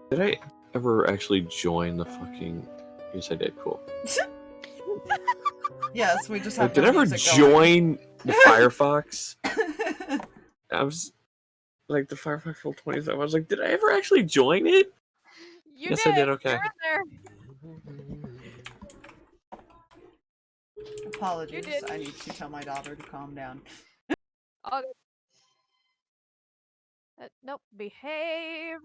Did I ever actually join the fucking... Yes, I did. Cool. Yes, we just have Did I ever join the Firefox? I was like the Firefox full 27. I was like, did I ever actually join it? Yes, I did. Okay. You're in there. Apologies. I need to tell my daughter to calm down. Oh, nope. Behave.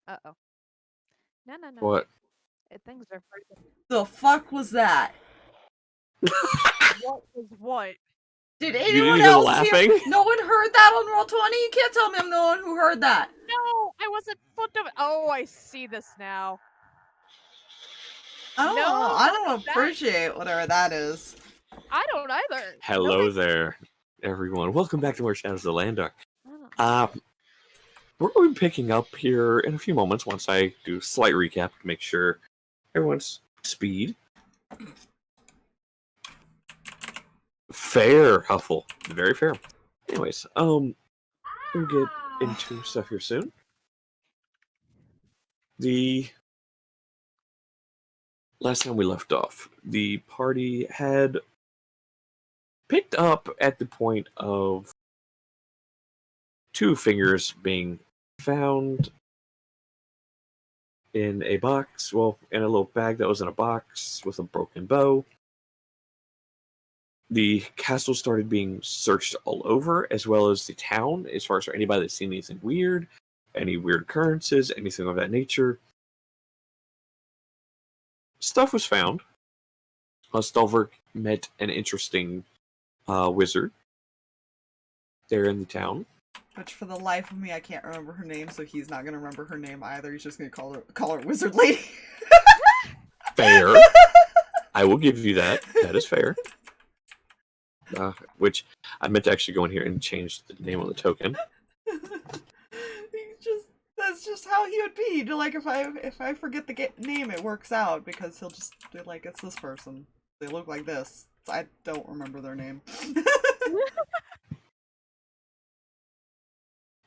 Uh-oh. No. What? Things are freaking. The fuck was that? What was what? Did You anyone didn't hear the else hear? laughing? No one heard that on Roll20? You can't tell me I'm the one who heard that. No, I wasn't flipped of. Oh, I see this now. I don't none of that. appreciate whatever that is. I don't either. Hello there, everyone. Welcome back to more Shadows of the Landar. We're going to be picking up here in a few moments once I do a slight recap to make sure everyone's speed. Fair, Huffle. Very fair. Anyways, we'll get into stuff here soon. The last time we left off, the party had picked up at the point of 2 fingers being found in a box, well, in a little bag that was in a box with a broken bow. The castle started being searched all over, as well as the town, as far as for anybody that's seen anything weird, any weird occurrences, anything of that nature. Stuff was found. Stalverk met an interesting wizard there in the town. Which, for the life of me, I can't remember her name, so he's not gonna remember her name either. He's just gonna call her Wizard Lady. Fair. I will give you that. That is fair. Which I meant to actually go in here and change the name on the token. That's just how he would be. Like, if I forget the name, it works out because he'll just be like, it's this person. They look like this. I don't remember their name.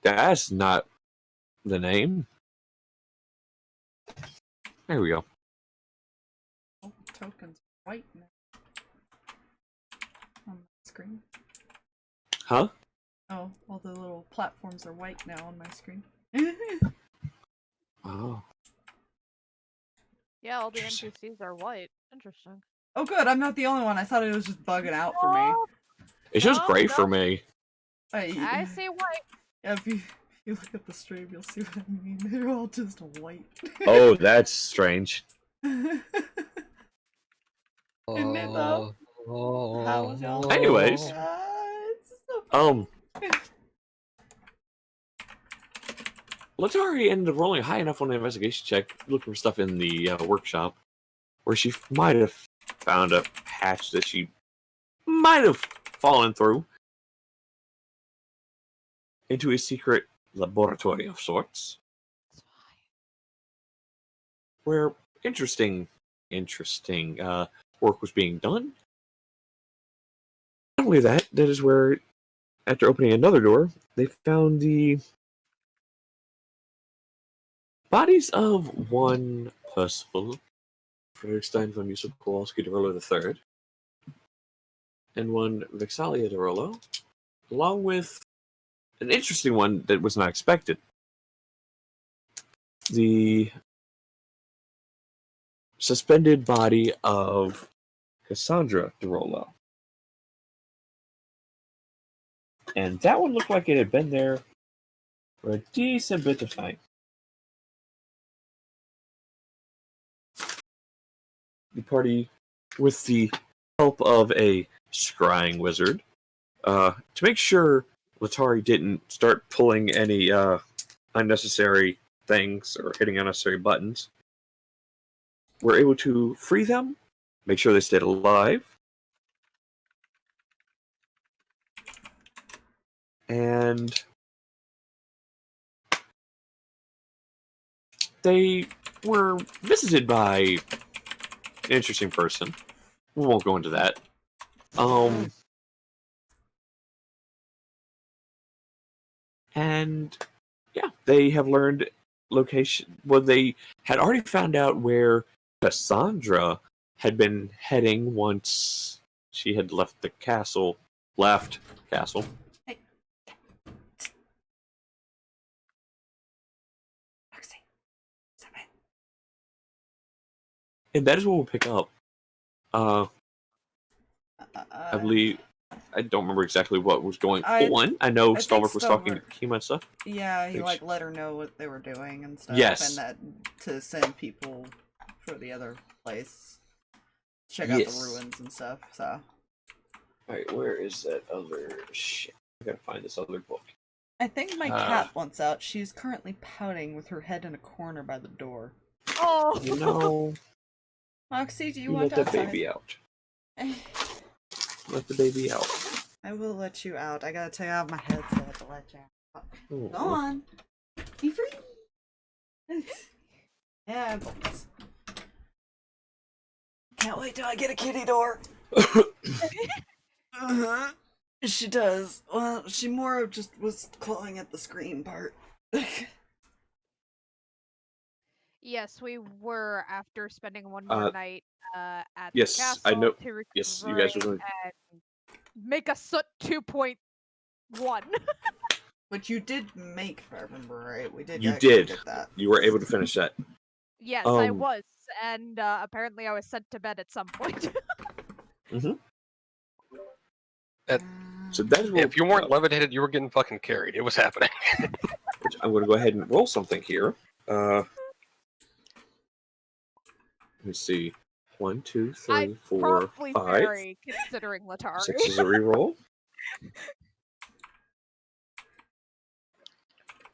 That's not the name. There we go. Oh, token's white now on the screen. Huh? Oh, all the little platforms are white now on my screen. Oh. Yeah, all the NPCs are white. Interesting. Oh, good. I'm not the only one. I thought it was just bugging out for me. It's just No, gray no. for me. I see white. Yeah, if you look at the stream, you'll see what I mean. They're all just white. Oh, that's strange. Isn't it though? How was y'all? Anyways, It's so funny. Letari ended up rolling high enough on the investigation check, looking for stuff in the workshop, where she might have found a hatch that she might have fallen through into a secret laboratory of sorts, where interesting work was being done. Not only that, that is where, after opening another door, they found the bodies of one Percival, Frederickstein von Kowalski de Rollo III, and one Vexalia de Rollo, along with an interesting one that was not expected. The suspended body of Cassandra de Rollo. And that one looked like it had been there for a decent bit of time. The party, with the help of a scrying wizard, to make sure Letari didn't start pulling any unnecessary things or hitting unnecessary buttons, were able to free them, make sure they stayed alive, and they were visited by an interesting person. We won't go into that. And yeah, they have learned location. Well, they had already found out where Cassandra had been heading once she had left the castle. Hey. Roxy, stop it. And that is what we'll pick up. I believe, I don't remember exactly what was going on. I know Stalverk was talking to Kima and stuff. Yeah, he like let her know what they were doing and stuff. Yes. And that to send people for the other place. Check out the ruins and stuff, so. Alright, where is that other shit? I gotta find this other book. I think my cat wants out. She's currently pouting with her head in a corner by the door. Oh! You know... Moxie, do you want let outside? the baby out. Let the baby out. I will let you out. I gotta take out my headset to let you out. Ooh. Go on. Be free. Yeah, bolts. Can't wait till I get a kitty door. Uh-huh. She does. Well, she more of just was clawing at the screen part. Yes, we were after spending one more night at yes, the castle I know. to Yes, you guys were going. and make a soot 2.1. Which you did make, if I remember right. We did. You actually did. get that. You were able to finish that. Yes, I was, and apparently I was sent to bed at some point. Mm-hmm. That- So that is what If you weren't levitated, you were getting fucking carried. It was happening. Which I'm going to go ahead and roll something here. Let me see. 1, 2, 3, I'm 4, probably 5. very considering Letari. 6 is a reroll.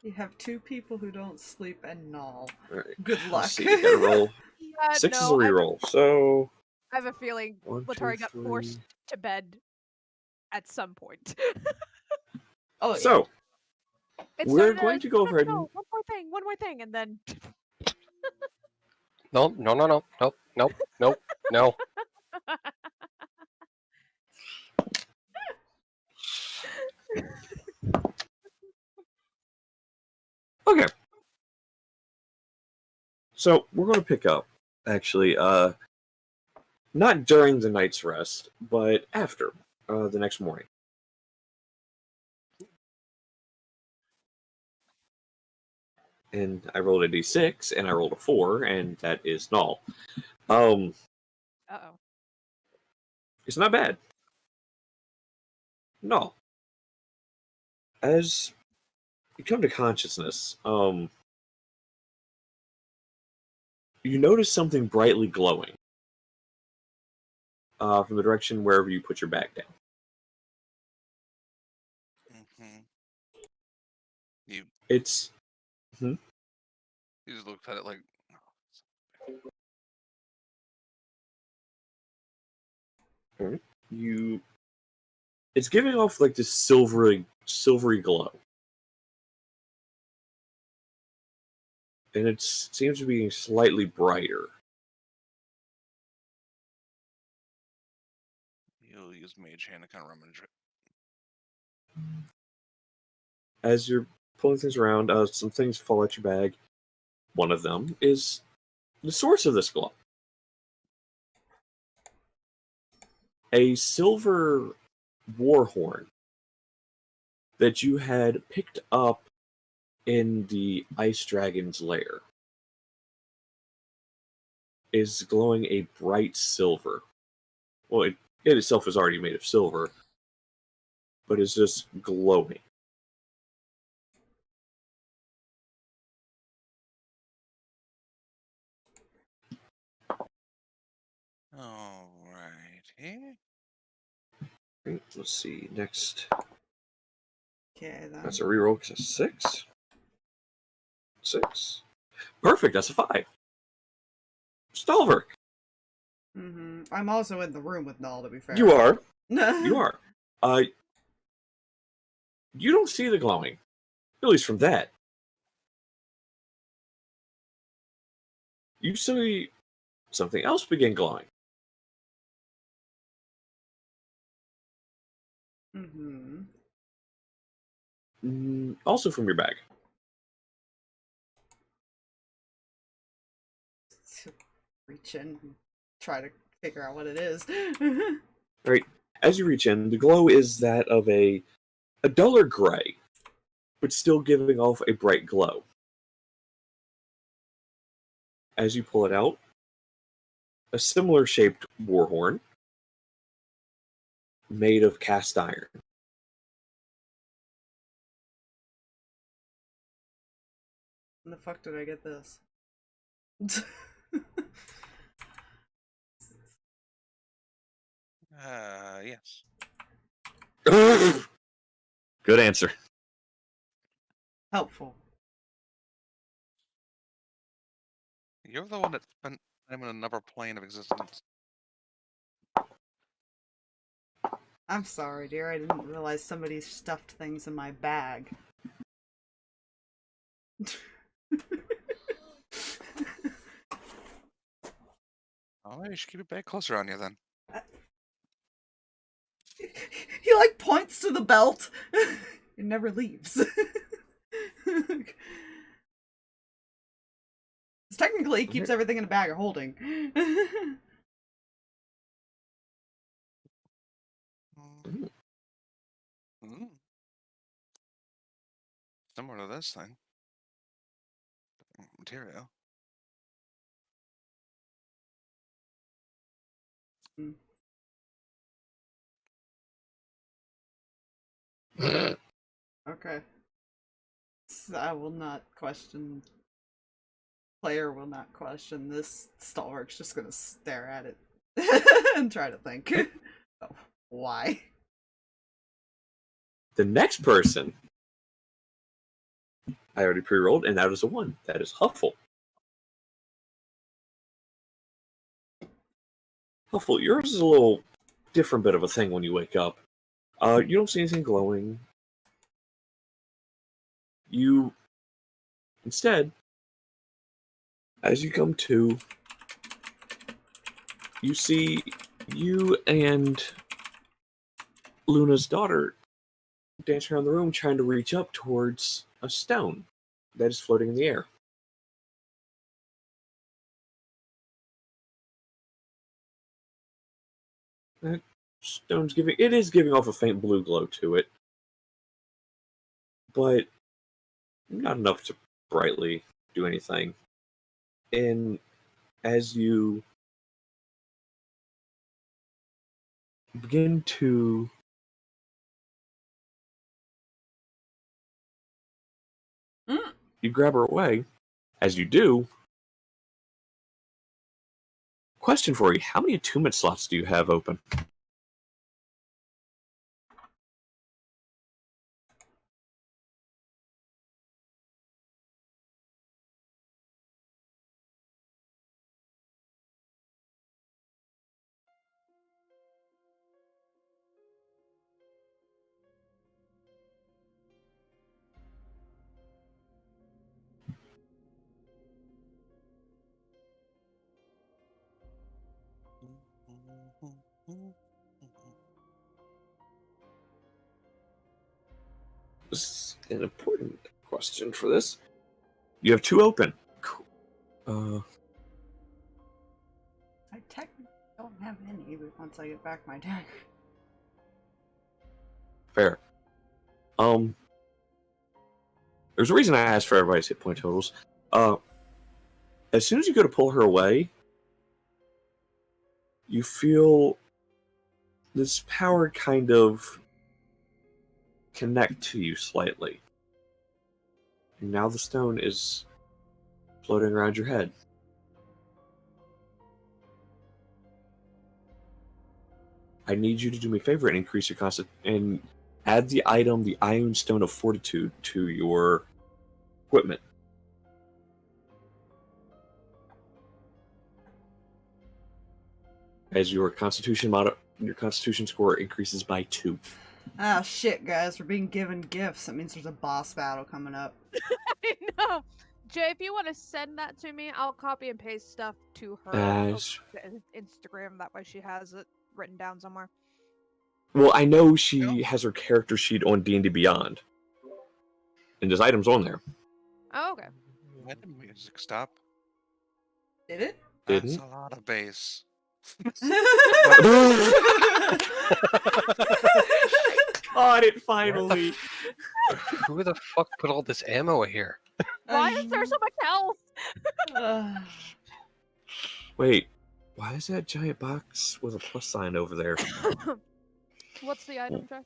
You have 2 people who don't sleep and null. All right. Good luck. Let's see. You gotta roll. 6 is a No, reroll. So I have a feeling 1, 2, Letari got 3. forced to bed at some point. Oh, yeah. So It we're started going to go ahead and no, one more thing, and then No. okay. So we're going to pick up actually. Not during the night's rest, but after the next morning. And I rolled a d6, and I rolled a 4, and that is null. uh-oh. It's not bad. No. As you come to consciousness, you notice something brightly glowing from the direction wherever you put your bag down. Mm-hmm. You It's you just looked at it like, you. It's giving off like this silvery glow, and it seems to be slightly brighter. you'll use Mage Hand to kind of rummage it. As you're pulling things around, some things fall out your bag. One of them is the source of this glow. A silver war horn that you had picked up in the ice dragon's lair is glowing a bright silver. Well, it itself is already made of silver, but it's just glowing. Alrighty. Right, let's see. Next. Okay, then. That's a reroll because it's 6. 6. Perfect, that's a 5. Stalverk. Mm-hmm. I'm also in the room with Null, to be fair. You are. You You are. You don't see the glowing. At least from that. You see something else begin glowing. Mm-hmm. Also from your bag. Reach in and try to figure out what it is. Right. As you reach in, the glow is that of a duller gray, but still giving off a bright glow. As you pull it out, a similar shaped warhorn made of cast iron. When the fuck did I get this? Yes. Good answer. Helpful. You're the one that spent time in another plane of existence. I'm sorry, dear. I didn't realize somebody stuffed things in my bag. Oh, you should keep it back closer on you then. He like points to the belt. It never leaves. Technically, he keeps everything in a bag of holding. similar to this thing. Material. Okay. So I will not question. Player will not question this. Stalverk's just gonna stare at it and try to think. Oh, why? The next person I already pre-rolled, and that is a 1. That is Huffle. Huffle, yours is a little different bit of a thing when you wake up. You don't see anything glowing. You, instead, as you come to, you see you and Luna's daughter dancing around the room trying to reach up towards a stone that is floating in the air. That stone's giving off a faint blue glow to it, but not enough to brightly do anything. And as you begin to you grab her away. As you do, question for you, how many attunement slots do you have open? This is an important question for this. You have 2 open. Cool. I technically don't have any, but once I get back my dagger. Fair. There's a reason I asked for everybody's hit point totals. As soon as you go to pull her away, you feel this power kind of connect to you slightly. And now the stone is floating around your head. I need you to do me a favor and increase your and add the item, the Iron Stone of Fortitude, to your equipment. As your Constitution score increases by 2. Ah, shit, guys. We're being given gifts. That means there's a boss battle coming up. I know. Jay, if you want to send that to me, I'll copy and paste stuff to her Instagram. That way she has it written down somewhere. Well, I know she has her character sheet on D&D Beyond. And there's items on there. Oh, okay. Why did music stop? Did it? Didn't? That's a lot of bass. Got it finally. Who the fuck put all this ammo here? Why is there so much health? Wait, why is that giant box with a plus sign over there? What's the item, Jay?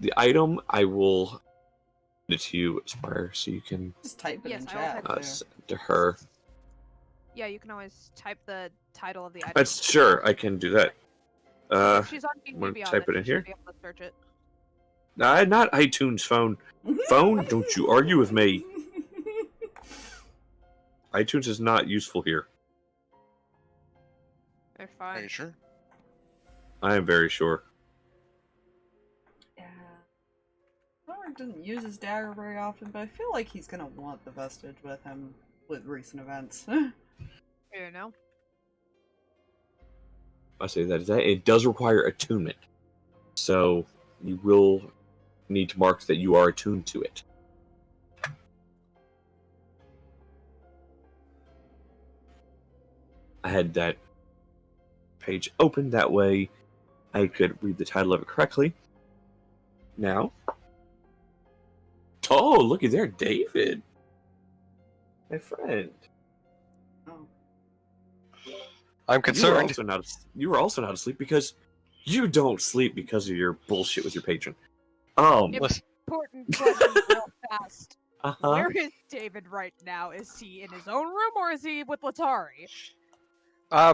The item, I will send it to you, Aspire, so you can Just type it Yes, in I will chat. type send it to her. Yeah, you can always type the title of the item. That's sure, I can do that. If she's on wanna Beyond, type then it in she should here? be able to search it. Not iTunes phone. Phone, don't you argue with me. iTunes is not useful here. They're Are fine. you sure? I am very sure. Yeah. Stalverk doesn't use his dagger very often, but I feel like he's gonna want the vestige with him with recent events. You know? I say that it does require attunement. So you will need to mark that you are attuned to it. I had that page open, that way I could read the title of it correctly. Now, Oh, looky there, David. My friend. Oh. I'm concerned. You were also not asleep because you don't sleep because of your bullshit with your patron. Listen, Important question real fast. Uh-huh. Where is David right now? Is he in his own room or is he with Letari?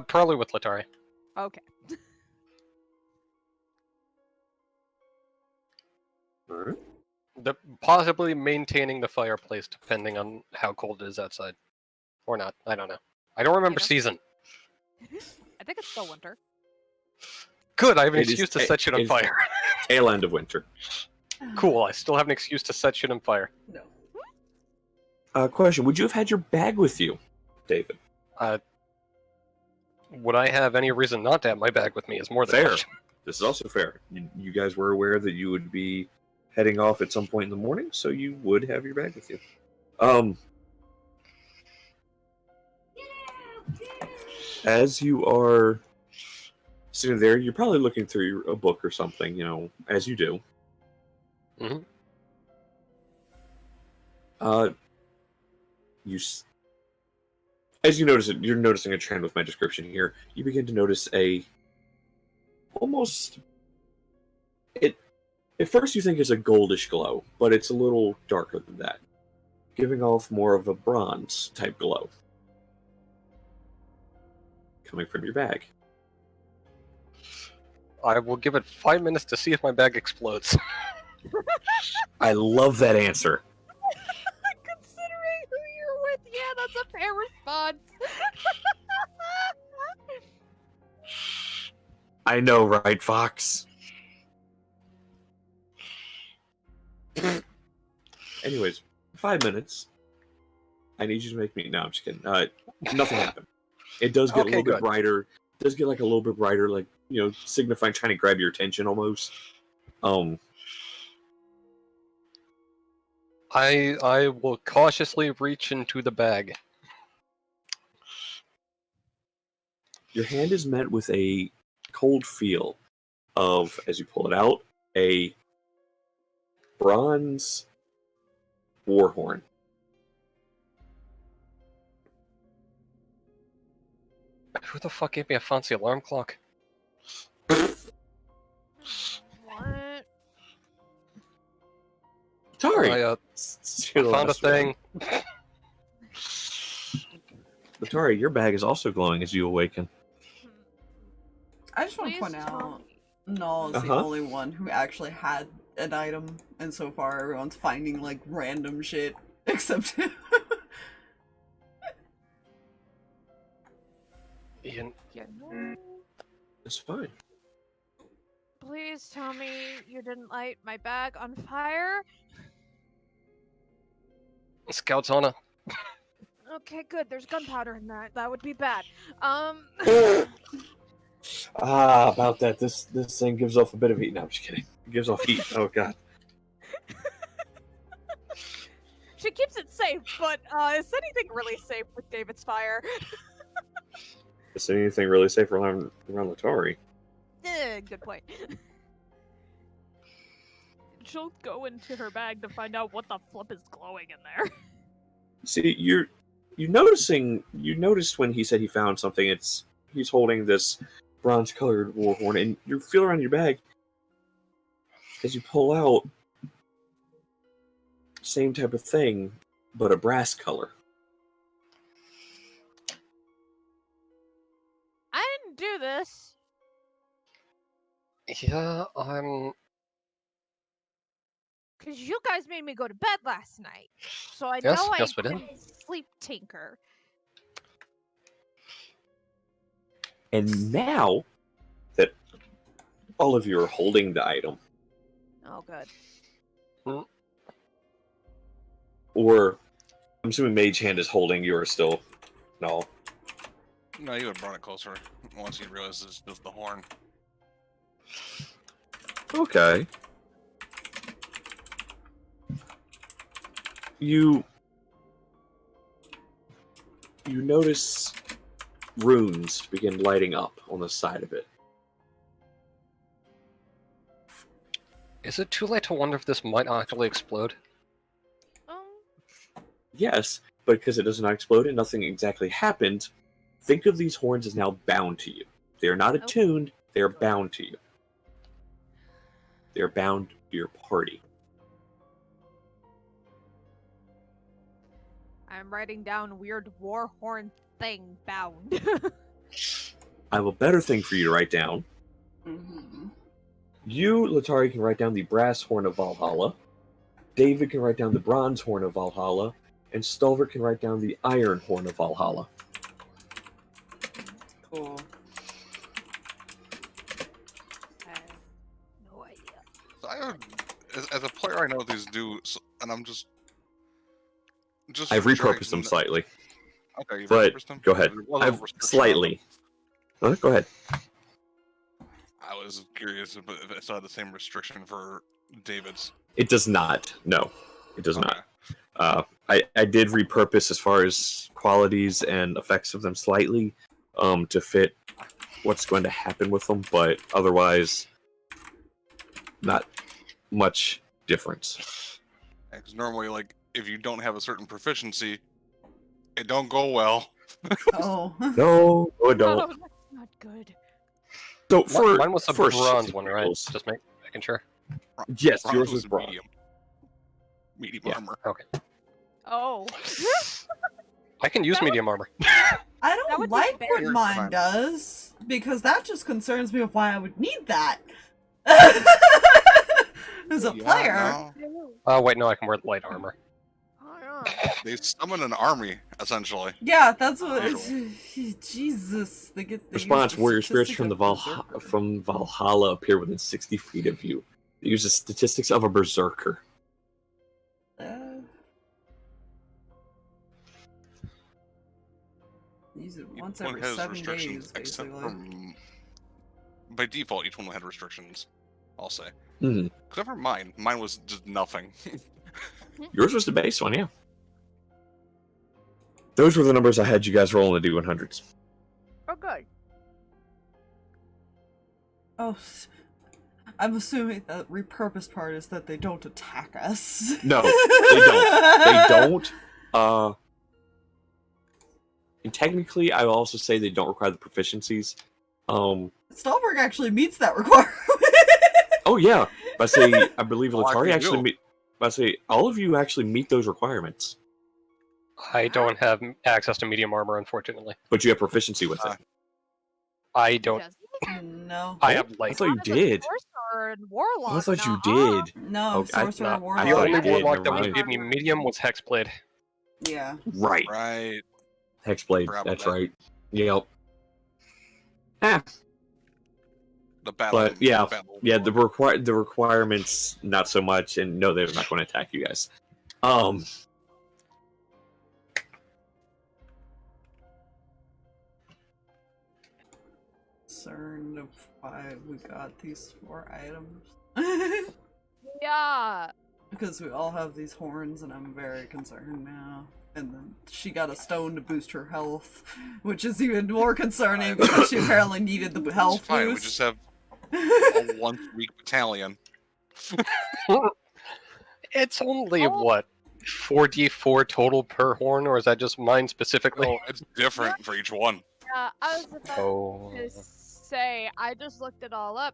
probably with Letari. Okay. Alright. Possibly maintaining the fireplace depending on how cold it is outside. Or not. I don't know. I don't remember know? season. I think it's still winter. Good, I have an It is excuse to ta- set shit it on is- fire. Tail end of winter. Cool, I still have an excuse to set shit on fire. No. Question: would you have had your bag with you, David? Would I have any reason not to have my bag with me is more than Fair. question. This is also fair. You guys were aware that you would be heading off at some point in the morning, so you would have your bag with you. As you are sitting there, you're probably looking through a book or something, you know, as you do. Mhm. As you notice it, you're noticing a trend with my description here. You begin to notice almost at first you think it's a goldish glow, but it's a little darker than that, giving off more of a bronze type glow coming from your bag. I will give it 5 minutes to see if my bag explodes. I love that answer. Considering who you're with, yeah, that's a fair response. I know, right, Fox? Anyways, 5 minutes. I need you to make me. No, I'm just kidding. Nothing happened. It does get a Okay, little bit good. brighter. It does get like a little bit brighter, like, you know, signifying trying to grab your attention almost. I will cautiously reach into the bag. Your hand is met with a cold feel of, as you pull it out, a bronze war horn. Who the fuck gave me a fancy alarm clock? What? Sorry. I You're the found a last one. thing. Latari, your bag is also glowing as you awaken. I just want to Please point tell out, me. Null is the Uh-huh. only one who actually had an item, and so far everyone's finding like random shit except him. Ian, You know, It's fine. please tell me you didn't light my bag on fire. Scout's on a. Okay, good. There's gunpowder in that. That would be bad. About that. This thing gives off a bit of heat. No, I'm just kidding. It gives off heat. Oh, God. She keeps it safe, but is anything really safe with David's fire? Is there anything really safe around Letari? Good point. She'll go into her bag to find out what the flip is glowing in there. See, you noticed when he said he found something, he's holding this bronze-colored war horn, and you feel around your bag as you pull out same type of thing, but a brass color. I didn't do this. Yeah, I'm. Because you guys made me go to bed last night. So I Yes, know yes, I we did. didn't sleep tinker. And now that all of you are holding the item, Oh, good. or I'm assuming Mage Hand is holding, you are still no. No, you would have brought it closer once you realized it's just the horn. Okay. You notice runes begin lighting up on the side of it. Is it too late to wonder if this might actually explode? yes, but because it does not explode and nothing exactly happened, think of these horns as now bound to you. They are not attuned, they are bound to you. They are bound to your party. I'm writing down weird war horn thing bound. I have a better thing for you to write down. Mm-hmm. You, Letari, can write down the brass horn of Valhalla. David can write down the bronze horn of Valhalla. And Stalverk can write down the iron horn of Valhalla. Cool. I have no idea. So as a player, I know what these do, and I'm just I've for repurposed them Drag- slightly. Okay, you've But repurposed them? go ahead. There wasn't I've a restriction on slightly. Go ahead. them. I was curious if it still had the same restriction for David's. It does not. No, it does Okay. not. I did repurpose as far as qualities and effects of them slightly to fit what's going to happen with them, but otherwise, not much difference. Because normally, like, if you don't have a certain proficiency, it don't go well. Oh. No, Oh, don't. that's not good. So for Mine was the for bronze one, right? rules, Just making sure. Yes, Bronze yours was bronze. medium Yeah. armor. Okay. Oh. I can use That would- medium armar. I That don't would be like fair. what Come mine on. does, because that just concerns me of why I would need that. As a Yeah, player. no. Oh wait, no, I can wear light armor. Oh, yeah. They summon an army, essentially. Yeah, that's what Visual. Jesus. They get they use Response: the Warrior spirits statistic from the of Berserker. from Valhalla appear within 60 feet of you. They use the statistics of a berserker. Use it Each once one every has 7 restrictions, days, except basically. for by default, each one had restrictions. I'll say. Mhm. Except for mine. Mine was just nothing. Yours was the base one, yeah. Those were the numbers I had you guys roll in the D100s. Oh, good. Oh, I'm assuming that repurposed part is that they don't attack us. No, they don't. They don't. And technically, I will also say they don't require the proficiencies. Stalverk actually meets that requirement. Oh yeah, I believe Oh, I Letari think actually you. meet. All of you actually meet those requirements, I don't have access to medium armor, unfortunately. but you have proficiency with it. I don't. Yes. No. I Oh, have I light. thought you Not as a did. sorcerer and warlock. I thought you nuh-uh. did. No, Okay, I sorcerer, thought- warlock. The thought only you did, warlock that never would mind. give me medium was Hexblade. Yeah. Right, Right. Hexblade. Forgot about That's that. right. Yep. Ah, The battle. but yeah, battle yeah. The requirements not so much, and no, they're not going to attack you guys. Concerned of why we got these 4 items. Yeah. Because we all have these horns, and I'm very concerned now. And then she got a stone to boost her health, which is even more concerning because she apparently needed the It's health fine. We boost. just have a once-week battalion. It's only Oh. what 4d4 total per horn, or is that just mine specifically? Oh, it's different for each one. Yeah, I was about Oh. to say, I just looked it all up.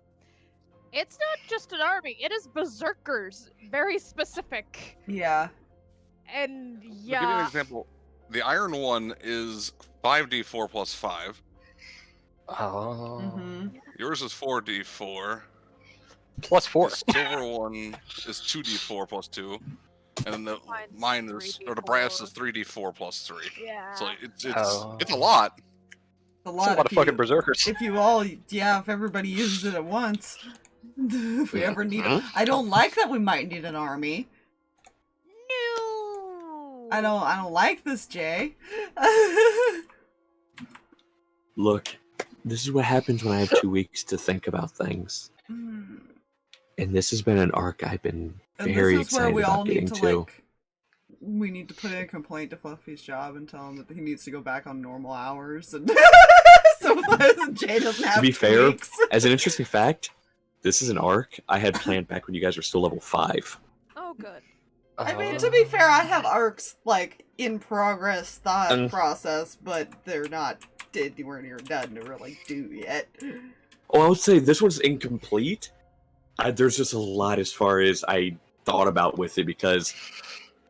It's not just an army, it is berserkers. Very specific. Yeah. And To give you an yeah. example, the iron one is 5d4 plus 5. Oh. Mm-hmm. Yours is 4d4. Plus 4. The silver one is 2d4 plus 2. And then Mine's mine is, or the brass is 3d4. 3d4 plus 3. Yeah. So it's Oh. it's a lot. A That's lot, a lot of if fucking you, berserkers. if you all, yeah, if everybody uses it at once. If we ever need Mhm. I don't like that we might need an army. No. I don't like this, Jay. Look, this is what happens when I have 2 weeks to think about things. Hmm. And this has been an arc I've been And very this is where excited we all about need getting to to. like we need to put in a complaint to Fluffy's job and tell him that he needs to go back on normal hours and so that Jay doesn't have To be 2 fair, weeks. As an interesting fact, this is an arc I had planned back when you guys were still level 5. Oh, good. I mean, to be fair, I have arcs, like, in progress, thought process, but they're not anywhere near done to really do yet. Well, I would say this one's incomplete. There's just a lot as far as I thought about with it, because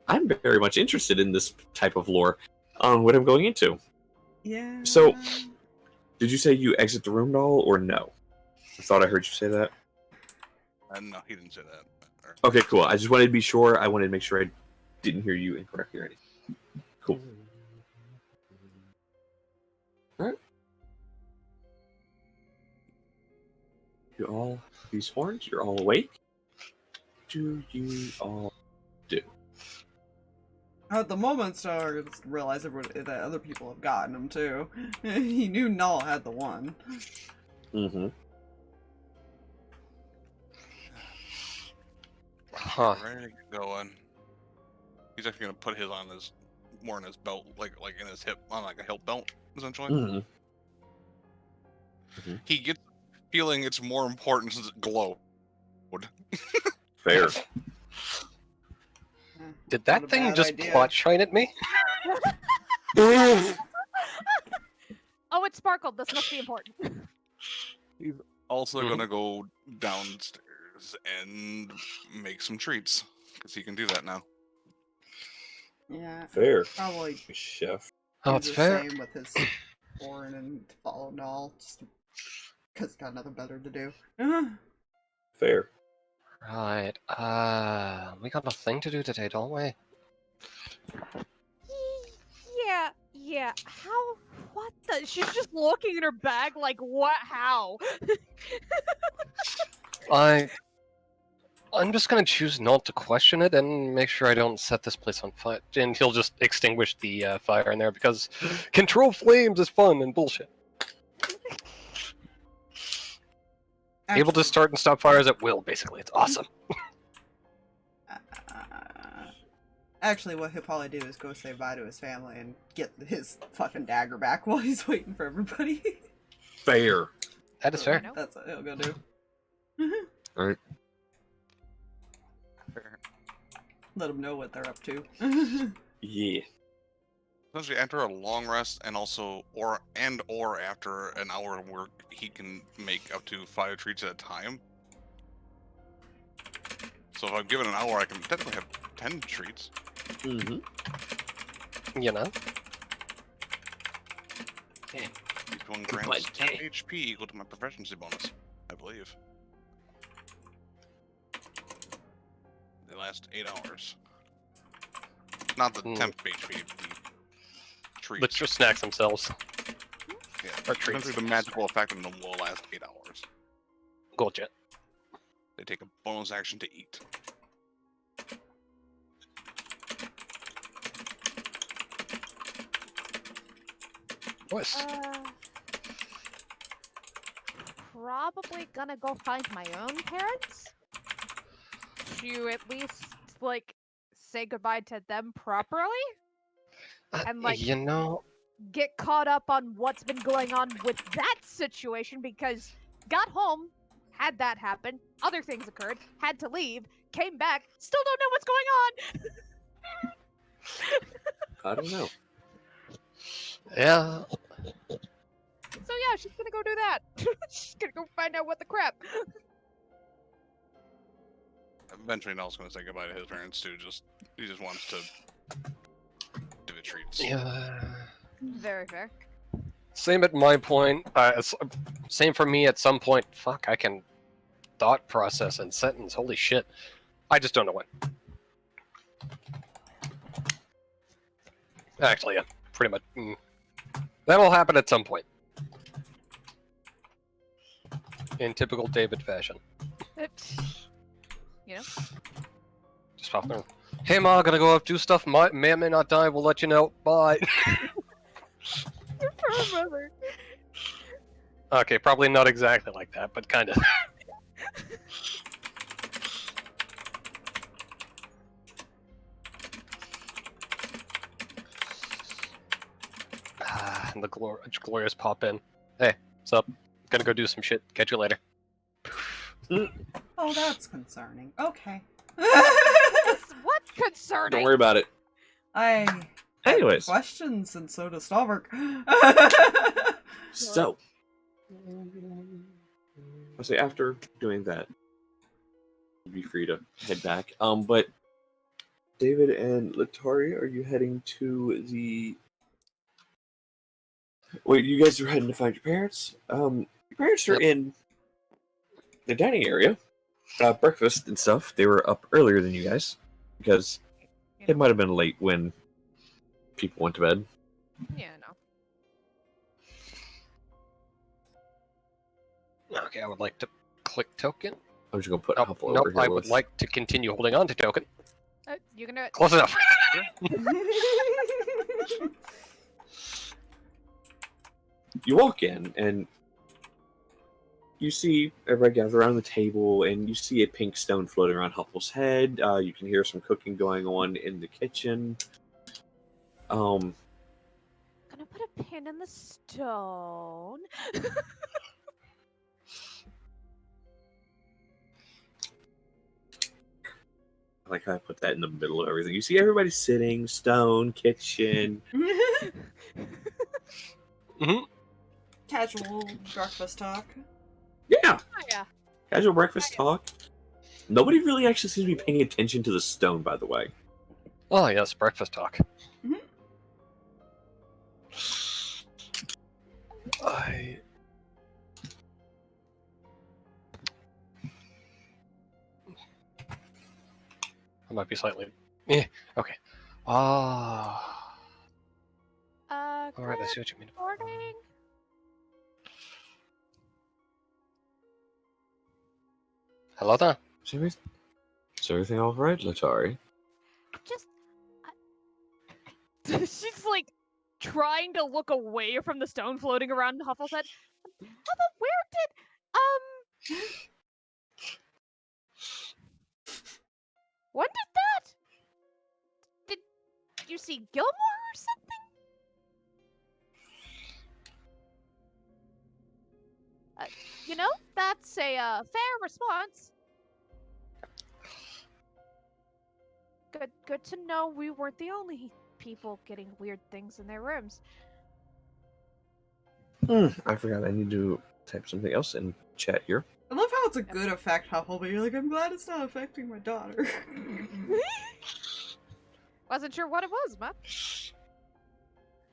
I'm very much interested in this type of lore on what I'm going into. Yeah. So, did you say you exit the room, doll, or no? I thought I heard you say that. No, he didn't say that. Okay, cool. I just wanted to be sure. I wanted to make sure I didn't hear you incorrectly or anything. Cool. Alright. You all, these horns, you're all awake? Do you all do? At the moment, Star just realized that other people have gotten them, too. He knew Null had the one. Mm-hmm. Huh. Ready to get going. He's actually gonna put his on his more in his belt, like in his hip, on like a hilt belt, essentially. Mm-hmm. He gets the feeling it's more important since it glowed. Fair. Did that thing just plot shine at me? Oh, it sparkled. This must be important. He's also gonna go downstairs and make some treats, because he can do that now. Yeah. Fair. Probably Chef. Oh, do it's the fair. same with his horn and follow Null, just because he's got nothing better to do. Fair. Right. We got a thing to do today, don't we? Yeah. How? What the? She's just looking in her bag like, what? How? I'm just gonna choose not to question it and make sure I don't set this place on fire. And he'll just extinguish the fire in there because control flames is fun and bullshit. Able to start and stop fires at will, basically. It's awesome. Actually, what he'll probably do is go say bye to his family and get his fucking dagger back while he's waiting for everybody. Fair. That is fair. That's what he'll go do. Alright. Let them know what they're up to. Yeah. Essentially, after a long rest, and also or after an hour of work, he can make up to 5 treats at a time. So if I'm given an hour, I can technically have 10 treats. Mm-hmm. You know? Each one grants 10 HP equal to my proficiency bonus, I believe. They last 8 hours. Not the temp HP, the treats. Let's just snacks themselves. Yeah, or treats. essentially the magical effect of them will last 8 hours. Gotcha. They take a bonus action to eat. Nice. Probably gonna go find my own parents to at least like say goodbye to them properly and like You know, get caught up on what's been going on with that situation, because got home, had that happen, other things occurred, had to leave, came back, still don't know what's going on. I don't know. yeah. So yeah, she's gonna go do that. She's gonna go find out what the crap. Eventually, Nell's going to say goodbye to his parents too. He just wants to do the treats. Yeah. Very fair. Same at my point. Same for me at some point. Fuck, I can thought process and sentence. Holy shit. I just don't know when. Actually, yeah. Pretty much. That'll happen at some point. In typical David fashion. You know? Just pop there. Hey Ma, gonna go up do stuff. May or may not die. We'll let you know. Bye. Your poor mother. Okay, probably not exactly like that, but kind of. And the glorious pop in. Hey, what's up? Gonna go do some shit. Catch you later. Oh, that's concerning. Okay. It's what concerning? Don't worry about it. I have Anyways. questions, and so does Stalverk. So, I'll say after doing that, you'd be free to head back. But David and Letari, are you heading to the? Wait, you guys are heading to find your parents. Your parents are in the dining area, breakfast and stuff. They were up earlier than you guys because it might have been late when people went to bed. Yeah, no. Okay, I would like to click token. I'm just gonna put Oh, Huffle nope, over here. I would like to continue holding on to token. You can do it. Close enough. You walk in and you see everybody gather around the table, and you see a pink stone floating around Huffle's head. You can hear some cooking going on in the kitchen. Gonna put a pin in the stone. I like how I put that in the middle of everything. You see everybody sitting, stone, kitchen. Casual breakfast talk. Yeah, Oh, yeah. casual breakfast talk. Nobody really actually seems to be paying attention to the stone, by the way. Oh yes, breakfast talk. I might be slightly. Okay. Ah. All right, I see what you mean. Morning. Hello there. Is everything all right, Letari? Just. She's like trying to look away from the stone floating around Huffle's head. But where did when did that? Did you see Gilmore or something? You know, that's a fair response. Good to know we weren't the only people getting weird things in their rooms. I forgot I need to type something else in chat here. I love how it's a good effect, Huffle, but you're like, I'm glad it's not affecting my daughter. Wasn't sure what it was, man.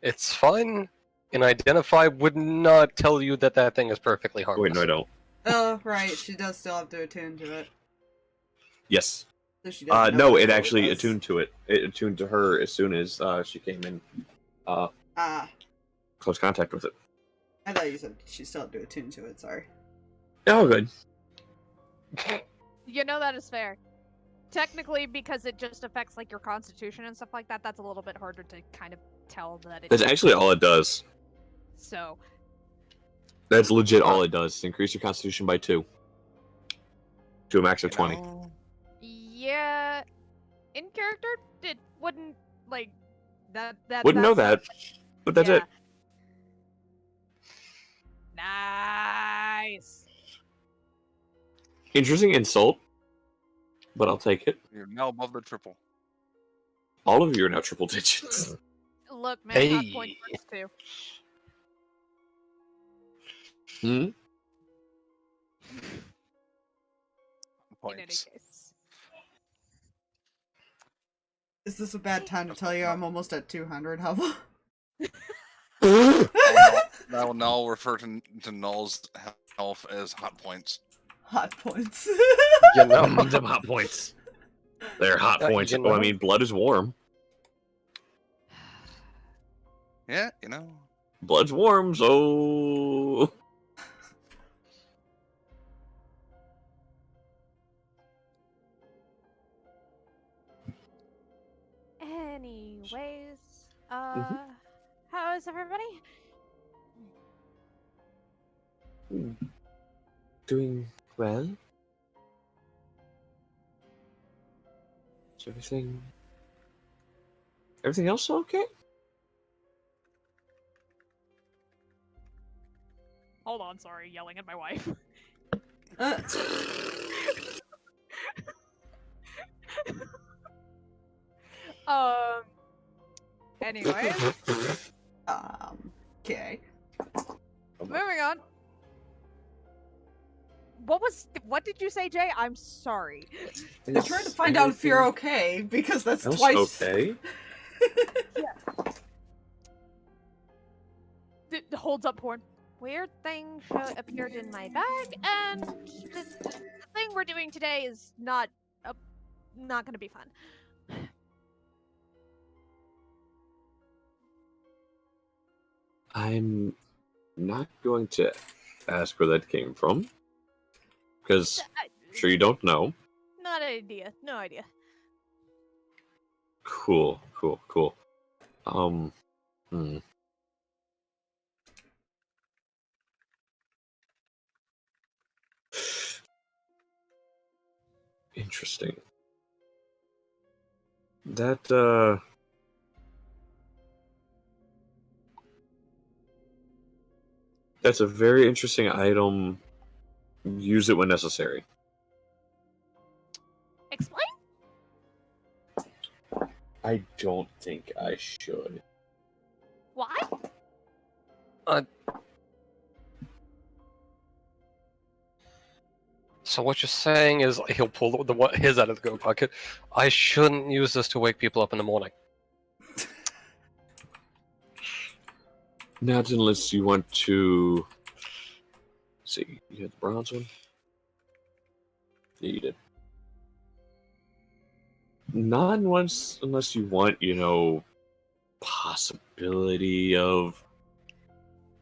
It's fine. And Identify would not tell you that that thing is perfectly harmless. Wait, no, I don't. Oh, right, she does still have to attune to it. Yes. So she doesn't know no, what it it actually was. attuned to it. It attuned to her as soon as she came in close contact with it. I thought you said she still had to attune to it, sorry. Oh, good. You know that is fair. Technically, because it just affects like your constitution and stuff like that, that's a little bit harder to kind of tell that it. That's actually all it does. So. That's legit all it does. Increase your constitution by 2. To a max of 20. Yeah, in character, it wouldn't like that. Wouldn't know that, but that's it. Nice. Interesting insult, but I'll take it. You're now above the triple. All of you are now triple digits. Look, man, hot Hey. point works too. Hmm? In any Points. case. Is this a bad time to tell you I'm almost at 200, Huffle? That will now refer to Null's health as hot points. Hot points. You know. Them hot points. They're hot You points. know. Well, I mean, blood is warm. Yeah, you know. Blood's warm, so... Anyways, how is everybody? Doing well? Is everything else okay? Hold on, sorry, yelling at my wife. Anyways, Okay. moving on. What did you say, Jay? I'm sorry. They're trying to find out if you're okay, because that's Else twice. okay? Holds up porn. Weird thing appeared in my bag, and the thing we're doing today is not gonna be fun. I'm not going to ask where that came from, because I'm sure you don't know. Not an idea. No idea. Cool. Interesting. That's a very interesting item. Use it when necessary. Explain? I don't think I should. Why? So what you're saying is he'll pull his out of the goat bucket. I shouldn't use this to wake people up in the morning. Not unless you want to. See, you had the bronze one? Yeah, you did. Not unless you want, possibility of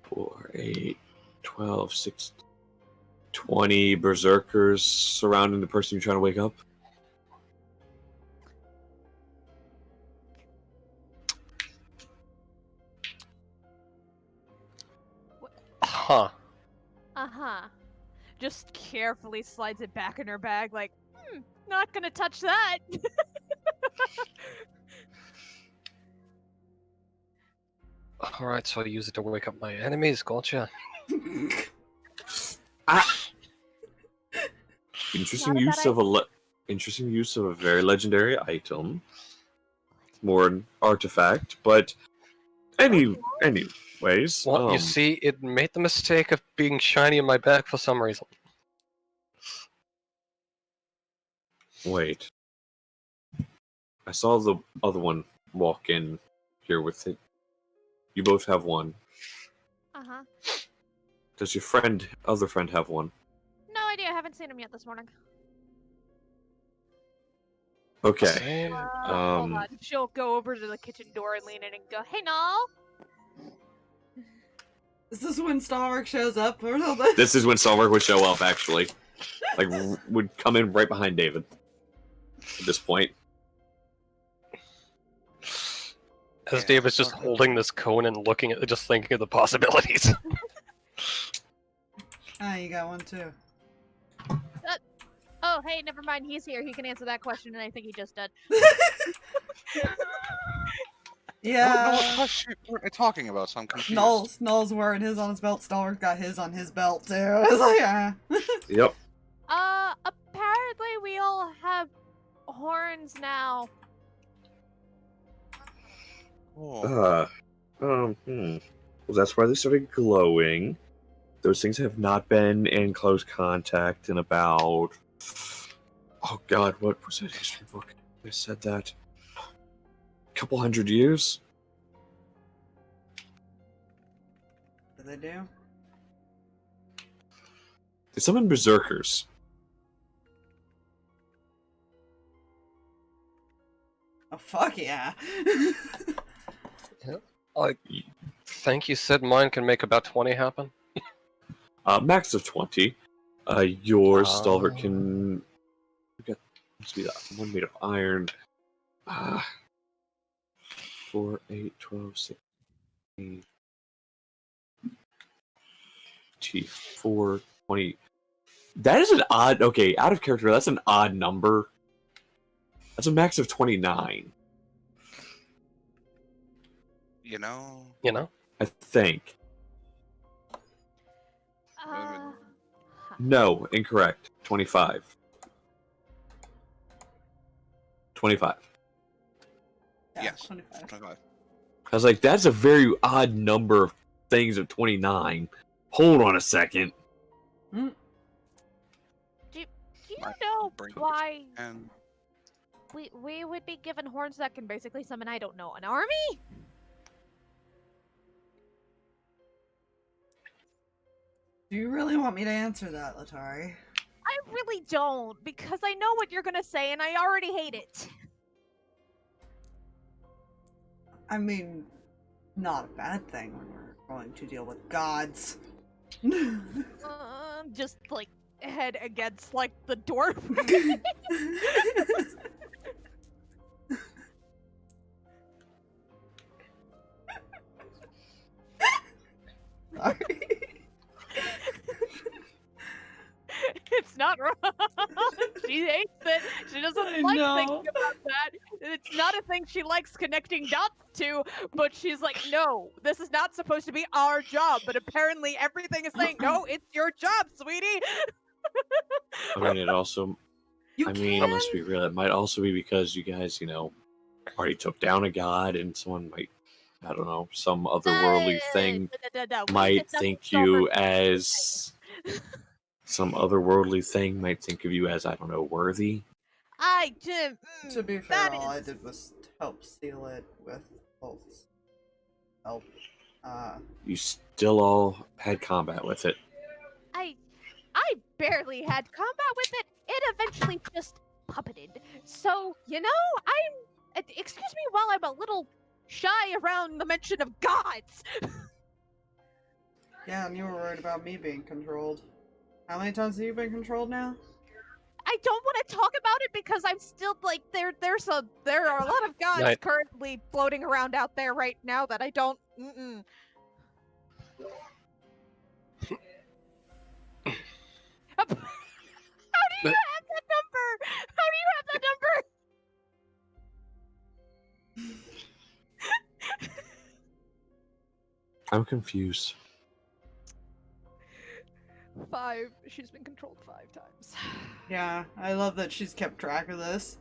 4, 8, 12, 6, 20 berserkers surrounding the person you're trying to wake up. Huh. Uh-huh. Just carefully slides it back in her bag like, not gonna touch that. Alright, so I use it to wake up my enemies, gotcha. Interesting Not a use bad of interesting use of a very legendary item. More an artifact, but anyways. Well, you see, it made the mistake of being shiny in my bag for some reason. Wait. I saw the other one walk in here with it. You both have one. Uh-huh. Does your other friend have one? No idea, I haven't seen him yet this morning. Okay. Same. Hold on. She'll go over to the kitchen door and lean in and go, "Hey, Null." Is this when Stalverk shows up or something? This is when Stalverk would show up, actually. Like, would come in right behind David. At this point. As David's just holding this cone and looking at it, just thinking of the possibilities. Ah, you got one too. Oh, hey, never mind. He's here. He can answer that question, and I think he just did. Yeah. What question are you talking about? So I'm confused. Null's wearing his on his belt. Stalverk got his on his belt too. It's like, Yep. Apparently we all have horns now. Oh. Well, that's why they started glowing. Those things have not been in close contact in about... Oh god, what was that history book? They said that. A couple 100 years? What do they do? They summon berserkers. Oh, fuck yeah. I think you said mine can make about 20 happen? Max of 20. Yours, Stalverk, can... Must be that one made of iron. 4, 8, 12, 16... 4, 20... That is an odd... Okay, out of character, that's an odd number. That's a max of 29. You know? I think. No, incorrect. 25. 25. Yeah, Yes. 25. 25. I was like, that's a very odd number of things of 29. Hold on a second. Mm. Do you My know brain goes, why And we would be given horns that can basically summon, I don't know, an army? Do you really want me to answer that, Letari? I really don't, because I know what you're gonna say and I already hate it. I mean, not a bad thing when we're going to deal with gods. Just like head against like the door. Sorry. It's not wrong. She hates it. She doesn't I like know. thinking about that. It's not a thing she likes connecting dots to, but she's like, no, this is not supposed to be our job. But apparently everything is saying, no, it's your job, sweetie. I mean, it also. You I mean, can. let's be real. It might also be because you guys, already took down a god, and someone might, I don't know, some otherworldly thing We might did nothing think you Stalverk as. Some otherworldly thing might think of you as, I don't know, worthy. I did. To be fair, that all I is- did was help seal it with bolts. Help. You still all had combat with it. I barely had combat with it. It eventually just puppeted. So, excuse me while I'm a little shy around the mention of gods. Yeah, and you were worried about me being controlled. How many times have you been controlled now? I don't want to talk about it because I'm still like there are a lot of gods Right. currently floating around out there right now that I don't How do you have that number? How do you have that number? I'm confused. 5. She's been controlled 5 times. Yeah, I love that she's kept track of this.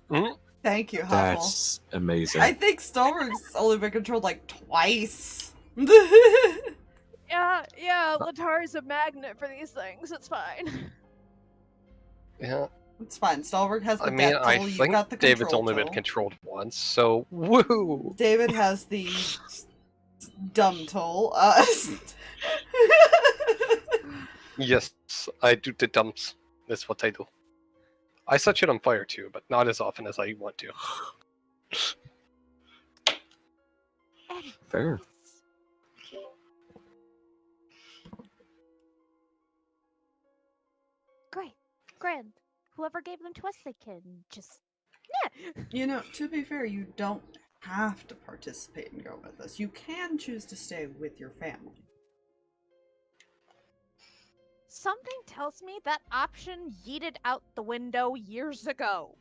Mhm. Thank you, Huffle. That's amazing. I think Stalverk's only been controlled like twice. Yeah, Letari's a magnet for these things. It's fine. Yeah. It's fine. Stalverk has the I mean, death I toll. You've think got the David's control only been toll. controlled once, so woo! David has the dumb toll. Yes, I do the dumps. That's what I do. I set shit on fire too, but not as often as I want to. Fair. Great. Grand. Whoever gave them to us, they can just... Yeah. You know, to be fair, you don't have to participate and go with us. You can choose to stay with your family. Something tells me that option yeeted out the window years ago.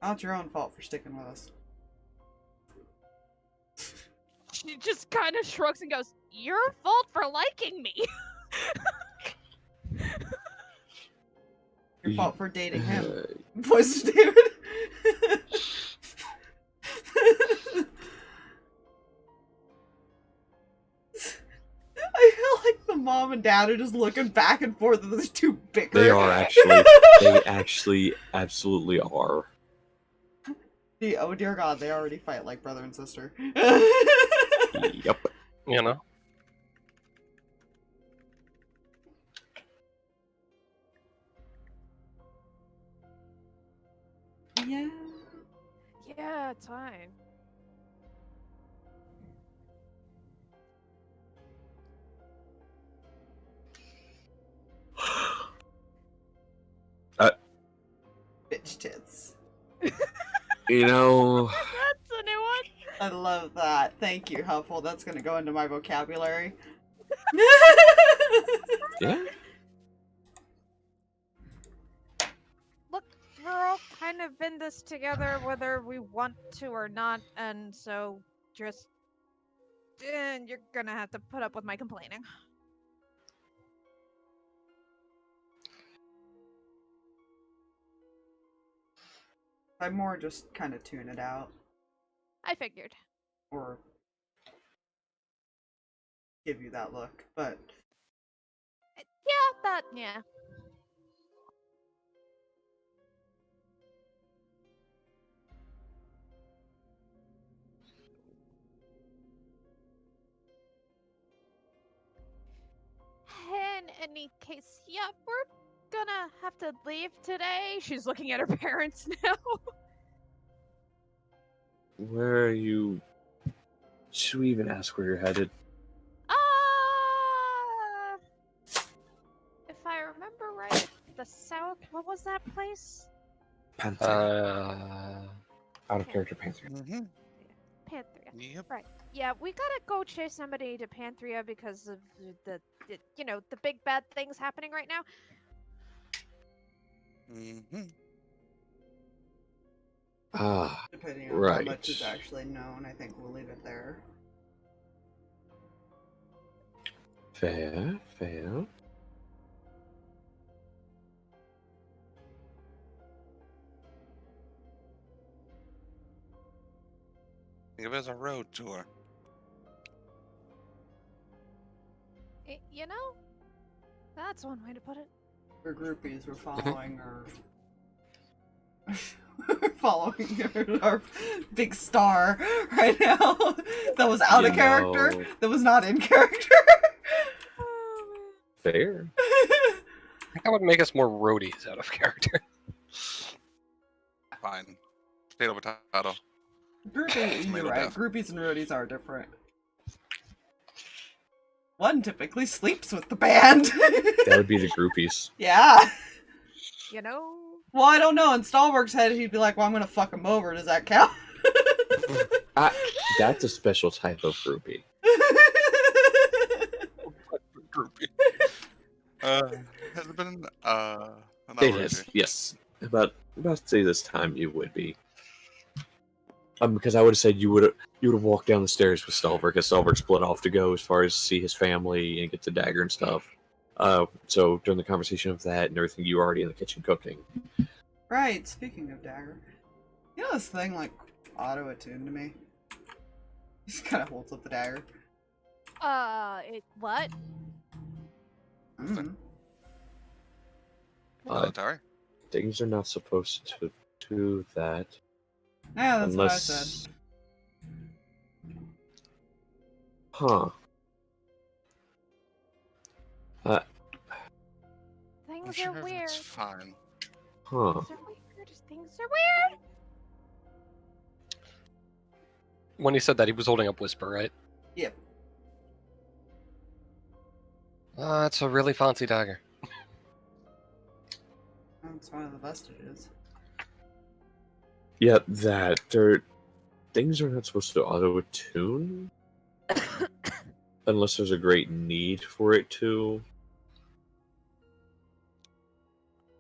Not your own fault for sticking with us. She just kind of shrugs and goes, your fault for liking me. Your fault for dating him. Uh, Voice of David. I feel like the mom and dad are just looking back and forth and there's two bickering. They are actually. They actually absolutely are. Oh dear god, they already fight like brother and sister. Yep. You know? Yeah. Yeah, time. Bitch tits. You know, That's a new one. I love that. Thank you, Huffle. That's gonna go into my vocabulary. yeah. Look, we're all kind of in this together, whether we want to or not, and so just... you're gonna have to put up with my complaining. I more just kind of tune it out. I figured. Or give you that look, but Yeah. In any case, yeah, we're gonna have to leave today. She's looking at her parents now. Where are you? Should we even ask where you're headed? If I remember right, the south. What was that place? Pantheria. Out of character Pantheria. Mm-hmm. Pantheria. Yep. Right. Yeah, we gotta go chase somebody to Pantheria because of the the big bad things happening right now. Mm-hmm. Ah, depending on how right. much is actually known, I think we'll leave it there. Fair, fair. Think of it as a road tour. You know, that's one way to put it. Her groupies were following her. Following our big star right now. That was out of character. know. That was not in character. Fair. I think that would make us more roadies out of character. Fine. Potato, potato. Groupies, you're Tomato right. death. Groupies and roadies are different. One typically sleeps with the band. That would be the groupies. Yeah. You know. Well, I don't know. In Stalverk's head, he'd be like, well, I'm gonna fuck him over. Does that count? That's a special type of groupie. Groupie. Has it been not It really. is, yes. About to say this time you would be. Because I would have said you would have walked down the stairs with Stalverk, because Stalverk split off to go as far as see his family and get the dagger and stuff. So during the conversation of that and everything, you were already in the kitchen cooking. Right, speaking of dagger. You know this thing, like, auto-attuned to me? He just kind of holds up the dagger. What? Mm. Letari. Things are not supposed to do that. Yeah, that's what I unless... said. Huh. I'm Things sure are weird. it's fine. Huh. Things are weird. Things are weird. When he said that, he was holding up Whisper, right? Yep. That's a really fancy dagger. That's one of the vestiges. Yeah, that. Things are not supposed to auto-attune. Unless there's a great need for it to.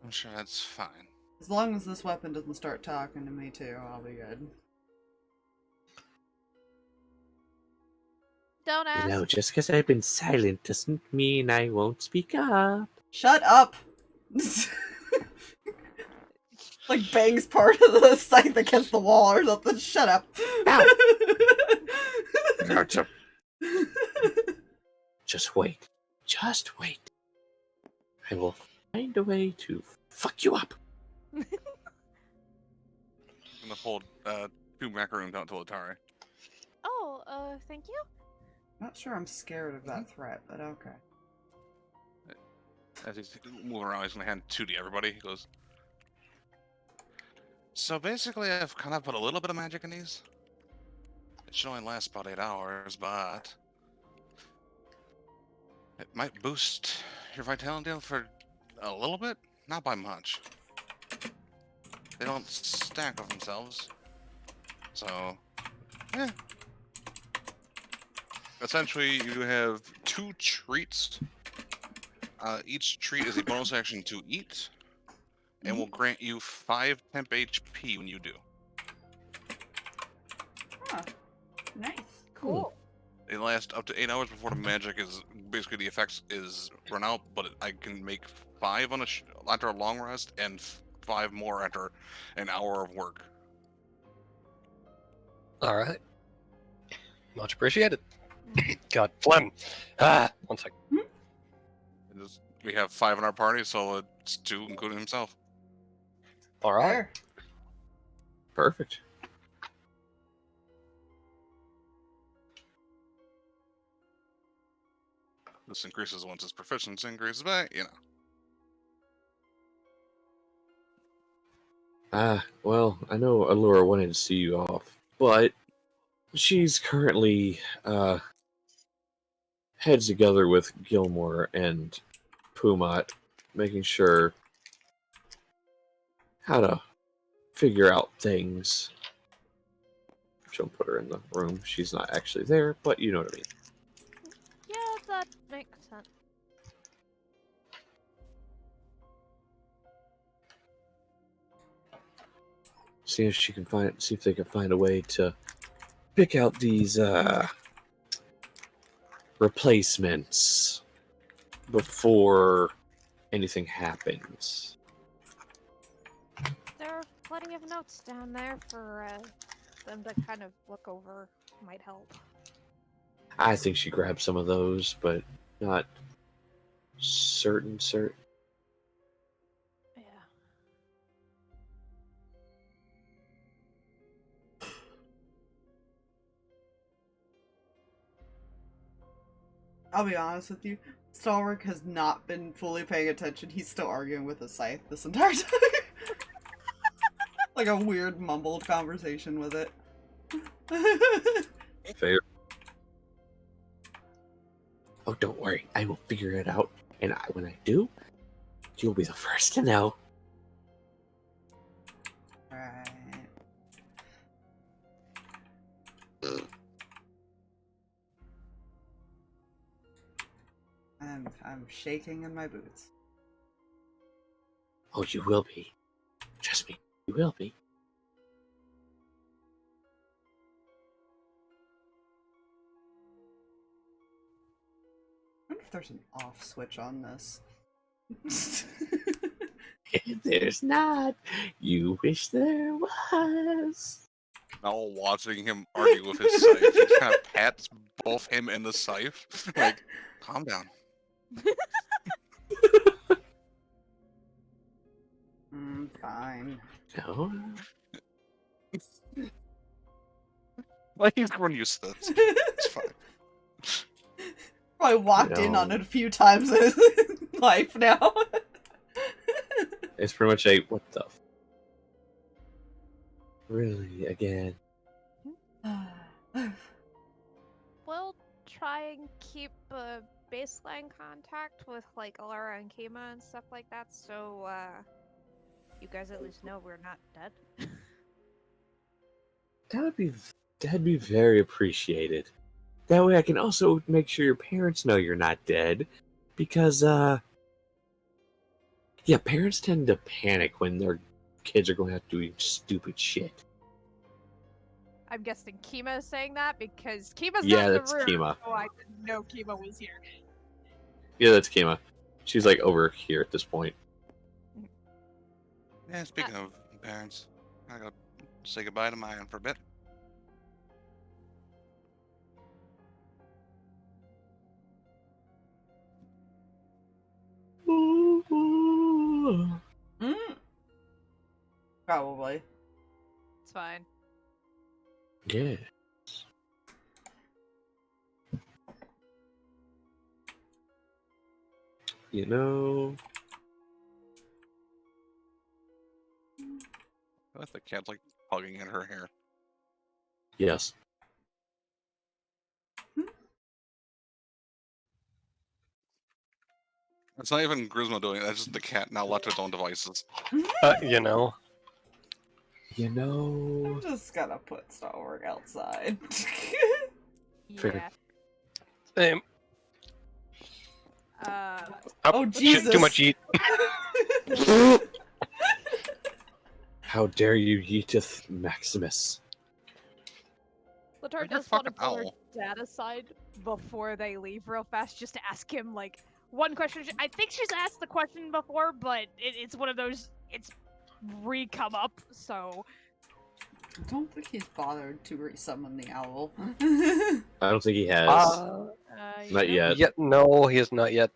I'm sure that's fine. As long as this weapon doesn't start talking to me too, I'll be good. Don't ask. You know, just because I've been silent doesn't mean I won't speak up. Shut up! Like bangs part of the scythe against the wall or something. Shut up. Gotcha. Just wait. Just wait. I will find a way to fuck you up. I'm gonna hold 2 macaroons out to Letari. Oh, thank you. Not sure I'm scared of that threat, but okay. As he's moving around, he's gonna hand 2 to everybody. He goes, so basically, I've kind of put a little bit of magic in these. It should only last about 8 hours, but it might boost your vitality for a little bit, not by much. They don't stack of themselves, so yeah. Essentially, you have 2 treats. Each treat is a bonus action to eat, and will grant you 5 temp HP when you do. Huh. Nice. Cool. They last up to 8 hours before the magic is basically the effects is run out, but I can make 5 on after a long rest and 5 more after an hour of work. All right. Much appreciated. God, phlegm. Ah, 1 second. We have 5 in our party, so it's 2, including himself. All right. Fair. Perfect. This increases once his proficiency increases by, you know. Well, I know Allura wanted to see you off, but she's currently, heads together with Gilmore and Pumat, making sure how to figure out things. Don't put her in the room. She's not actually there, but you know what I mean. Yeah, that makes sense. See if they can find a way to pick out these replacements before anything happens. There are plenty of notes down there for them to kind of look over. Might help. I think she grabbed some of those, but not certain. Yeah. I'll be honest with you. Stalverk has not been fully paying attention. He's still arguing with a scythe this entire time. Like a weird mumbled conversation with it. Fair. Oh, don't worry. I will figure it out. And when I do, you'll be the first to know. Alright. I'm shaking in my boots. Oh, you will be. Trust me, you will be. I wonder if there's an off switch on this. There's not. You wish there was. Now watching him argue with his scythe, he kind of pats both him and the scythe. Like, calm down. Fine. No. Like, he's grown used to this. It's fine. Probably walked in on No. it a few times in his life now. It's pretty much a what the really again. We'll try and keep a baseline contact with like Alara and Kima and stuff like that, so you guys at least know we're not dead. That'd be very appreciated. That way I can also make sure your parents know you're not dead. Because yeah, parents tend to panic when their kids are going out doing stupid shit. I'm guessing Kima is saying that because Kima's Yeah, not in the that's room, Kima. so I didn't know Kima was here. Yeah, that's Kima. She's like over here at this point. Yeah, speaking of parents, I gotta say goodbye to mine for a bit. Probably. It's fine. Yeah. You know, I like the cat's like hugging in her hair. yes. It's not even Grismo doing it, that's just the cat now left to its own devices. You know. You know. I'm just gonna put Stalverk outside. Fair. Yeah. Same. Oh, Shit, Jesus. too much eat. How dare you, Yeetith Maximus? Letari You're does want to fucking pull her owl. dad aside before they leave real fast just to ask him, like, one question. I think she's asked the question before, but it's one of those, it's re-come up, so... I don't think he's bothered to resummon the owl. I don't think he has. Not yet. No, he has not yet.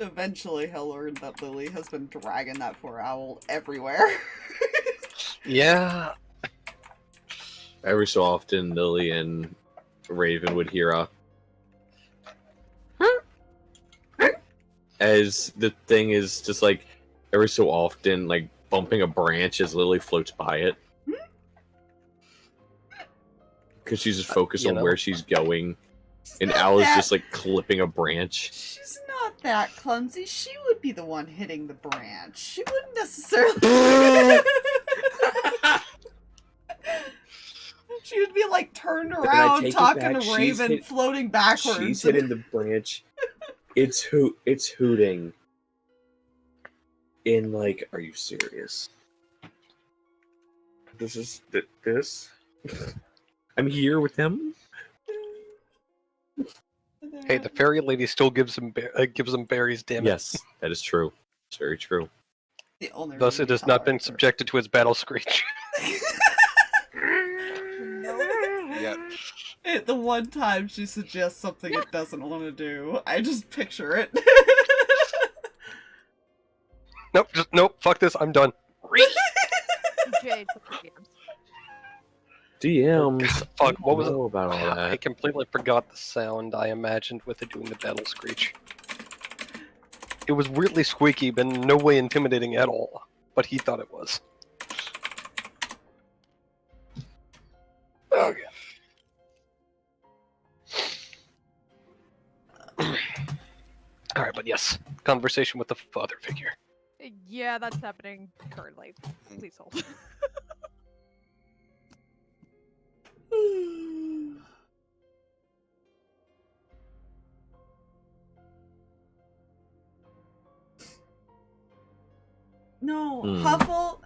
Eventually he'll learn that Lily has been dragging that poor owl everywhere. Yeah. Every so often, Lily and Raven would hear a... As the thing is just like, every so often, like, bumping a branch as Lily floats by it. Because she's just focused on where she's going. And Owl is just, like, clipping a branch. She's not that clumsy. She would be the one hitting the branch. She wouldn't necessarily... She would be, like, turned around, talking to Raven, floating backwards. She's hitting the branch. It's hooting. In, like, are you serious? This? I'm here with him? Hey, the fairy lady still gives him berries, damn it. Yes, that is true. It's very true. The only Thus it has not been subjected to its battle screech. Yeah. The one time she suggests something it doesn't want to do, I just picture it. Nope, fuck this, I'm done. Jade, DMs. Fuck, what was it? About all that? I completely forgot the sound I imagined with it doing the battle screech. It was weirdly squeaky, but in no way intimidating at all. But he thought it was. Okay. Alright, but yes. Conversation with the father figure. Yeah, that's happening currently. Please hold. No, Huffle.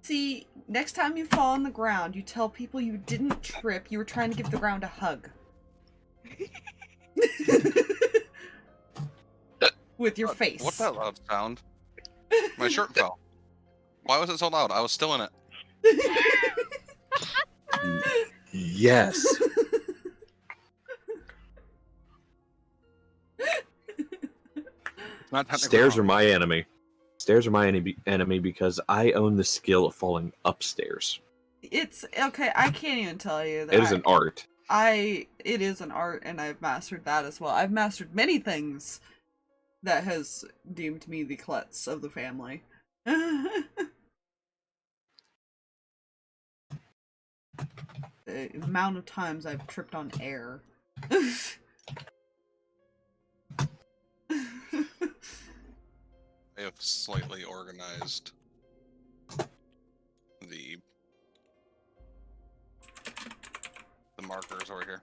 See, next time you fall on the ground, you tell people you didn't trip, you were trying to give the ground a hug. With your face. What's that loud sound? My shirt fell. Why was it so loud? I was still in it. Yes. Stairs are my enemy. Stairs are my enemy because I own the skill of falling upstairs. It's okay. I can't even tell you that. It is an art. It is an art, and I've mastered that as well. I've mastered many things that has deemed me the klutz of the family. The amount of times I've tripped on air. I have slightly organized the markers over here.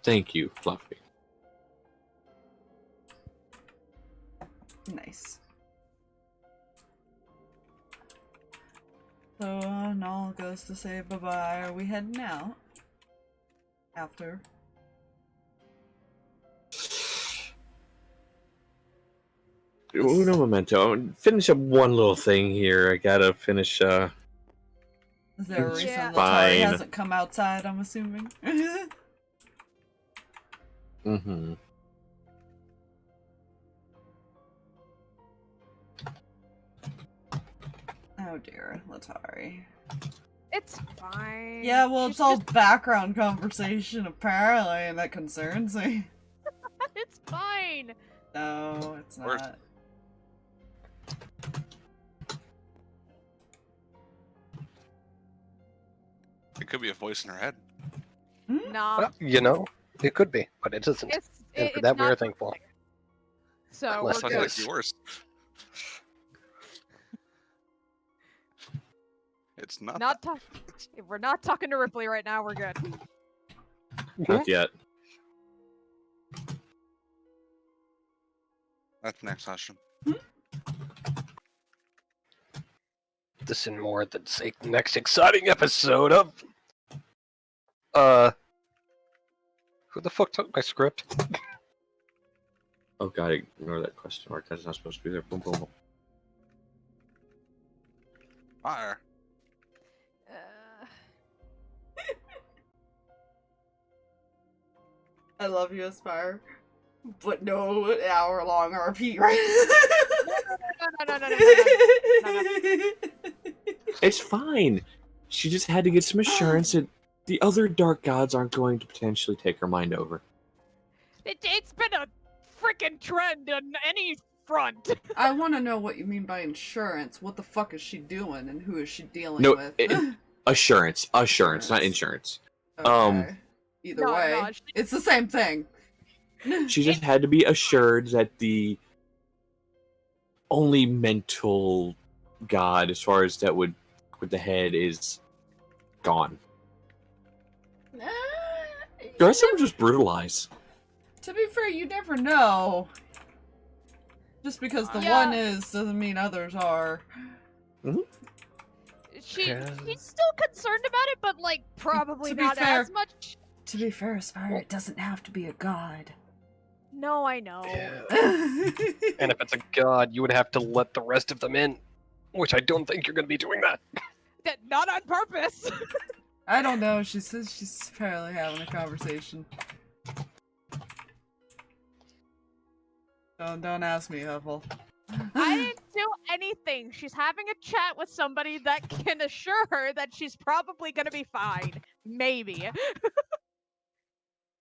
Thank you, Fluffy. Nice. So, Null goes to say bye-bye. Are we heading out? After? Uno momento. Finish up one little thing here. I gotta finish, Is there a reason Letari hasn't come outside, I'm assuming? Mm-hmm. Oh dear, Letari. It's fine. Yeah, well, She's it's all just- background conversation, apparently, and that concerns me. It's fine. No, it's not. Where's- It could be a voice in her head. Nah. You know, it could be, but it isn't. And for that we're thankful. So Unless we're it good. Like the worst. It's not. We're not talking to Ripley right now. We're good. Not yet. That's next session. This and more at the next exciting episode of Who the fuck took my script? Oh god, ignore that question mark. That's not supposed to be there. Boom, boom, boom. Fire. I love you, Aspire. But no hour-long RP, right? No. It's fine. She just had to get some assurance that the other dark gods aren't going to potentially take her mind over. It's been a freaking trend on any front. I want to know what you mean by insurance. What the fuck is she doing, and who is she dealing No, with? assurance, not insurance. Okay. Either No, way, no, it's the same thing. She just had to be assured that the only mental god, as far as that would with the head, is gone. The rest of them just brutalize. To be fair, you never know. Just because the Yeah. one is doesn't mean others are. She's Yeah. still concerned about it, but like probably To be not fair- as much. To be fair, Aspire, it doesn't have to be a god. No, I know. Yeah. And if it's a god, you would have to let the rest of them in. Which I don't think you're going to be doing that. Not on purpose. I don't know. She says she's apparently having a conversation. Don't ask me, Huffle. I didn't do anything. She's having a chat with somebody that can assure her that she's probably gonna be fine. Maybe.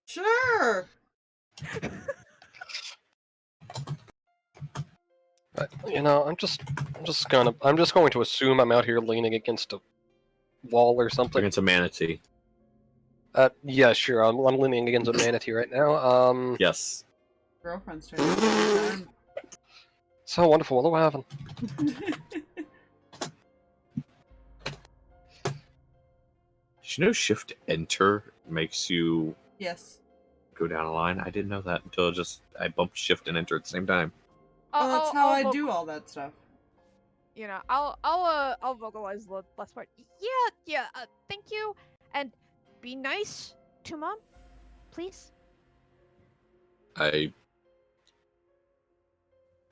Sure. But, you know, I'm just going to assume I'm out here leaning against a wall or something. Against a manatee. Yeah, sure. I'm leaning against a manatee right now. Yes. Girlfriend's turn. So wonderful. What do I have? Did you know Shift Enter makes you Yes. go down a line? I didn't know that until I bumped Shift and Enter at the same time. Well, that's how I I'll do all that stuff. You know, I'll vocalize the last part. Yeah. Thank you, and be nice to Mom, please.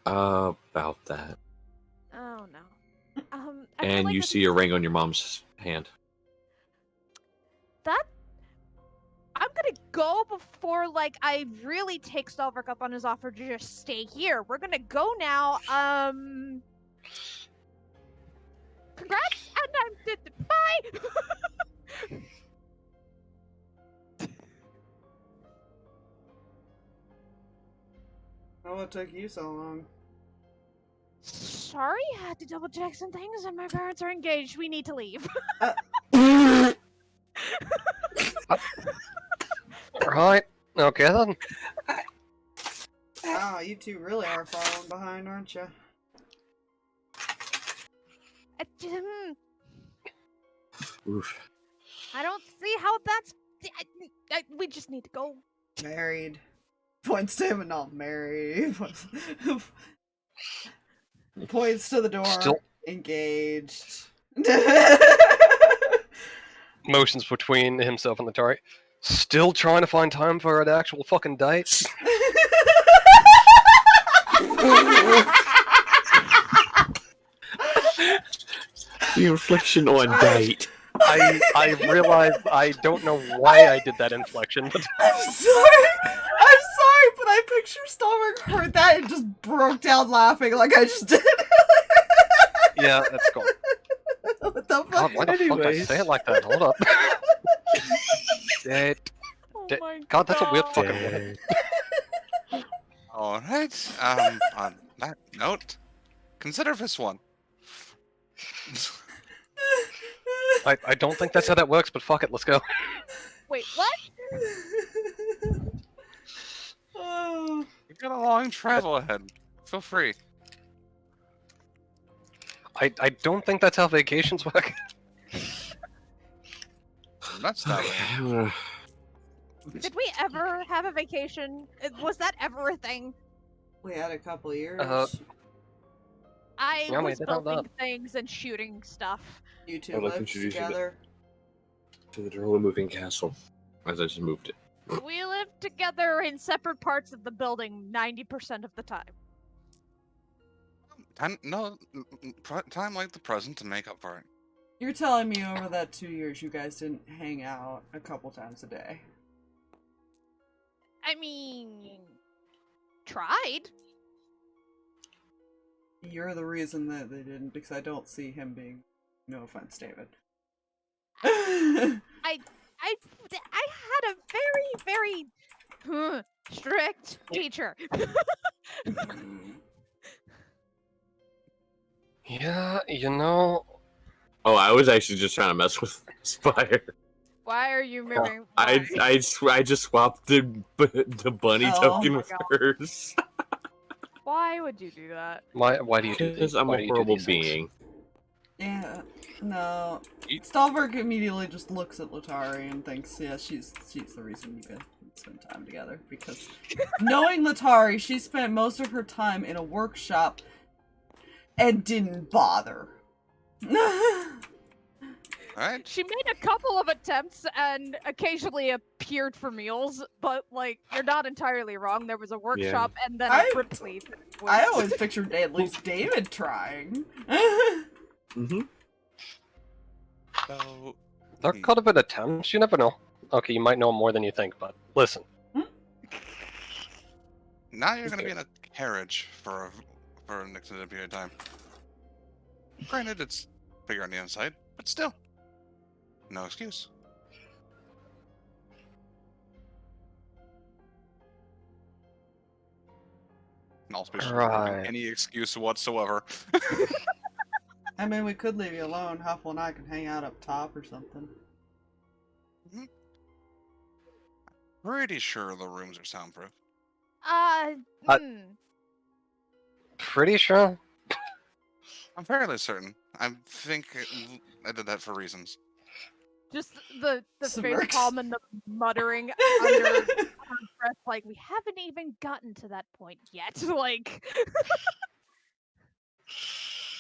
About that. Oh no. I feel And like you this see a ring on your mom's hand. that. I'm gonna go before like I really take Stalverk up on his offer to just stay here. We're gonna go now. Congrats, and bye. Oh, what took you so long? Sorry, I had to double check some things, and my parents are engaged. We need to leave. Right. Okay then. Wow, you two really are falling behind, aren't you? Oof. I don't see how that's. We just need to go. Married. Points to him and not married. Points to the door. Still- Engaged. Motions between himself and Letari. Still trying to find time for an actual fucking date. The inflection on date. I realize I don't know why I did that inflection, but I'm sorry, but I picture Stalverk heard that and just broke down laughing like I just did. yeah, that's cool. What the fuck? God, why the fuck did I Anyways. say it like that? Hold up. Date. Oh Da- my God, that's a weird fucking word. Alright, on that note, consider this one. I don't think that's how that works, but fuck it, let's go. Wait, what? Oh. You've got a long travel ahead. Feel free. I don't think that's how vacations work. That's not right. Did we ever have a vacation? Was that ever a thing? We had a couple years. I Yeah, we was did all building things and shooting stuff. You two I'd like to lived introduce you to- together. To the Dorla moving castle. As I just moved it. We live together in separate parts of the building 90% of the time. Time like the present to make up for it. You're telling me over that 2 years you guys didn't hang out a couple times a day? I mean, tried. You're the reason that they didn't, because I don't see him being. No offense, David. I had a very, very strict teacher. Yeah, you know, Oh, I was actually just trying to mess with Spire. Why are you miming? I just swapped the bunny Oh token my with God. hers. Why would you do that? why do you do Because these? I'm why a do you do horrible these things? being. Yeah, no. Eat- Stalverk immediately just looks at Letari and thinks, yeah, she's the reason you guys spend time together. Because knowing Letari, she spent most of her time in a workshop and didn't bother. Alright? She made a couple of attempts and occasionally appeared for meals, but like you're not entirely wrong. There was a workshop and then a grip sleeve. I always pictured at least David trying. Mm-hmm. So, There could have been attempts, you never know. Okay, you might know more than you think, but listen. now you're gonna be in a carriage for an extended period of time. Granted, it's bigger on the inside, but still. No excuse. No special Right. any excuse whatsoever. I mean, we could leave you alone. Huffle and I can hang out up top or something. Pretty sure the rooms are soundproof. Pretty sure. I'm fairly certain. I think I did that for reasons. Just the face Smirks. palm and the muttering under her breath, like we haven't even gotten to that point yet. Like,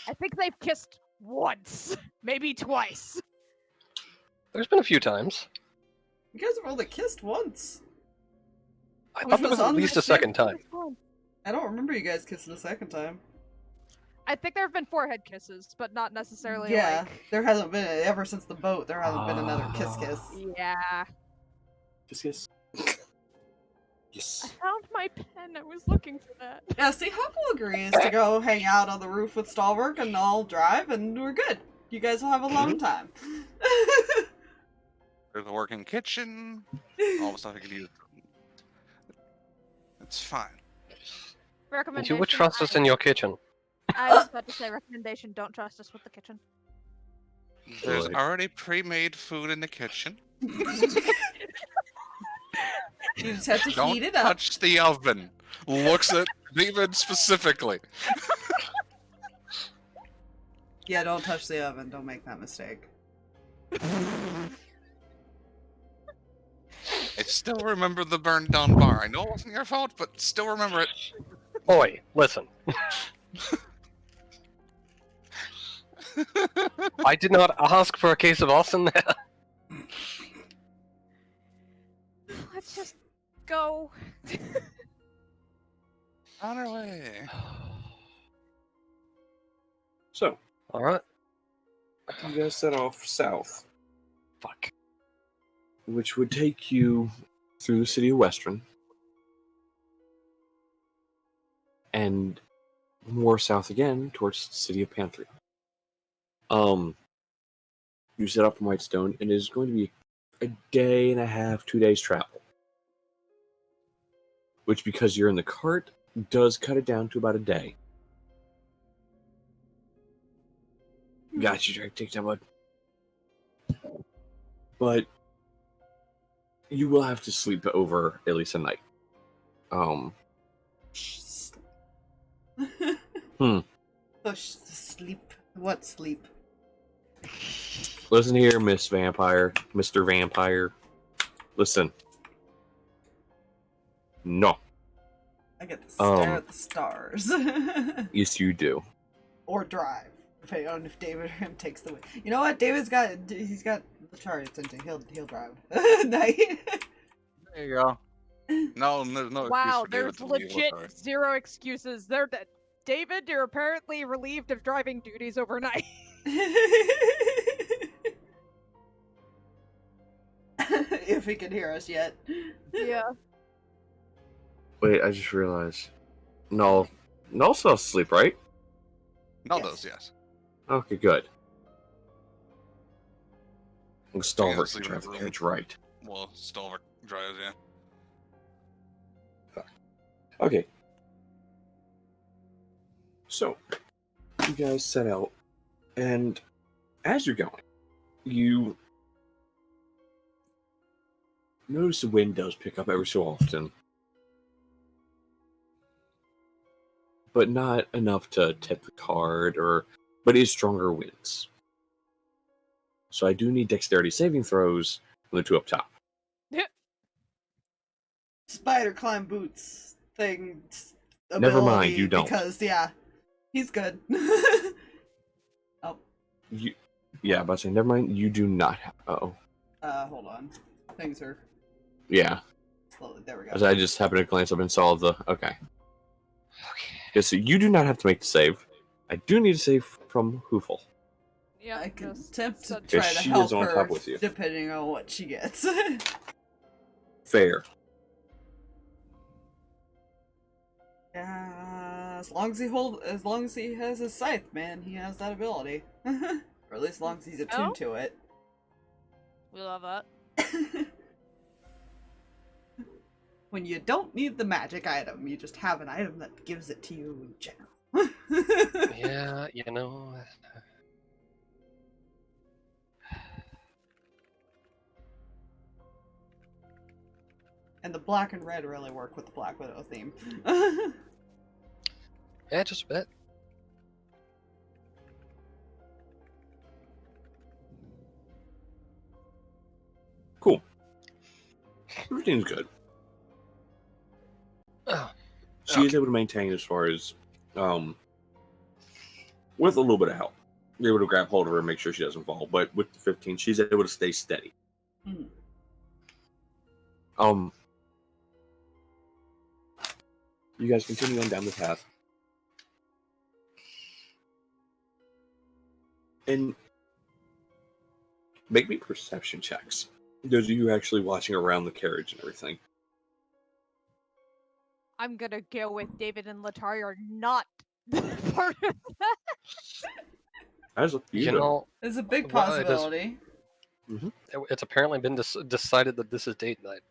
I think they've kissed once, maybe twice. There's been a few times. You guys have only kissed once. I Which thought there was was at on least the a second time. I don't remember you guys kissing a second time. I think there have been forehead kisses, but not necessarily Yeah, like. there hasn't been ever since the boat. There hasn't been another kiss. Yeah. Just yes. I Yes. found my pen. I was looking for that. Yeah, see, Huffle agrees to go hang out on the roof with Stalverk, and I'll drive, and we're good. You guys will have a long time. There's a working kitchen, all the stuff you can use. It's fine. And Recommendation. you would trust us in your kitchen. I was about to say recommendation. Don't trust us with the kitchen. There's Good. already pre-made food in the kitchen. You just have to Don't heat it up. touch the oven. Looks at David specifically. Yeah, don't touch the oven. Don't make that mistake. I still remember the burned down bar. I know it wasn't your fault, but still remember it. Oi, listen. I did not ask for a case of Austin there. Let's just go. On our way. So, Alright. you guys set off south, Fuck. which would take you through the city of Western and more south again towards the city of Panthria. You set off from Whitestone, and it is going to be a day and a half, 2 days travel. Which, because you're in the cart, does cut it down to about a day. Got you, Drake. Take that, bud. But you will have to sleep over at least a night. Push the sleep. What sleep? Listen here, Miss Vampire, Mr. Vampire. Listen. No. I get to stare Um, at the stars. Yes, you do. Or drive. Depending on if David or him takes the wheel. You know what? He's got the chart attention. He'll drive. Night. There you go. No, there's no excuse Wow, for David there's to leave. legit Letari. zero excuses. David, you're apparently relieved of driving duties overnight. If he can hear us yet. Yeah. Wait, I just realized. No. Null's still asleep, right? No, Yes. does, yes. Okay, good. And He's gonna Stalverk sleep can in drive the the room. carriage right. Well, Stalverk drives, yeah. Okay. So, you guys set out, and as you're going, you notice the wind does pick up every so often, but not enough to tip the card, but it is stronger winds. So I do need dexterity saving throws from the two up top. Spider climb boots thing. Never mind, you don't. Because, yeah, he's good. Oh, Yeah, but I say, never mind, you do not have. hold on. Things are Yeah. slowly. There we go. As I just happened to glance up and saw the. Okay. Yeah, so you do not have to make the save. I do need to save from Huffle. Yeah. I can just attempt to such- try Yes, to she help is on her, top with you. depending on what she gets. Fair. As long as he has his scythe, man, he has that ability. Or at least as long as he's attuned to it. We love that. When you don't need the magic item, you just have an item that gives it to you in general. Yeah, you know. And the black and red really work with the Black Widow theme. Yeah, just a bit. Cool. Everything's good. Oh, She is able to maintain as far as, with a little bit of help. You're able to grab hold of her and make sure she doesn't fall. But with the 15, she's able to stay steady. Mhm. You guys continue on down the path. And make me perception checks. Those of you actually watching around the carriage and everything. I'm gonna go with David and Letari are not part of that. That's up to you. you know, It's a big Well, it is- possibility. it's apparently been decided that this is date night.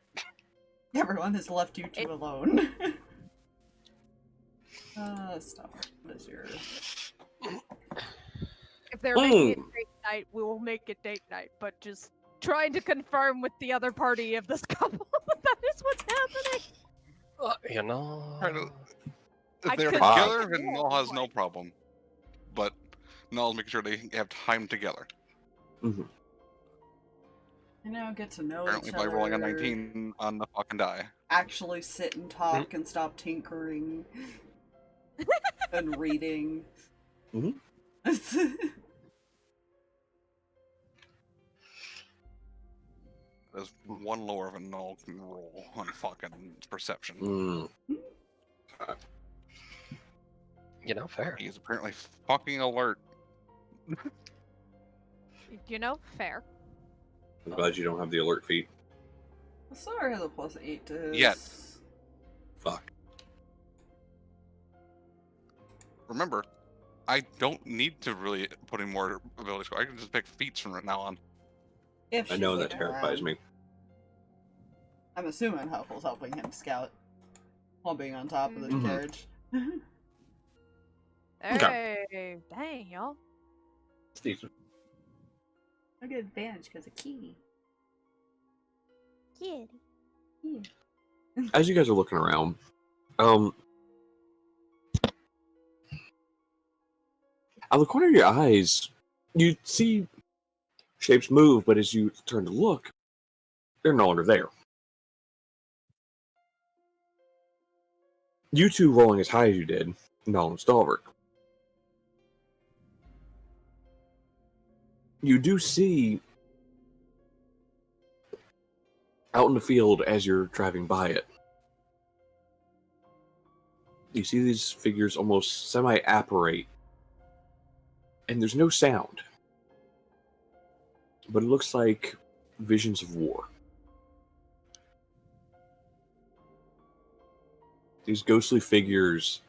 Everyone has left you two alone. Stop. What is your... If they're making it date night, we will make it date night. But just trying to confirm with the other party of this couple that is what's happening. You know. If I they're could- together, I could then roll, Null has no like- problem. But Null's making sure they have time together. Mm-hmm. You know, get to know Apparently each by other. rolling a 19 on the fucking die. Actually sit and talk and stop tinkering. And reading. Mhm. There's one lower of a Null can roll on fucking perception. You know, fair. He's apparently fucking alert. You know, fair. I'm glad you don't have the alert feat. Sorry, the +8 is... Yet. Fuck. Remember, I don't need to really put in more ability score. I can just pick feats from now on. If I she's know that looking terrifies around. me. I'm assuming Huffle's helping him scout while being on top of the Mhm. carriage. Hey, dang, y'all. It's decent. I get advantage because of Kitty. Kitty. As you guys are looking around, out of the corner of your eyes, you see shapes move, but as you turn to look, they're no longer there. You two rolling as high as you did, Null and Stalverk. You do see Out in the field, as you're driving by it, you see these figures almost semi-apparate, and there's no sound. But it looks like visions of war. These ghostly figures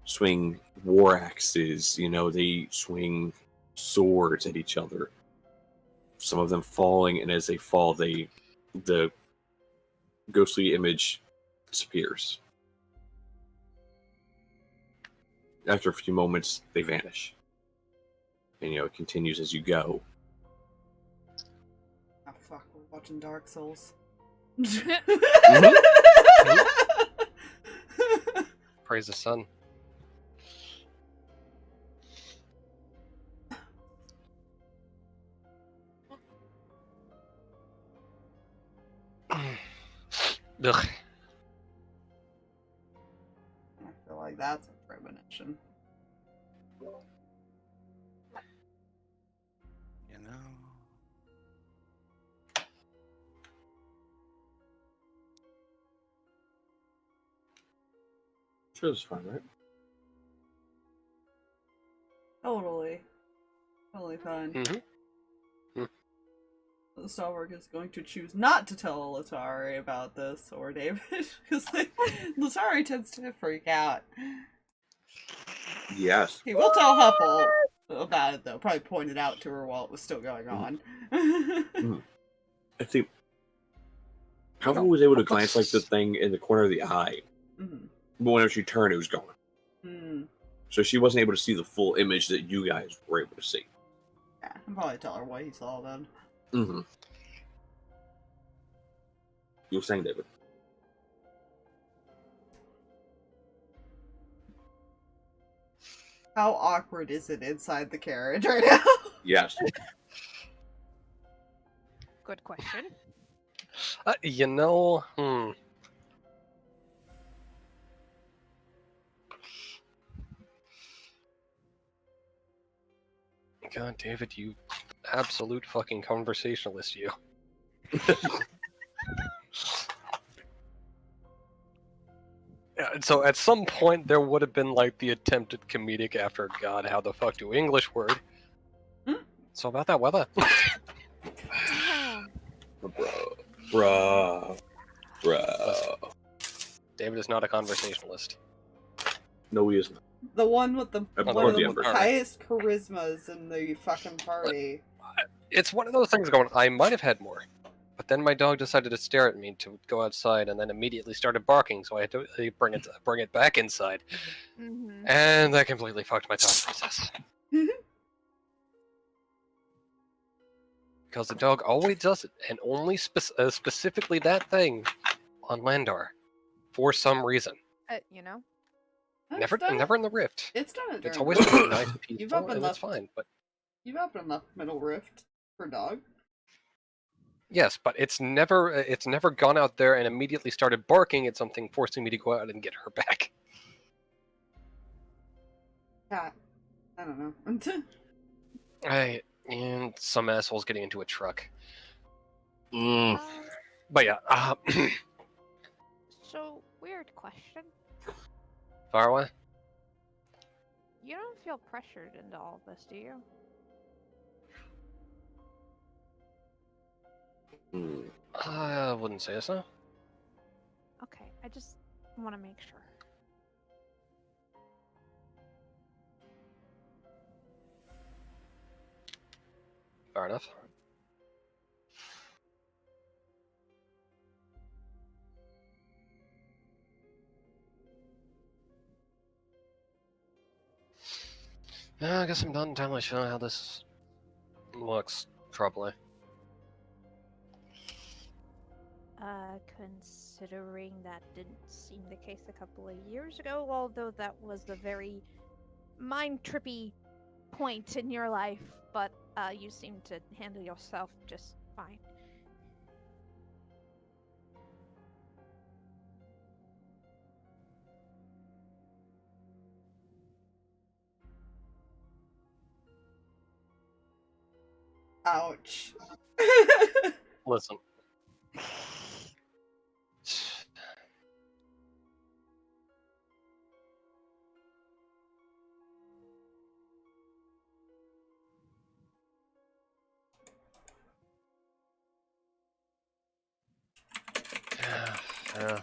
swing war axes, they swing swords at each other. Some of them falling, and as they fall, the ghostly image disappears. After a few moments, they vanish. And, it continues as you go. Oh fuck, we're watching Dark Souls. Praise the sun. Ugh. I feel like that's a premonition. You know. Sure, it's fine, right? Totally. Totally fine. Mhm. The Stalverk is going to choose not to tell Letari about this, or David, because Letari tends to freak out. Yes. He will tell Huffle about it, though. Probably point it out to her while it was still going on. I think Huffle was able to glance like the thing in the corner of the eye. Mhm. But whenever she turned, it was gone. Mm. So she wasn't able to see the full image that you guys were able to see. Yeah, I'll probably tell her what he saw then. Mm-hmm. You were saying, David? How awkward is it inside the carriage right now? Yes. Good question. You know, God, David, you absolute fucking conversationalist, you. Yeah, so at some point there would have been like the attempted comedic after God, how the fuck do English word? Hmm? So about that weather. Damn. Bruh. David is not a conversationalist. No, he isn't. The one with the Of one course of the the Emperor. highest charismas in the fucking party. It's one of those things going, I might have had more. But then my dog decided to stare at me to go outside and then immediately started barking, so I had to bring it back inside. Mm-hmm. And that completely fucked my thought process. Because the dog always does it, and only specifically that thing on Landar, for some reason. You know? Never in the Rift. It's done it It's during always the- been nice and You've up peaceful, and and it's left. fine. But You've up and left Middle Rift for dog. yes, but it's never gone out there and immediately started barking at something, forcing me to go out and get her back. Cat. I don't know. And some assholes getting into a truck. Mm. But yeah, So, weird question. far away. You don't feel pressured into all of this, do you? Mm. I wouldn't say so. Okay, I just want to make sure. Fair enough. Yeah, I guess I'm not entirely sure how this looks, probably. Considering that didn't seem the case a couple of years ago, although that was a very mind-trippy point in your life, but you seem to handle yourself just fine. Ouch. Listen, Yeah.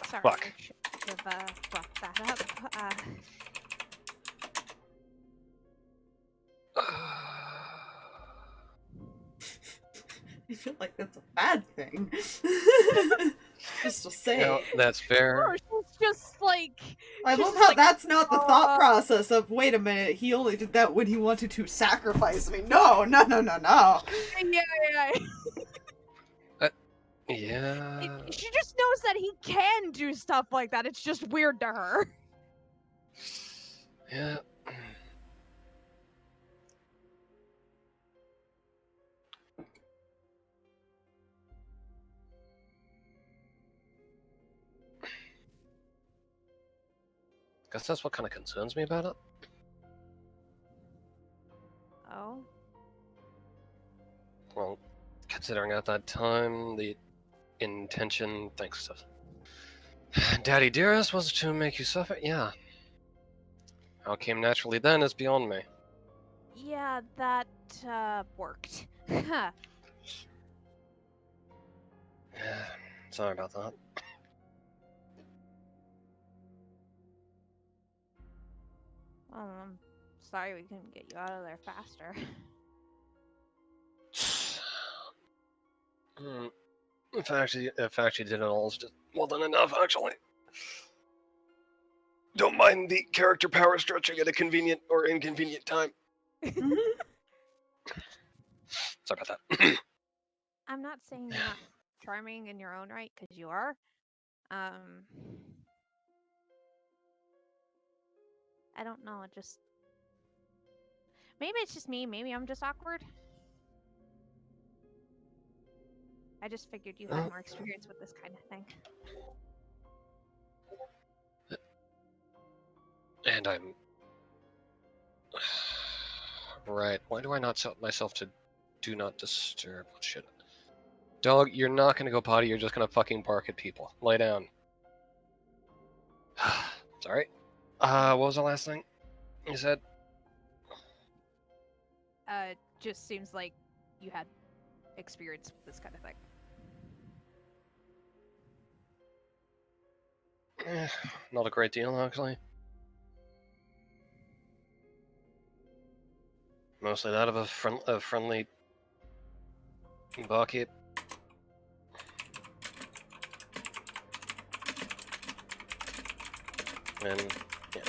Sorry, Fuck. I should have brought that up. I feel like that's a bad thing. Just to say. You know, that's fair. Or she's just like. I she's love just how like, that's not the thought uh, process of, wait a minute, he only did that when he wanted to sacrifice me. No, no, no, no, no. Yeah. Yeah. She just knows that he can do stuff like that. It's just weird to her. Yeah. Guess that's what kind of concerns me about it. Oh. Well, considering at that time the intention, thanks to Daddy Dearest, was to make you suffer. Yeah. How it came naturally then is beyond me. Yeah, that worked. Sorry about that. I'm sorry we couldn't get you out of there faster. If I actually did it all, it's just well done enough, actually. Don't mind the character power stretching at a convenient or inconvenient time. Sorry about that. I'm not saying you're not charming in your own right, because you are. I don't know, just... Maybe it's just me, maybe I'm just awkward. I just figured you had more experience with this kind of thing. And I'm... Right, why do I not set myself to do not disturb? Shit. Dog, you're not gonna go potty, you're just gonna fucking bark at people. Lay down. Sorry. What was the last thing you said? Just seems like you had experience with this kind of thing. Not a great deal, actually. Mostly that of a friendly bucket. And, yeah.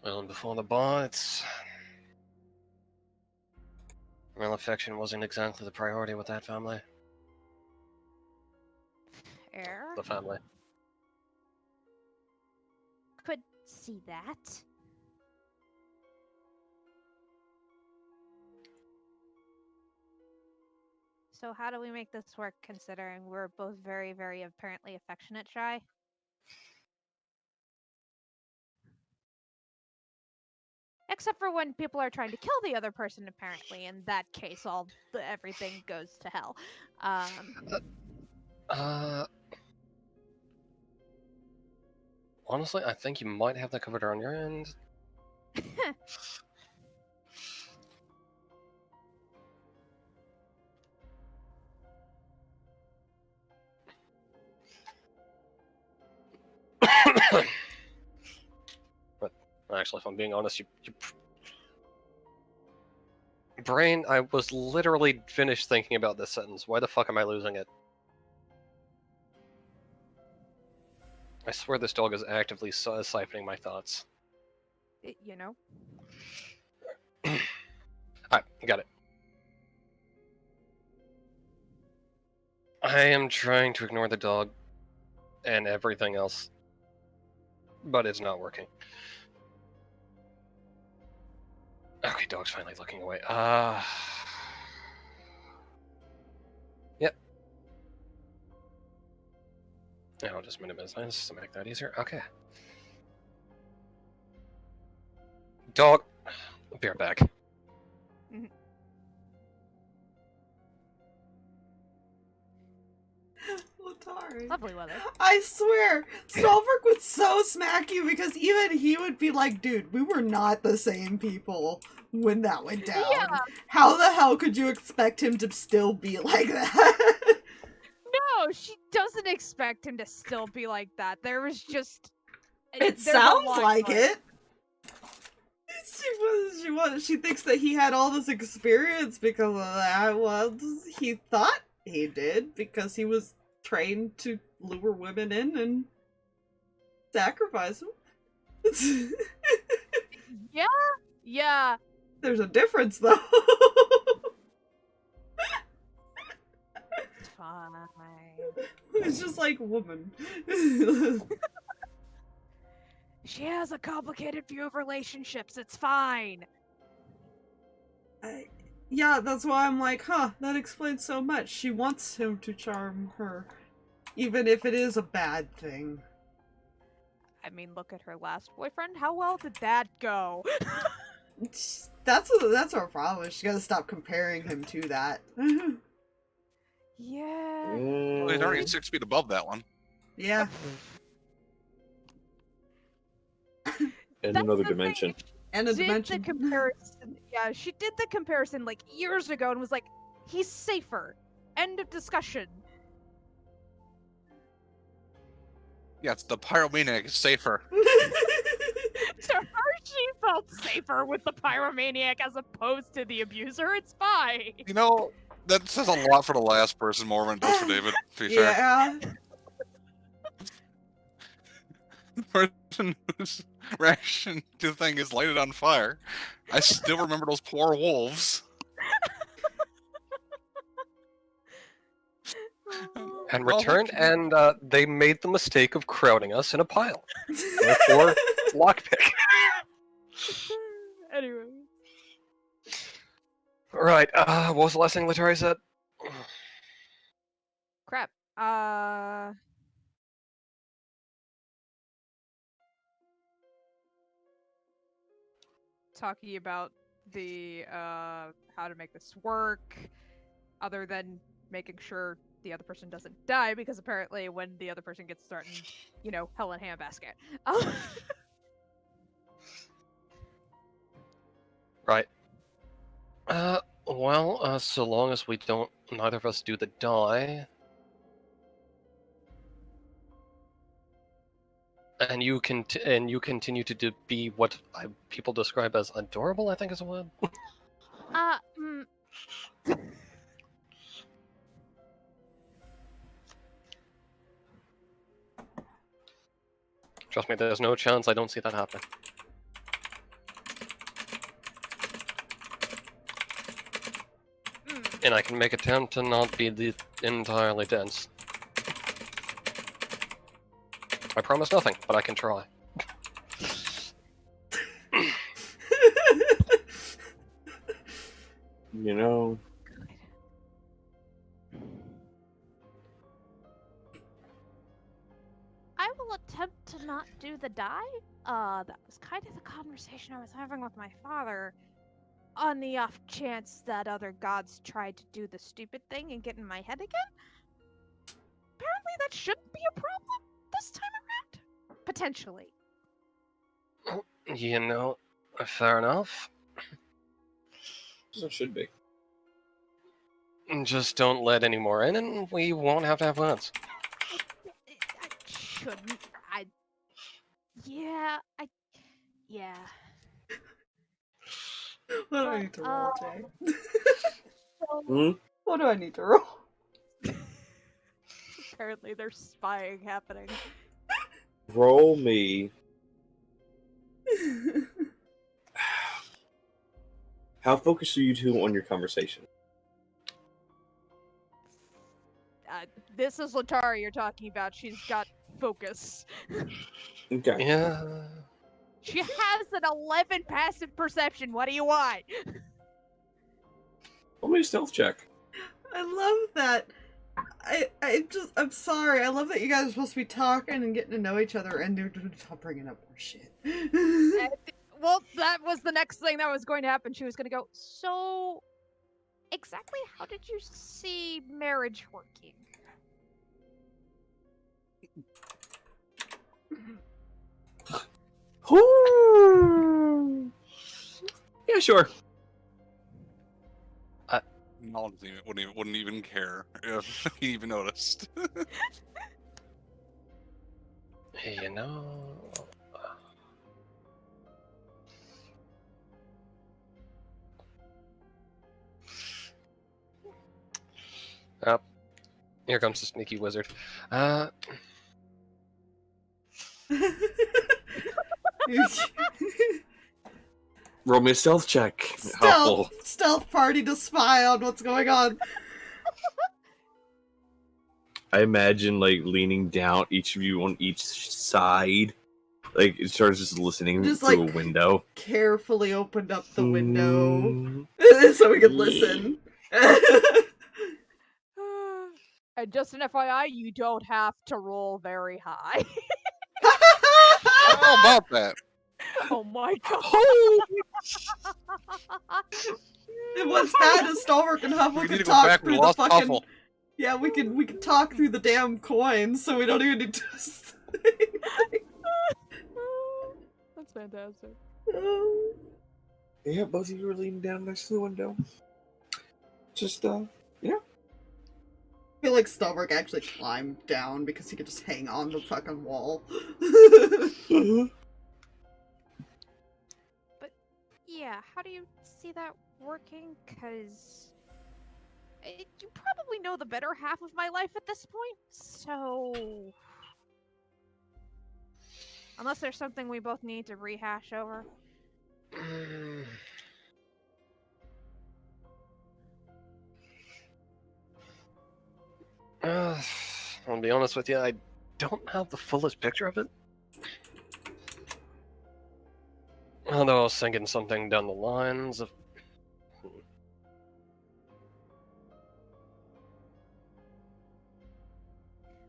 Well, and before the bar, it's... Real affection wasn't exactly the priority with that family. Air? The family. Could see that. So how do we make this work, considering we're both very, very apparently affectionate, Shy? Except for when people are trying to kill the other person, apparently. In that case, everything goes to hell. Honestly, I think you might have that covered on your end. But actually, if I'm being honest, Brain, I was literally finished thinking about this sentence. Why the fuck am I losing it? I swear this dog is actively siphoning my thoughts. You know? Alright, got it. I am trying to ignore the dog and everything else, but it's not working. Okay, dog's finally looking away. Yep. Yeah, I'll just minimize this to make that easier. Okay. Dog, Be right back. Letari. Lovely weather. I swear, Stalverk would so smack you because even he would be like, dude, we were not the same people when that went down. Yeah. How the hell could you expect him to still be like that? No, she doesn't expect him to still be like that. There was just... It there's a sounds line like for it. She thinks that he had all this experience because of that. Well, he thought he did because he was trained to lure women in and sacrifice them. Yeah. There's a difference, though. Fine. It's just like woman. She has a complicated view of relationships. It's fine. Yeah, that's why I'm like, huh, that explains so much. She wants him to charm her, even if it is a bad thing. I mean, look at her last boyfriend. How well did that go? That's our problem. She gotta stop comparing him to that. Yeah. Well, he's already 6 feet above that one. Yeah. In That's another the thing, dimension. And a did dimension. the comparison. Yeah, she did the comparison like years ago and was like, he's safer. End of discussion. Yeah, it's the pyromaniac is safer. To her, she felt safer with the pyromaniac as opposed to the abuser. It's fine. You know, that says a lot for the last person more than it does for David, to be fair. Yeah. The person whose reaction to the thing is lighted on fire. I still remember those poor wolves. And Well, returned, and they made the mistake of crowding us in a pile. Therefore, lockpick. Anyway. Right, what was the last thing Letari said? Crap. Talking about the how to make this work, other than making sure the other person doesn't die, because apparently when the other person gets started, you know, hell in handbasket. Right. Well, so long as we don't, neither of us do the die. And you continue to be what people describe as adorable, I think is a word. Trust me, there's no chance I don't see that happen. And I can make attempt to not be entirely dense. I promise nothing, but I can try. You know, I will attempt to not do the die. That was kind of the conversation I was having with my father. On the off chance that other gods tried to do the stupid thing and get in my head again. Apparently that shouldn't be a problem this time around. Potentially. You know, fair enough. it should be. Just don't let any more in, and we won't have to have words. I shouldn't. Yeah. What do I need to roll, Jay? So, What do I need to roll? apparently there's spying happening. Roll me. How focused are you two on your conversation? This is Letari you're talking about. She's got focus. Okay. Yeah. She has an 11 passive perception. What do you want? Roll me a stealth check. I love that. I'm sorry. I love that you guys are supposed to be talking and getting to know each other, and they're bringing up more shit. well, that was the next thing that was going to happen. She was going to go, so, exactly how did you see marriage working? Ooh. Yeah, sure. Knowledge wouldn't even care if he even noticed. You know. Oh, here comes the sneaky wizard. Roll me a stealth check, Huffle. Stealth party to spy on what's going on. I imagine like leaning down, each of you on each side. Like it starts just listening Just, through like, a window. Carefully opened up the window Mm. so we could listen. And just an FYI, you don't have to roll very high. How about that? Oh my god. And what's bad is Stalverk and Huffle We need can to go talk back. We through the lost fucking. Huffle. Yeah, we can talk through the damn coins, so we don't even need to. That's fantastic. Yeah, both of you are leaning down next to the window. Just I feel like Stalverk actually climbed down because he could just hang on the fucking wall. But yeah, how do you see that working? Because you probably know the better half of my life at this point, so unless there's something we both need to rehash over. I'll be honest with you, I don't have the fullest picture of it. Although I was thinking something down the lines of...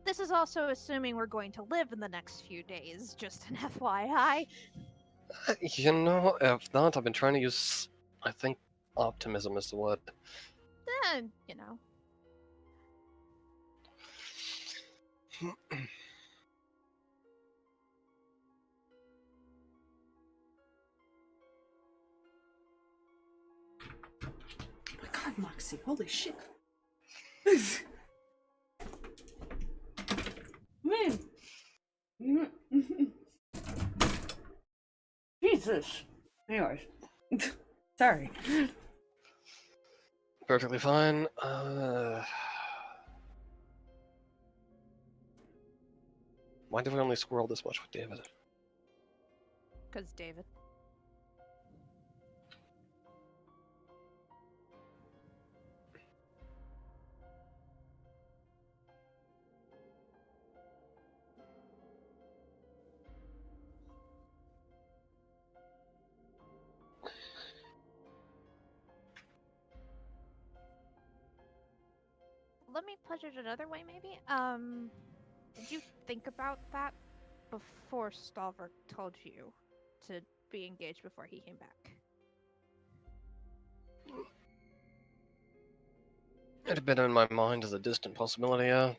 This is also assuming we're going to live in the next few days, just an FYI. You know, if not, I've been trying to use, I think, optimism is the word. You know. Oh my god, Moxie, holy shit. Man. Jesus. Anyways. Sorry. Perfectly fine. Why do we only squirrel this much with David? Because David. Let me put it another way, maybe. Did you think about that before Stalverk told you to be engaged before he came back? It had been in my mind as a distant possibility, yeah.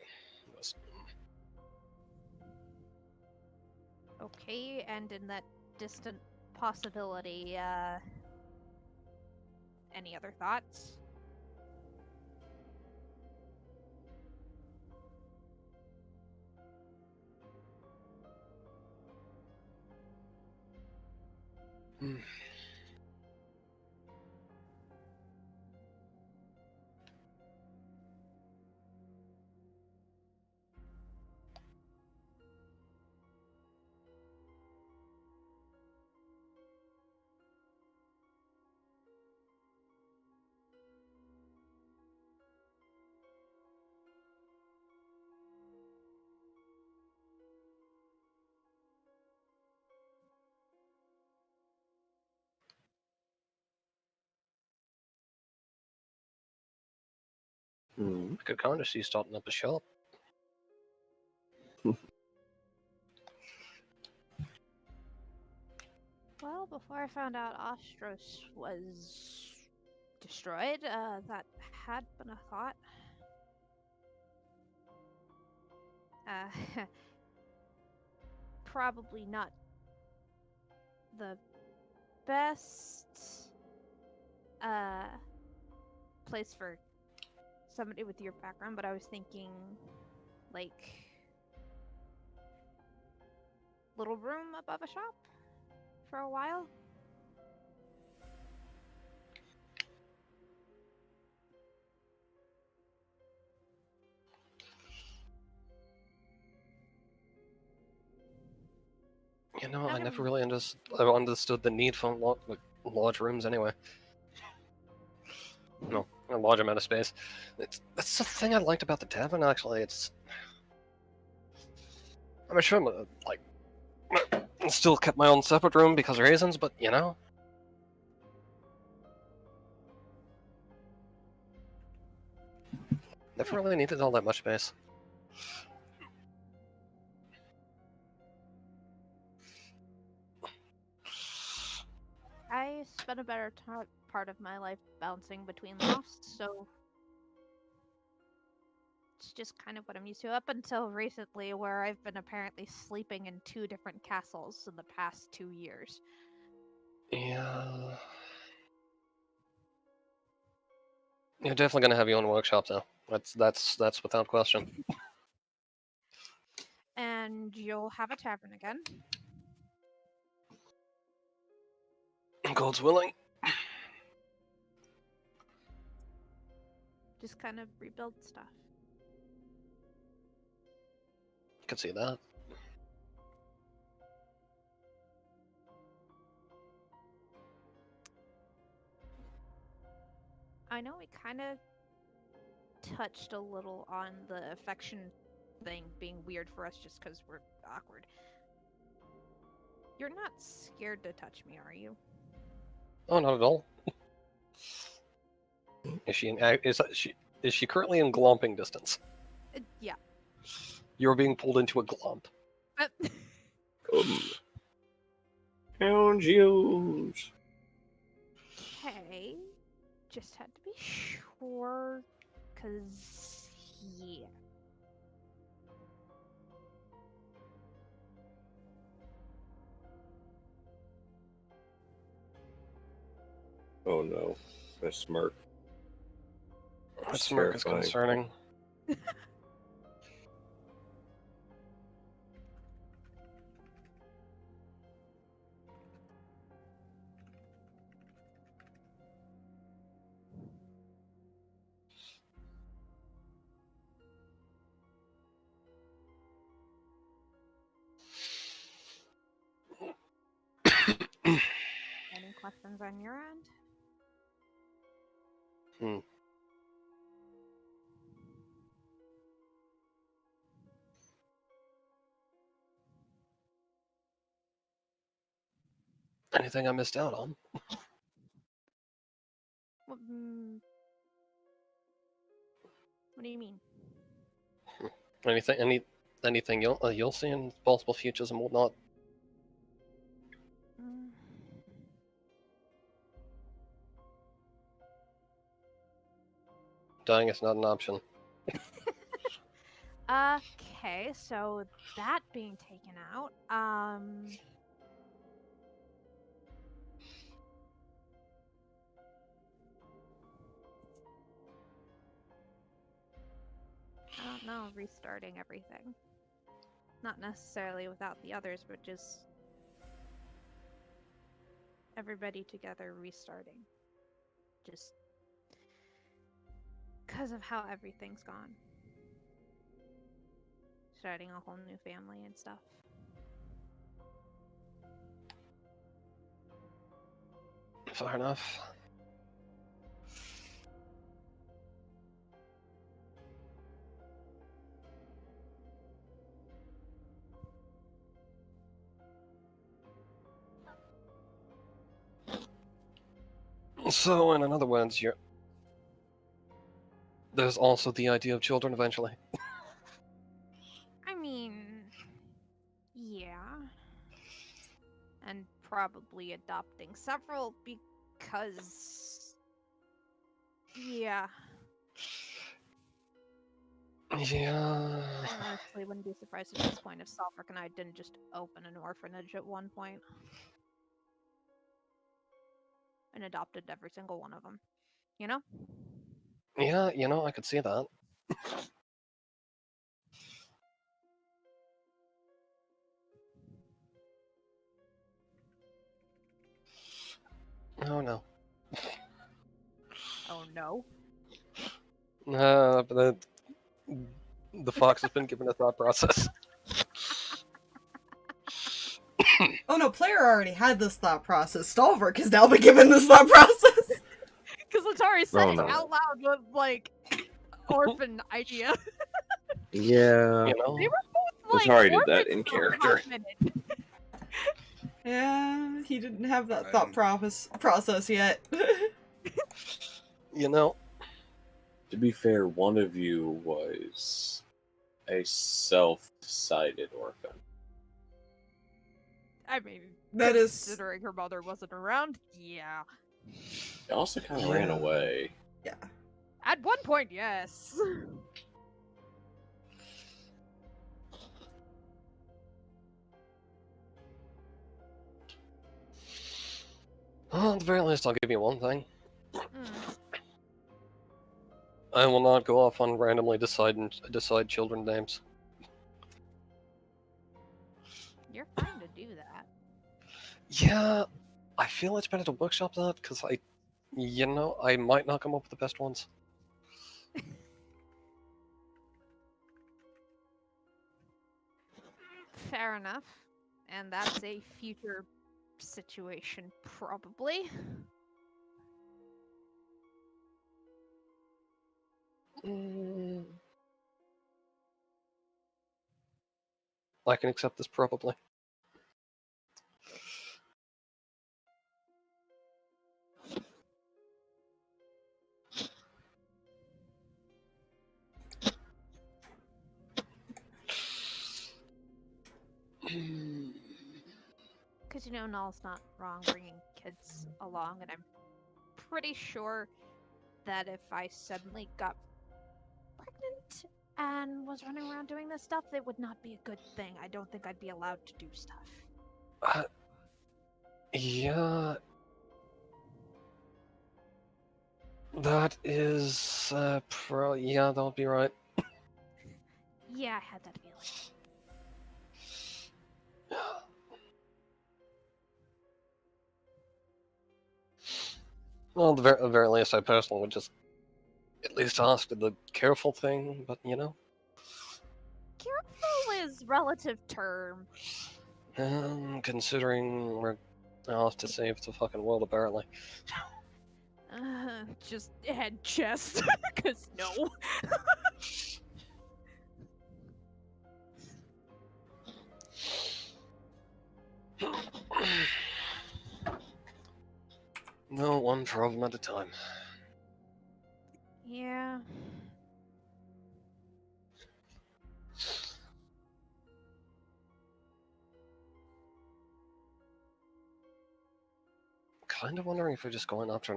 Okay, and in that distant possibility, any other thoughts? I could kind of see starting up a shop. Well, before I found out Ostros was destroyed, that had been a thought. Uh, probably not the best place for somebody with your background, but I was thinking like little room above a shop for a while. You know, I Okay. never really understood the need for large rooms anyway. No, a large amount of space. That's the thing I liked about the tavern, actually. I'm sure I'm, like, I still kept my own separate room because of reasons, but, you know. Never really needed all that much space. I spent a better part of my life bouncing between lofts, so it's just kind of what I'm used to up until recently, where I've been apparently sleeping in 2 different castles in the past 2 years. Yeah. You're definitely gonna have your own workshop, though. That's without question. And you'll have a tavern again. God's willing. Just kind of rebuild stuff. Could see that. I know we kind of touched a little on the affection thing being weird for us just because we're awkward. You're not scared to touch me, are you? Oh, not at all. Is she currently in glomping distance? Yeah. You're being pulled into a glomp. Pound Geos. Okay. Just had to be sure, cause yeah. Oh no, a smirk. That It's smirk is terrifying. concerning. Any questions on your end? Anything I missed out on? What, what do you mean? Anything you'll see in possible futures and whatnot? Mm. Dying is not an option. Okay, so that being taken out, I don't know, restarting everything. Not necessarily without the others, but just everybody together restarting. Just because of how everything's gone. Starting a whole new family and stuff. Fair enough. So, in other words, there's also the idea of children eventually. I mean, yeah. and probably adopting several because... Yeah. Yeah. I honestly wouldn't be surprised at this point if Stalverk and I didn't just open an orphanage at one point. And adopted every single one of them. You know? Yeah, I could see that. Oh no. Oh no. But the fox has been given a thought process. Oh no, player already had this thought process. Stalverk has now been given this thought process. Because Letari said Oh, it no. out loud with, like, orphan idea. Yeah. They were both, like, Letari did that orphans in for a hot character. minute. Yeah, he didn't have that thought process yet. To be fair, one of you was a self-decided orphan. I mean, That is... considering her mother wasn't around, yeah. She also kind of ran away. Yeah. At one point, yes. Well, at the very least, I'll give you one thing. Mm. I will not go off on randomly decide children names. You're fine to do that. Yeah, I feel it's better to workshop that, because I might not come up with the best ones. Fair enough. And that's a future situation, probably. I can accept this probably. Because, Null's not wrong bringing kids along, and I'm pretty sure that if I suddenly got pregnant and was running around doing this stuff, it would not be a good thing. I don't think I'd be allowed to do stuff. Yeah. That is, yeah, that would be right. Yeah, I had that feeling. Well, at the very least, I personally would just at least ask the careful thing, but Careful is relative term. considering we're off to save the fucking world, apparently. Just head chest, because no. No, one problem at a time. Yeah. Kind of wondering if we're just going after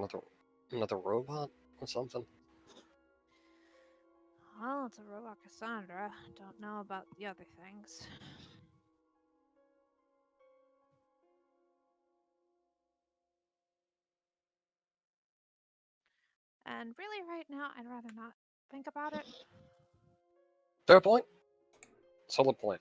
another robot or something. Well, it's a robot Cassandra. Don't know about the other things. And really, right now, I'd rather not think about it. Fair point. Solid point.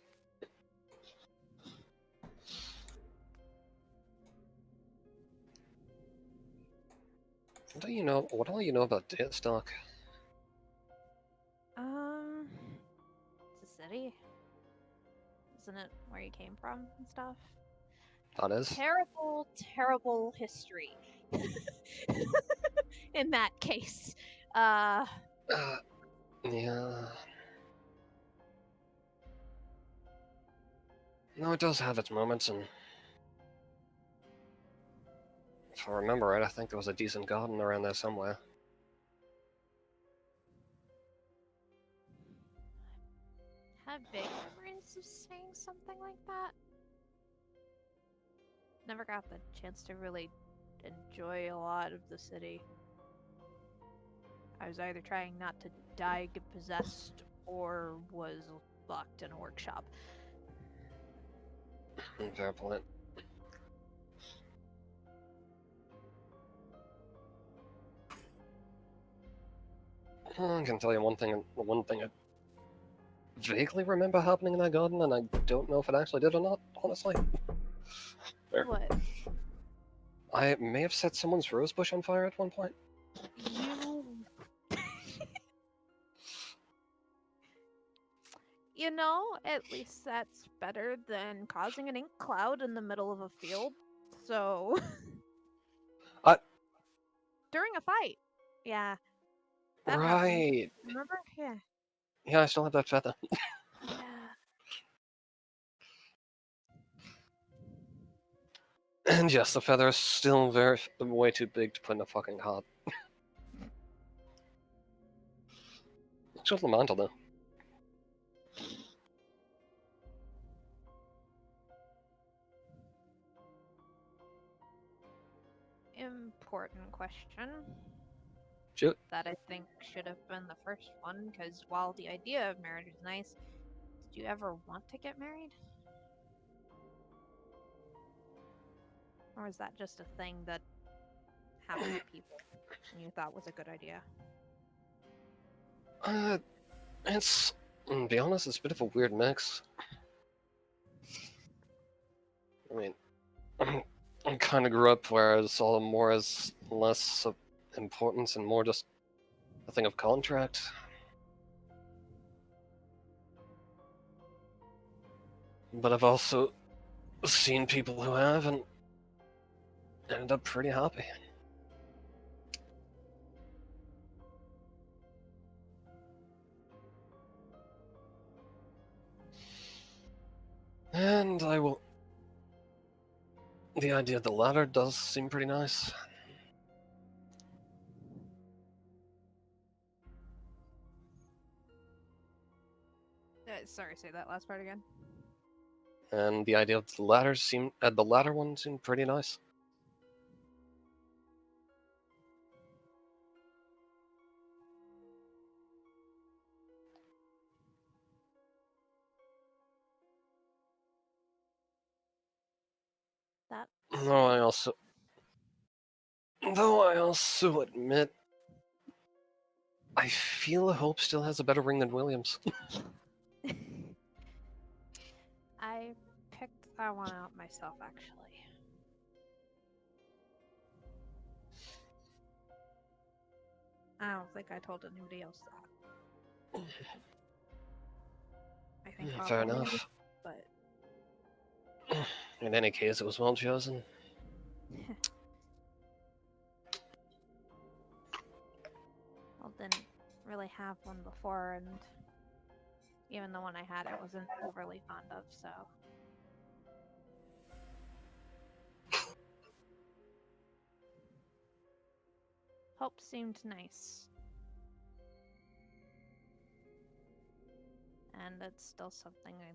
What do you know? What do you know about Deathstalk? It's a city. Isn't it where you came from and stuff? That is. Terrible, terrible history. In that case. Yeah. No, it does have its moments, and if I remember right, I think there was a decent garden around there somewhere. Have vague memories of saying something like that. never got the chance to really enjoy a lot of the city. I was either trying not to die, get possessed, or was locked in a workshop. Fair point. I can tell you one thing I vaguely remember happening in that garden, and I don't know if it actually did or not, honestly. Fair. What? I may have set someone's rose bush on fire at one point. You... You know, at least that's better than causing an ink cloud in the middle of a field. So... During a fight. Yeah. That happened. Right. Remember? Yeah. Yeah, I still have that feather. Yeah. And yes, the feather is still way too big to put in a fucking hut. It's just the mantle, though. Important question. Shoot. That I think should have been the first one, because while the idea of marriage is nice, did you ever want to get married? Or is that just a thing that happened to people and you thought was a good idea? It's, to be honest, it's a bit of a weird mix. I mean, I kind of grew up where I saw them more as less of importance and more just a thing of contract. But I've also seen people who have and ended up pretty happy. And the idea of the ladder does seem pretty nice. Sorry, say that last part again. And the idea of the latter one seemed pretty nice. That. Though I also admit, I feel Hope still has a better ring than Williams. I picked that one out myself, actually. I don't think I told anybody else that. I think Fair probably, enough. but In any case, it was well chosen. well, didn't really have one before, and even the one I had, I wasn't overly fond of, so. Hope seemed nice. And it's still something I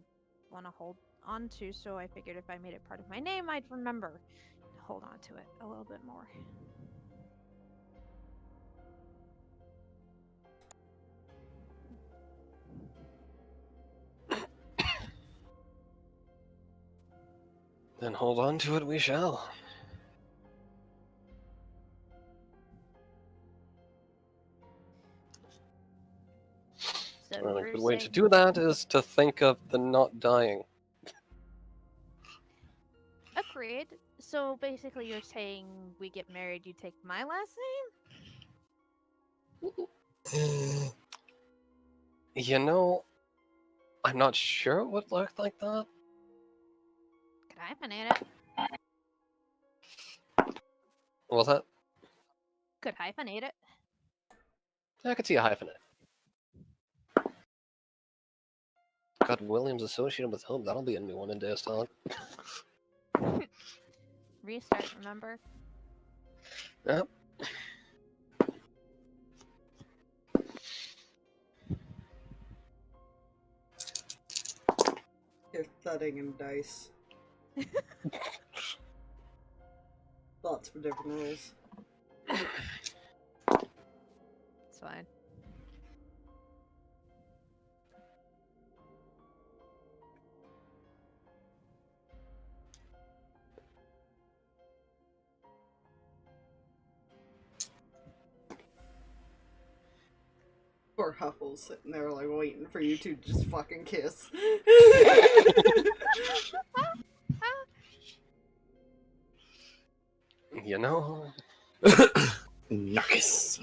want to hold on to, so I figured if I made it part of my name, I'd remember to hold on to it a little bit more. Then hold on to it we shall. So And a you're good way to saying do that is to think of the not dying. agreed. So basically, you're saying we get married, you take my last name? You know, I'm not sure it would look like that. Could I hyphenate it? What was that? Could hyphenate it? I could see a hyphenate. Got Williams associated with Hope. That'll be a new one in Days Talk. Restart, remember? Yep. You're thudding in dice. Lots of different rules. It's fine. Poor Huffle's sitting there, like, waiting for you two to just fucking kiss. You know? Nuckus.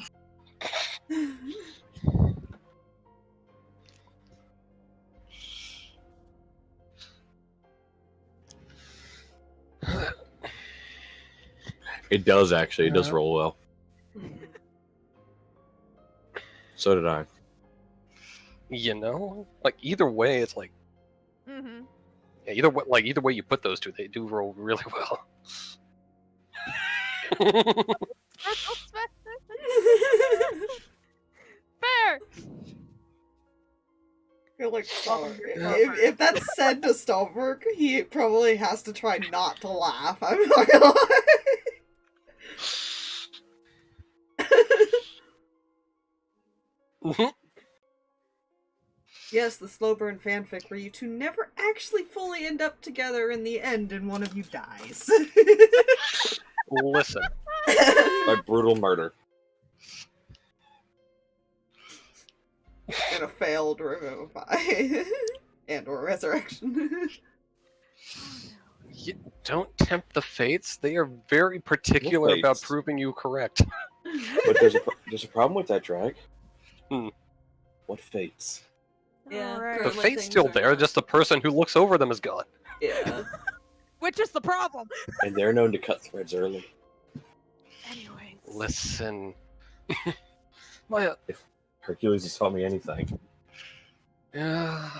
It does actually. It does roll well. So did I. You know? Like, either way, it's like... Mm-hmm. Yeah, either way you put those two, they do roll really well. Fair. You're like, if that's said to Stalverk, he probably has to try not to laugh. I'm not gonna lie. Yes, the slow burn fanfic where you two never actually fully end up together in the end and one of you dies. Listen. By brutal murder. And a failed revivify. And or resurrection. You don't tempt the fates. They are very particular about fates? proving you correct. But there's a problem with that, Drag. Hmm. What fates? Yeah. Alright. The Currently fate's things still are there, not- just the person who looks over them is gone. Yeah. Which is the problem. And they're known to cut threads early. Anyways. Listen. My, Hercules has taught me anything. yeah.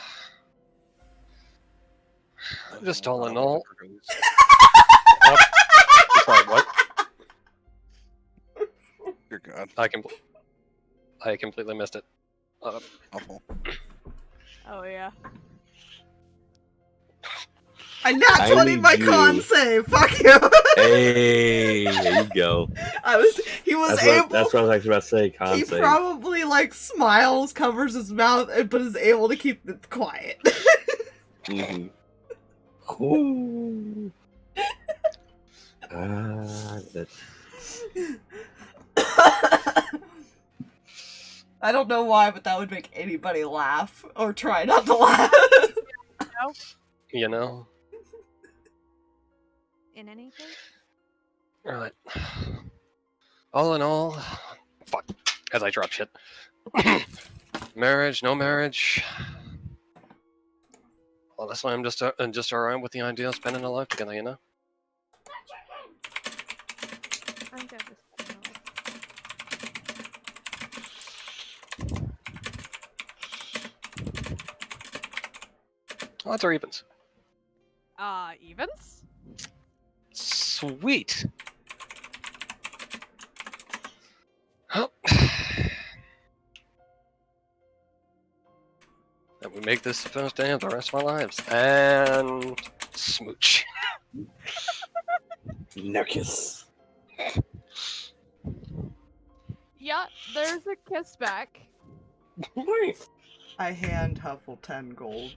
Just all in all. Sorry, what? You're good. I completely missed it. Awful. Oh yeah. I nat I 20 need my you. con save. Fuck you. Hey, there you go. He was That's able. what, that's what I was actually about to say. Con He save. probably like smiles, covers his mouth, but is able to keep it quiet. Mm-hmm. Ooh. That's... I don't know why, but that would make anybody laugh or try not to laugh. You know? In any case. Alright. All in all, fuck, as I drop shit. Marriage, no marriage. Honestly, I'm just alright with the idea of spending a life together, you know? I'm good with Odds or evens? evens? Sweet! Well, and we make this the first day of the rest of our lives. And smooch. Nuckus. Yeah, there's a kiss back. I hand Huffle 10 gold.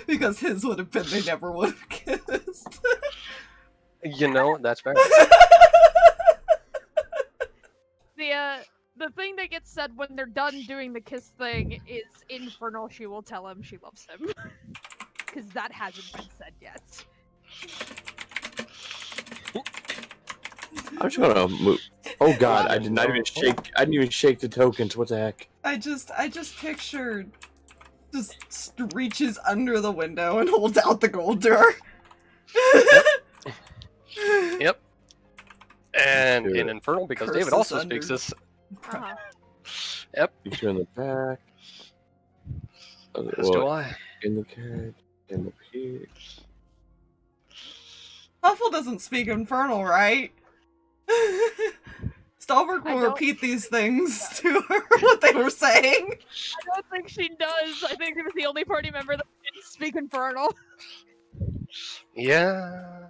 Because his would have been they never would have kissed. You know, that's fair. The thing that gets said when they're done doing the kiss thing is infernal. She will tell him she loves him. Because that hasn't been said yet. I'm just gonna move. Oh god, I did not even shake. I didn't even shake the tokens. What the heck? I just pictured just reaches under the window and holds out the gold to her. Yep. And in Sure. Infernal, because Curse David also asunder. speaks this. Uh-huh. Yep. You turn the back. As do I. In the cat. In the pig. Huffle doesn't speak infernal, right? Stalverk I will don't- repeat these things to her, what they were saying. I don't think she does. I think it was the only party member that didn't speak infernal. Yeah.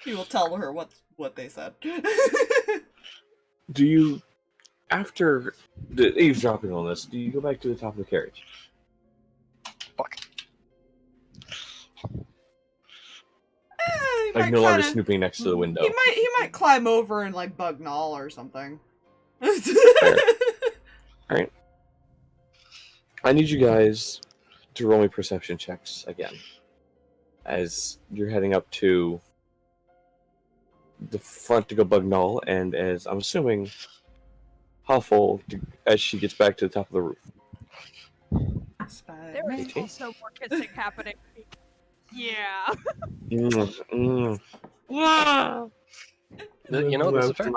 He will tell her what they said. Do you, after the eavesdropping on this, do you go back to the top of the carriage? Fuck. He Like might no longer kinda- snooping next to the window. He might climb over and like bug Null or something. Alright. I need you guys to roll me perception checks again. As you're heading up to the front to go bug Null, and as I'm assuming Huffle as she gets back to the top of the roof. There is 18. also more kissing happening. Yeah. Wow. You know, this is fair.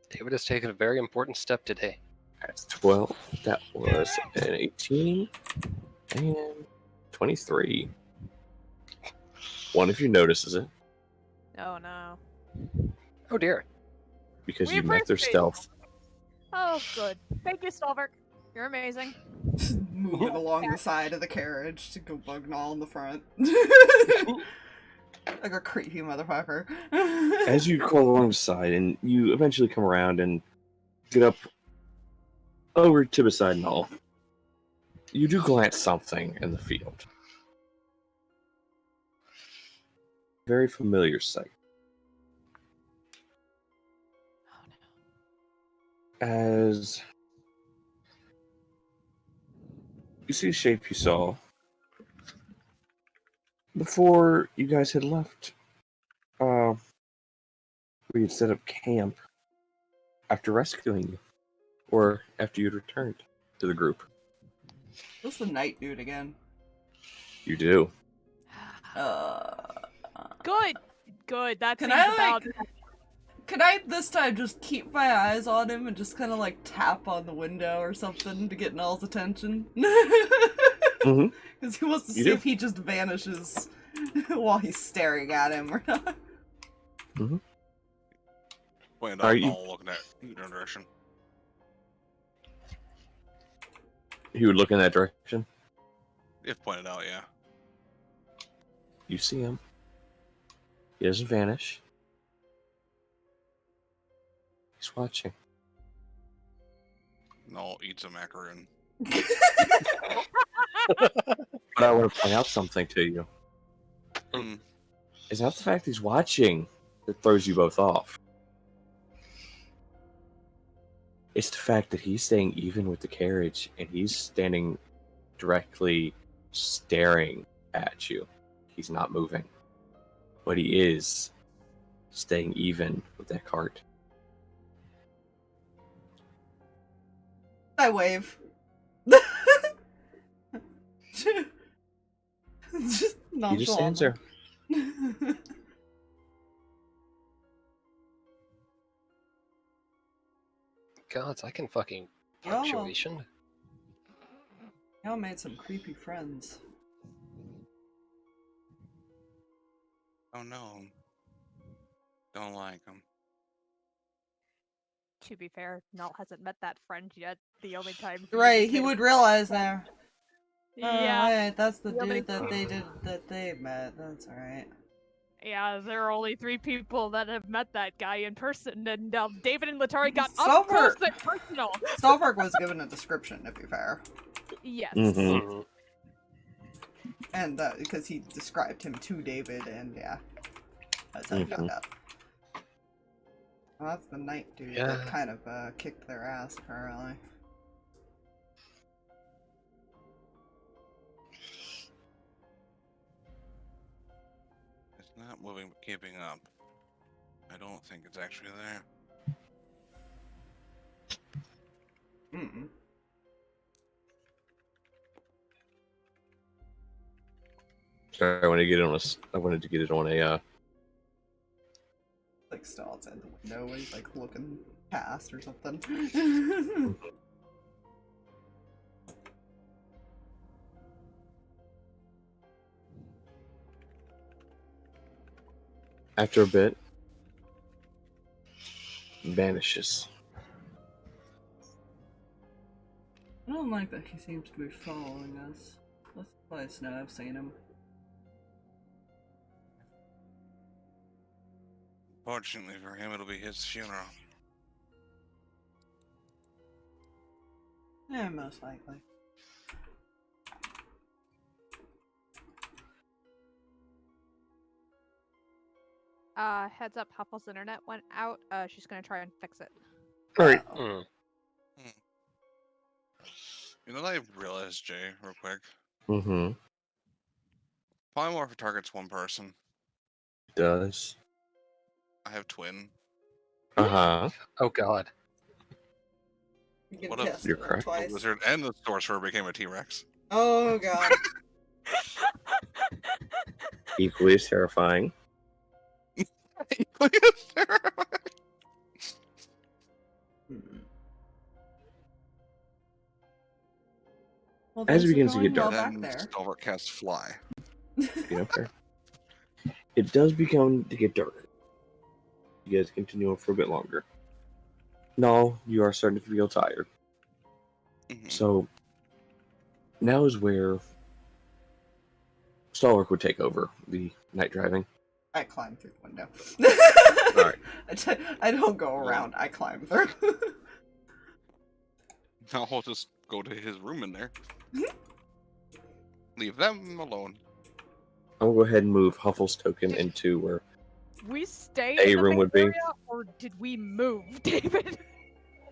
David has taken a very important step today. That's 12. That was an 18 and 23. One of you notices it Oh no. Oh dear. because We you met their appreciate stealth. Oh, good. Thank you, Stalverk. You're amazing. Moving along the side of the carriage to go bug Null in the front. Like a creepy motherfucker. As you crawl along the side, and you eventually come around and get up over to beside Null, you do glance something in the field. Very familiar sight. Oh no. As you see a shape you saw before you guys had left, we had set up camp after rescuing you, or after you'd returned to the group. What's the night dude again? You do. Good. Good. That Can seems I, about. Could I this time just keep my eyes on him and just kind of like tap on the window or something to get Null's attention? Mm-hmm. Because he wants to You see do. if he just vanishes while he's staring at him or not. Pointed Are out, you- all looking at your direction. He would look in that direction. If pointed out, yeah. You see him. He doesn't vanish. He's watching. No, eats a macaroon. But I want to point out something to you. Hmm. It's not the fact he's watching that throws you both off. It's the fact that he's staying even with the carriage and he's standing directly staring at you. He's not moving. But he is staying even with that cart. I wave. Just He just stands there. Gods, I can fucking Oh. punctuation. Y'all made some creepy friends. Oh no. Don't like him. To be fair, Null hasn't met that friend yet. The only time. Right, he would realize now. Yeah. Oh, wait, that's the The only- dude that they met. That's alright. Yeah, there are only 3 people that have met that guy in person, and David and Letari got up Stalverk. close and personal. Stalverk was given a description, to be fair. Yes. Mhm. Mhm. And because he described him to David, and yeah. That's how he found out. Well, that's the night dude Yeah. that kind of kicked their ass, apparently. It's not moving but keeping up. I don't think it's actually there. Mm-mm. Sorry, I wanted to get it on I wanted to get it on a. Like, still outside the window, and he's like looking past or something. After a bit, vanishes. I don't like that he seems to be following us. Let's place know I've seen him. Fortunately for him, it'll be his funeral. Yeah, most likely. Heads up, Huffle's internet went out. She's gonna try and fix it. Alright. Uh-oh. You know what I realized, Jay, real quick? Mm-hmm. Polymorph targets one person. Does. I have twin. Uh-huh. Oh god. You can What if test you're it correct? The twice. wizard and the sorcerer became a T-Rex. Oh god. Equally as terrifying. Hmm. Well, As it things are begins to going get well dark. back Then there. Stalverk casts fly. Yeah, fair. It does become to get darker. You guys continue on for a bit longer. No, you are starting to feel tired. Mhm. So now is where Stalverk would take over the night driving. I climb through the window. Alright. I don't go around, I climb through. Now I'll just go to his room in there. Leave them alone. I'll go ahead and move Huffle's token into where We stayed A in the room main would be. area, or did we move, David?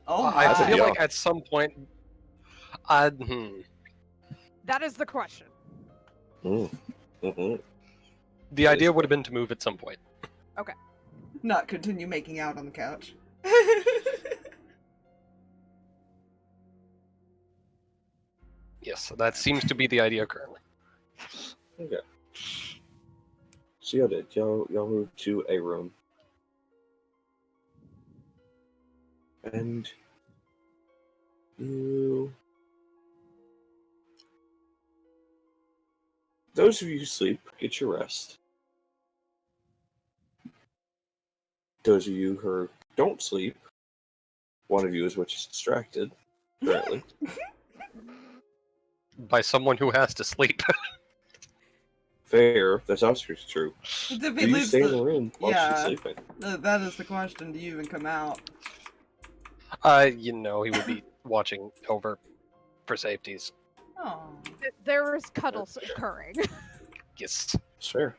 Oh I my. feel Yeah. like at some point, That is the question. Mm-hmm. the idea would have been to move at some point. Not continue making out on the couch. Yes, that seems to be the idea currently. Okay. So y'all did. Y'all moved to a room. And you... Those of you who sleep, get your rest. Those of you who don't sleep, one of you is which is distracted, currently. By someone who has to sleep. Fair, that's also true. If Do he you leaves stay in the... the room while yeah. she's sleeping? That is the question. Do you even come out? He would be watching over for safeties. Oh. There is cuddles occurring. Yes. It's fair.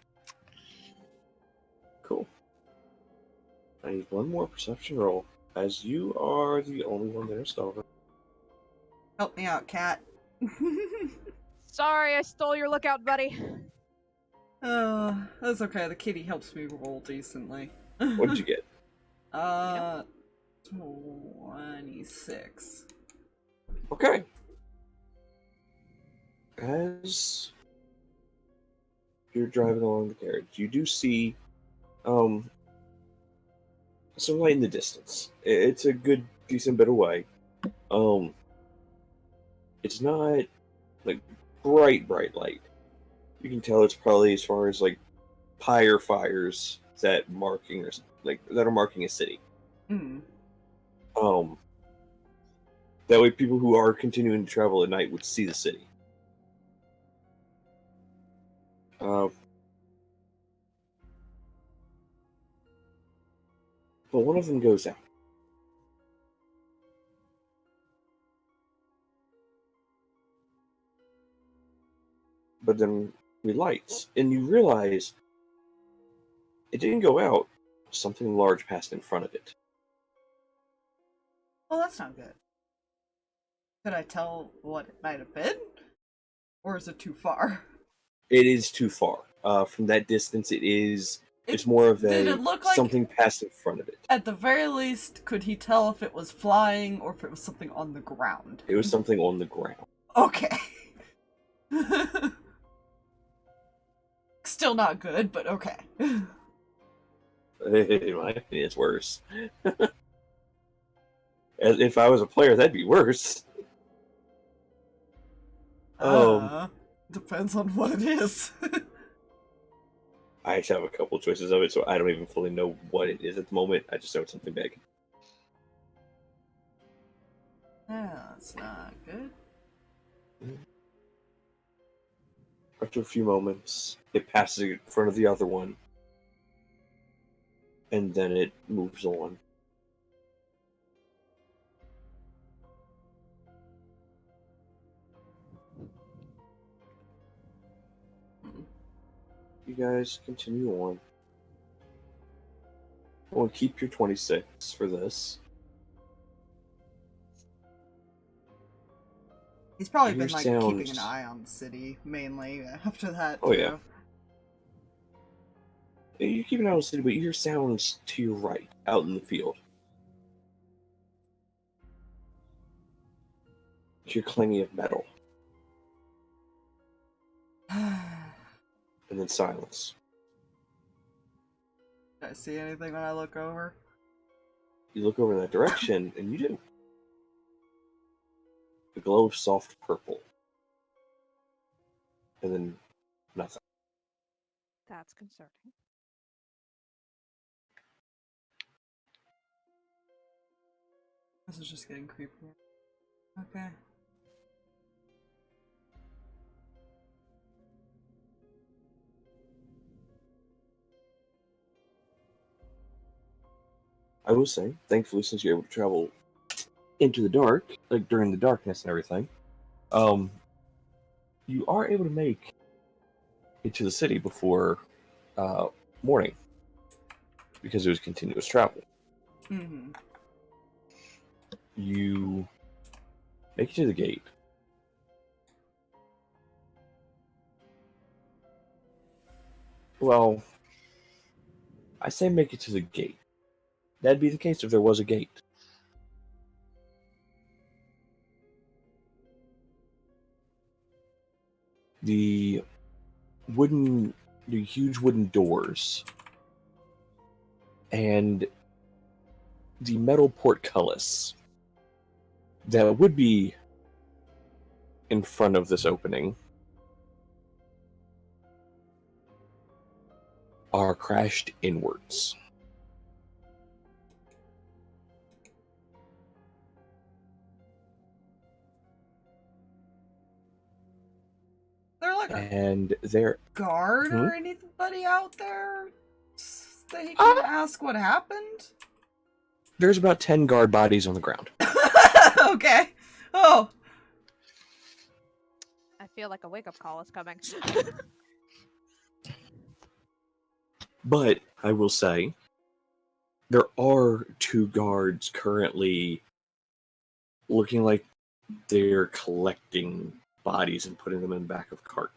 Cool. I need one more perception roll, as you are the only one there, Stalverk. Help me out, cat. Sorry, I stole your lookout, buddy. That's okay. The kitty helps me roll decently. What did you get? 26. Okay. As you're driving along the carriage, you do see some light in the distance. It's a good, decent bit away. It's not like bright light. You can tell it's probably as far as like pyre fires that are marking a city. Hmm. That way people who are continuing to travel at night would see the city. But one of them goes out. But then relights, and you realize it didn't go out. Something large passed in front of it. Well, that's not good. Could I tell what it might have been? Or is it too far? It is too far. From that distance, it's more of did a it look like- something passed in front of it. At the very least, could he tell if it was flying or if it was something on the ground? It was something on the ground. Okay. Still not good, but okay. In my opinion, it's worse. If I was a player, that'd be worse. Depends on what it is. I just have a couple choices of it, so I don't even fully know what it is at the moment. I just know it's something big. Yeah, that's not good. After a few moments, it passes in front of the other one, and then it moves on. You guys continue on. I want to keep your 26 for this. He's probably Your been like keeping an sounds- eye on the city mainly after that Oh, too. yeah. You keep an eye on the city, but you hear sounds to your right, out in the field. You hear clanging of metal, and then silence. Do I see anything when I look over? You look over in that direction, and you do. A glow of soft purple. And then nothing. That's concerning. This is just getting creepier. Okay. I will say, thankfully, since you're able to travel into the dark, like during the darkness and everything, you are able to make it to the city before morning because it was continuous travel. Mm-hmm. You make it to the gate. Well, I say make it to the gate. That'd be the case if there was a gate. The huge wooden doors and the metal portcullis that would be in front of this opening are crashed inwards. They're like a And they're guard Hmm? or anybody out there that he can ask what happened? there's about 10 guard bodies on the ground. Okay. Oh. I feel like a wake-up call is coming. But I will say there are 2 guards currently looking like they're collecting bodies and putting them in the back of a cart.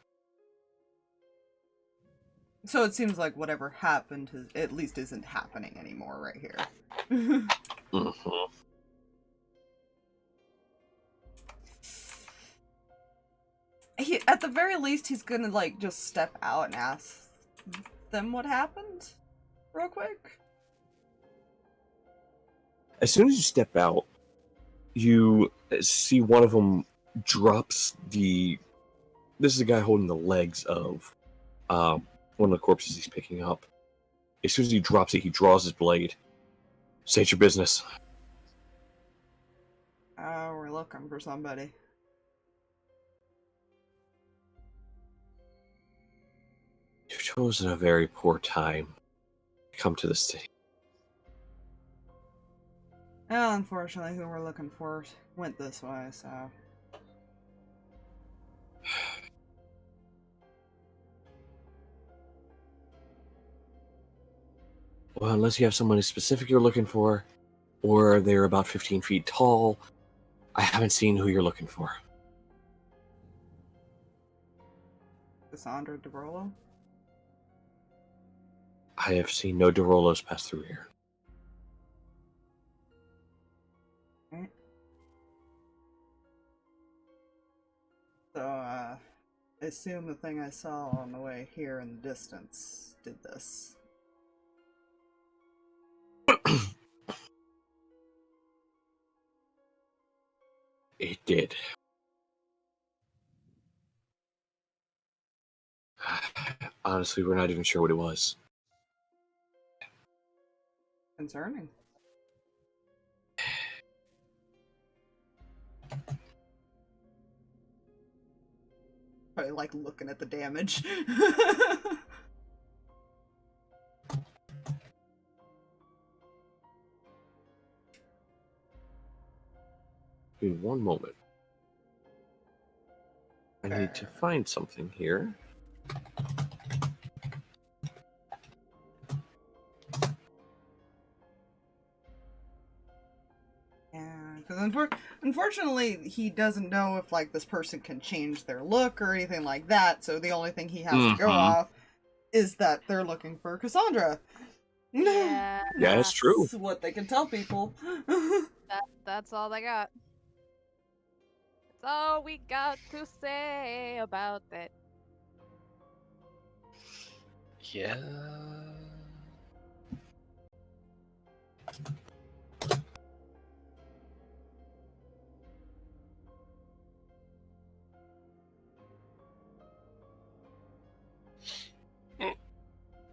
So it seems like whatever happened at least isn't happening anymore right here. Mm-hmm. At the very least, he's gonna like just step out and ask them what happened, real quick. As soon as you step out, you see one of them drops the. This is a guy holding the legs of one of the corpses he's picking up. As soon as he drops it, he draws his blade. State your business. We're looking for somebody. You've chosen a very poor time to come to the city. Well, unfortunately, who we're looking for went this way, so. Well, unless you have someone specific you're looking for, or they're about 15 feet tall, I haven't seen who you're looking for. Cassandra DeBrolo? I have seen no Derolos pass through here. Right. So, I assume the thing I saw on the way here in the distance did this. It did. Honestly, we're not even sure what it was. Concerning. Probably like looking at the damage. In one moment. I need to find something here. Yeah, because unfortunately, he doesn't know if like this person can change their look or anything like that. So the only thing he has to go off is that they're looking for Cassandra. Yeah. Yeah, it's true. That's what they can tell people. That's all they got. That's all we got to say about that. Yeah.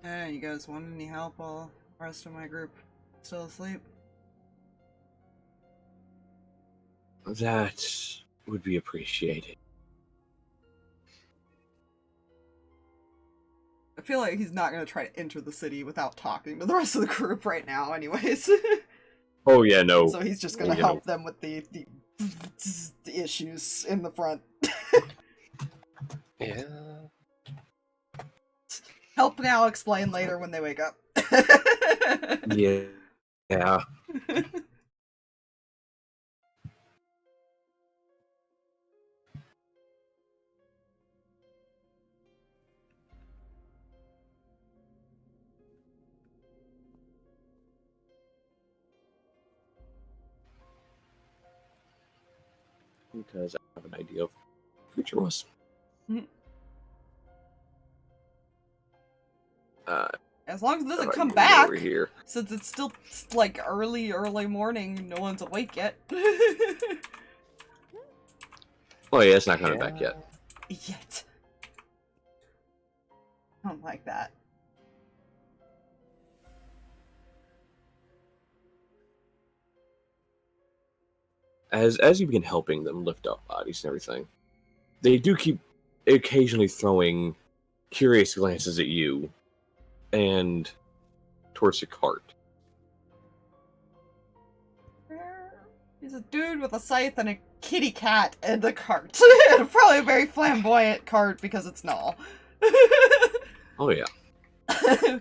Hey, you guys want any help while the rest of my group still asleep? That would be appreciated. I feel like he's not going to try to enter the city without talking to the rest of the group right now, anyways. Oh yeah, no. So he's just going to help them with the issues in the front. Yeah. Help now, explain later when they wake up. Yeah. Yeah. Because I have an idea of what the future was. Mhm. Uh, As long as it doesn't if I come can back, get over here. since it's still like early morning, no one's awake yet. Oh yeah, it's not coming back yet. Yet. I don't like that. As you begin helping them lift up bodies and everything, they do keep occasionally throwing curious glances at you and towards the cart. He's a dude with a scythe and a kitty cat and a cart. Probably a very flamboyant cart because it's Null. Oh yeah.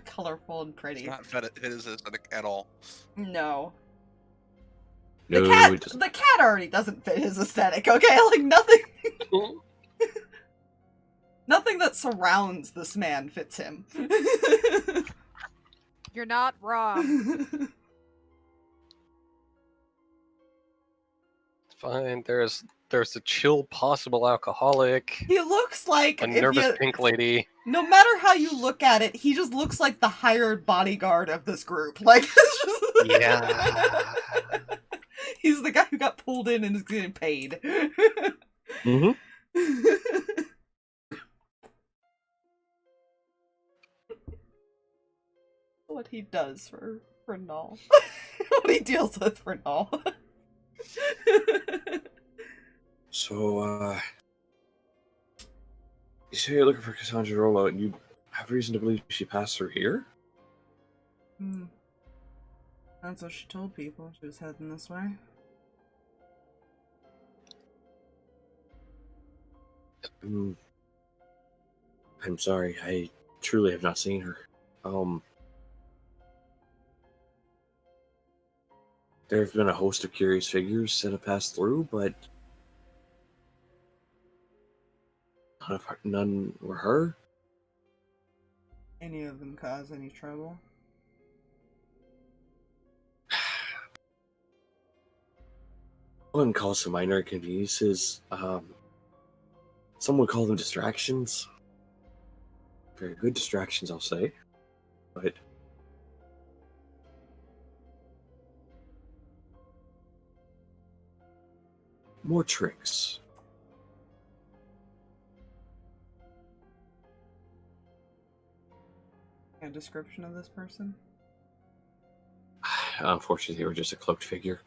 Colorful and It's pretty. not his aesthetic at all. No. No, it doesn't. The cat already doesn't fit his aesthetic, okay? Like nothing nothing that surrounds this man fits him. You're not wrong. Fine. There's a chill possible alcoholic. He looks like A nervous pink lady. no matter how you look at it, he just looks like the hired bodyguard of this group. Like Yeah. he's the guy who got pulled in and is getting paid. Mm-hmm. What he does for Null. What he deals with for Null. So, you say you're looking for Cassandra Rollo, and you have reason to believe she passed through here? That's what she told people. She was heading this way. I'm sorry, I truly have not seen her. There have been a host of curious figures that have passed through, but none were her. Any of them cause any trouble? One calls them minor inconveniences. Some would call them distractions. Very good distractions, I'll say. But more tricks. A description of this person? Unfortunately, they were just a cloaked figure.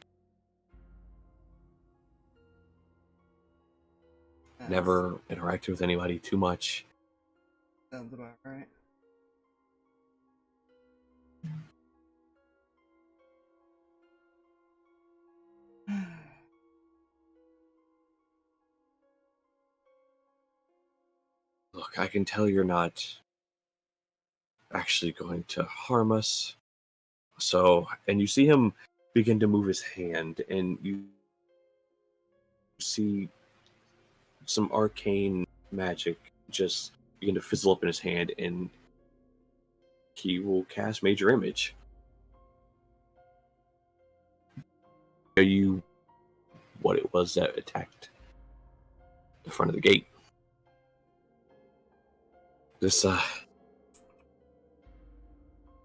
Yes. Never interacted with anybody too much. Sounds about right. Look, I can tell you're not actually going to harm us. So, and you see him begin to move his hand, and you see some arcane magic just begin to fizzle up in his hand, and he will cast Major Image. Tell you what it was that attacked the front of the gate. This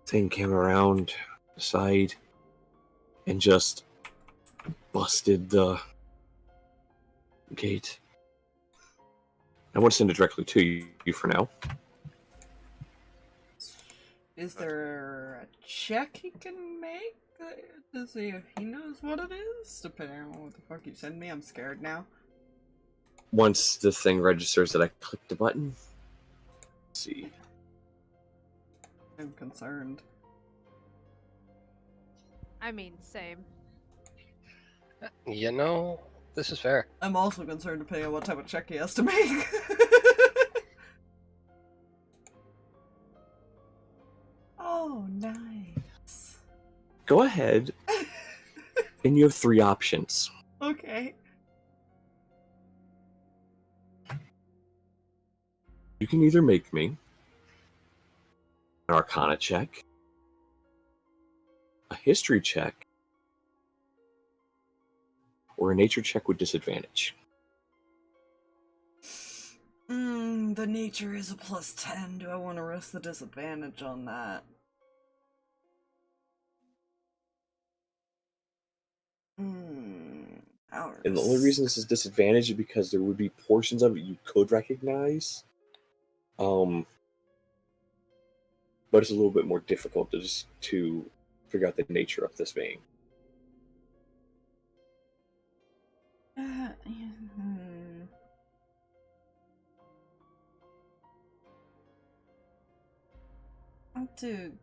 thing came around the side and just busted the gate. I want to send it directly to you for now. Is there a check he can make to see if he knows what it is? Depending on what the fuck you send me, I'm scared now. Once the thing registers that I clicked the button. Let's see. I'm concerned. I mean, same. You know, this is fair. I'm also concerned depending on what type of check he has to make. Oh, nice. Go ahead, and you have 3 options. Okay. You can either make me an Arcana check, a History check, or a Nature check with disadvantage. The nature is a +10. Do I want to risk the disadvantage on that? Hours. And the only reason this is disadvantage is because there would be portions of it you could recognize. But it's a little bit more difficult to figure out the nature of this being.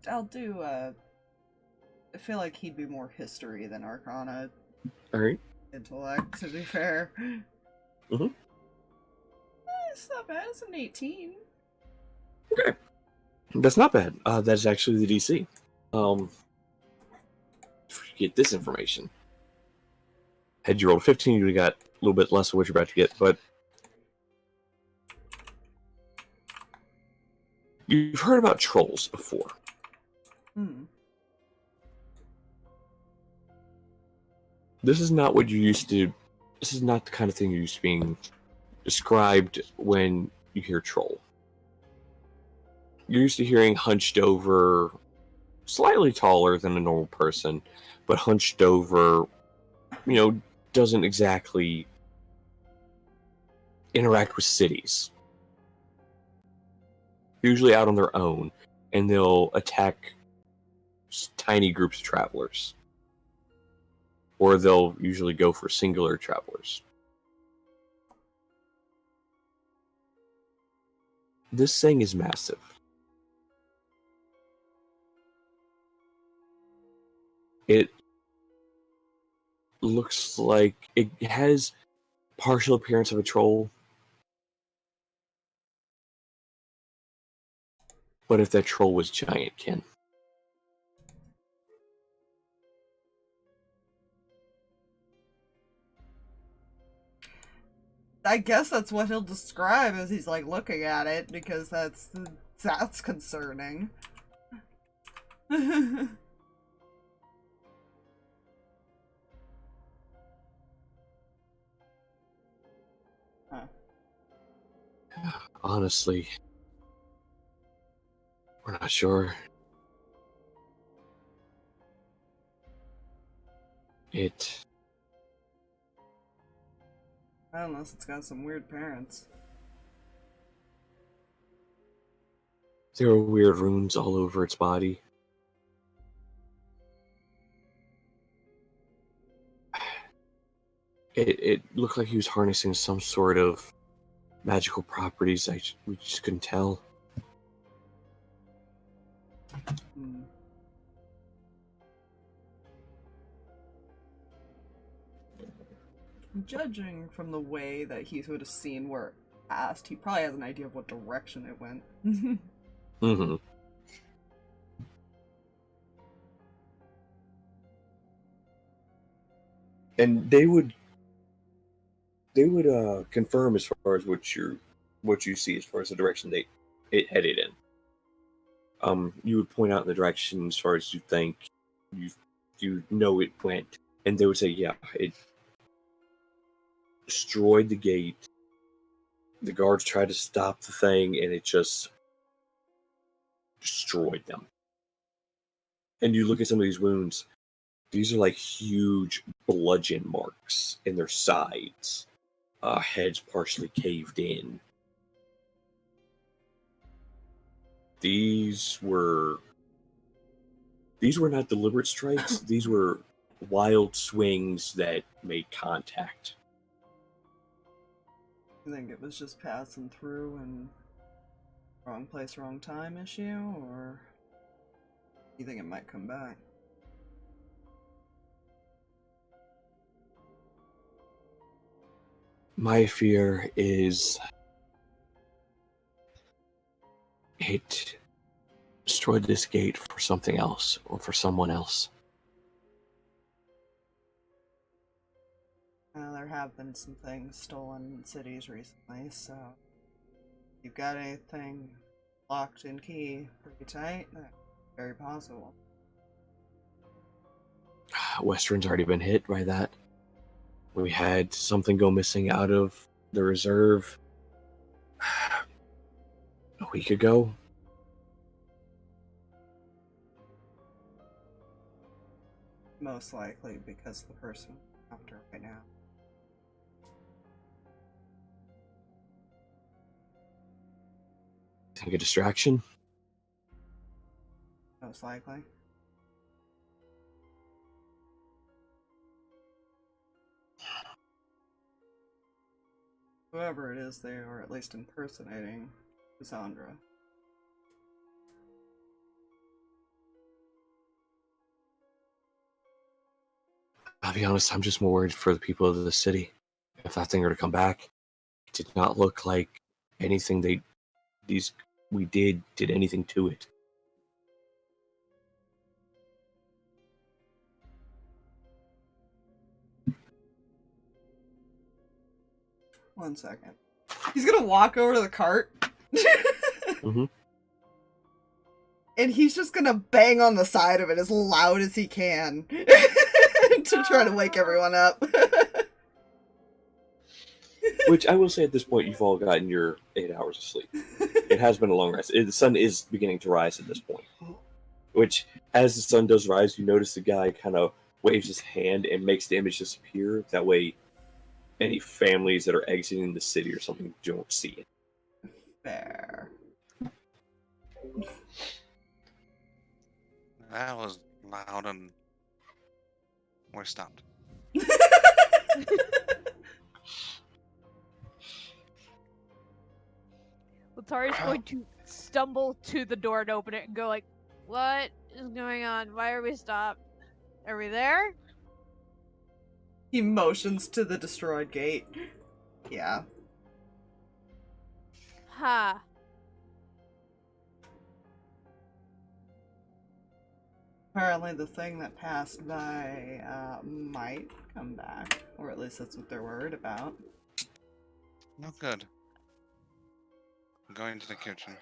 I'll do, I feel like he'd be more history than Arcana. Alright. Intellect, to be fair. Mm-hmm. It's not bad, it's an 18. Okay. That's not bad. That's actually the DC. Get this information. Had you rolled a 15, you would have got a little bit less of what you're about to get, but you've heard about trolls before. This is not what you used to. This is not the kind of thing you're used to being described when you hear troll. You're used to hearing hunched over, slightly taller than a normal person, but hunched over, doesn't exactly interact with cities. Usually out on their own, and they'll attack tiny groups of travelers. Or they'll usually go for singular travelers. This thing is massive. It looks like it has partial appearance of a troll. But if that troll was giant, Ken. I guess that's what he'll describe as he's like looking at it, because that's concerning. Honestly, we're not sure. Unless it's got some weird parents. There were weird runes all over its body. It looked like he was harnessing some sort of magical properties. We just couldn't tell. Hmm. Judging from the way that he would have seen where it passed, he probably has an idea of what direction it went. Mm-hmm. And they would confirm as far as what you see as far as the direction it headed in. You would point out the direction as far as you think you know it went, and they would say, yeah, it destroyed the gate. The guards tried to stop the thing, and it just destroyed them. And you look at some of these wounds; these are like huge bludgeon marks in their sides, heads partially caved in. These were not deliberate strikes. These were wild swings that made contact. You think it was just passing through and wrong place, wrong time issue, or you think it might come back? My fear is it destroyed this gate for something else or for someone else. There have been some things stolen in cities recently, so if you've got anything locked and key pretty tight, that's very possible. Western's already been hit by that. We had something go missing out of the reserve a week ago. Most likely because the person after right now. Think a distraction? Most likely. Whoever it is, they are at least impersonating Cassandra. I'll be honest, I'm just more worried for the people of the city. If that thing were to come back, it did not look like anything we did anything to it. One second. He's gonna walk over to the cart. Mm-hmm. And he's just gonna bang on the side of it as loud as he can to try to wake everyone up. Which I will say at this point, you've all gotten your 8 hours of sleep. It has been a long rest. The sun is beginning to rise at this point. Which, as the sun does rise, you notice the guy kind of waves his hand and makes the image disappear. That way, any families that are exiting the city or something don't see it. Fair. That was loud and we're stopped. Letari's going to stumble to the door and open it and go like, "What is going on? Why are we stopped? Are we there?" He motions to the destroyed gate. Yeah. Ha. Apparently the thing that passed by might come back. Or at least that's what they're worried about. Not good. I'm going to the kitchen.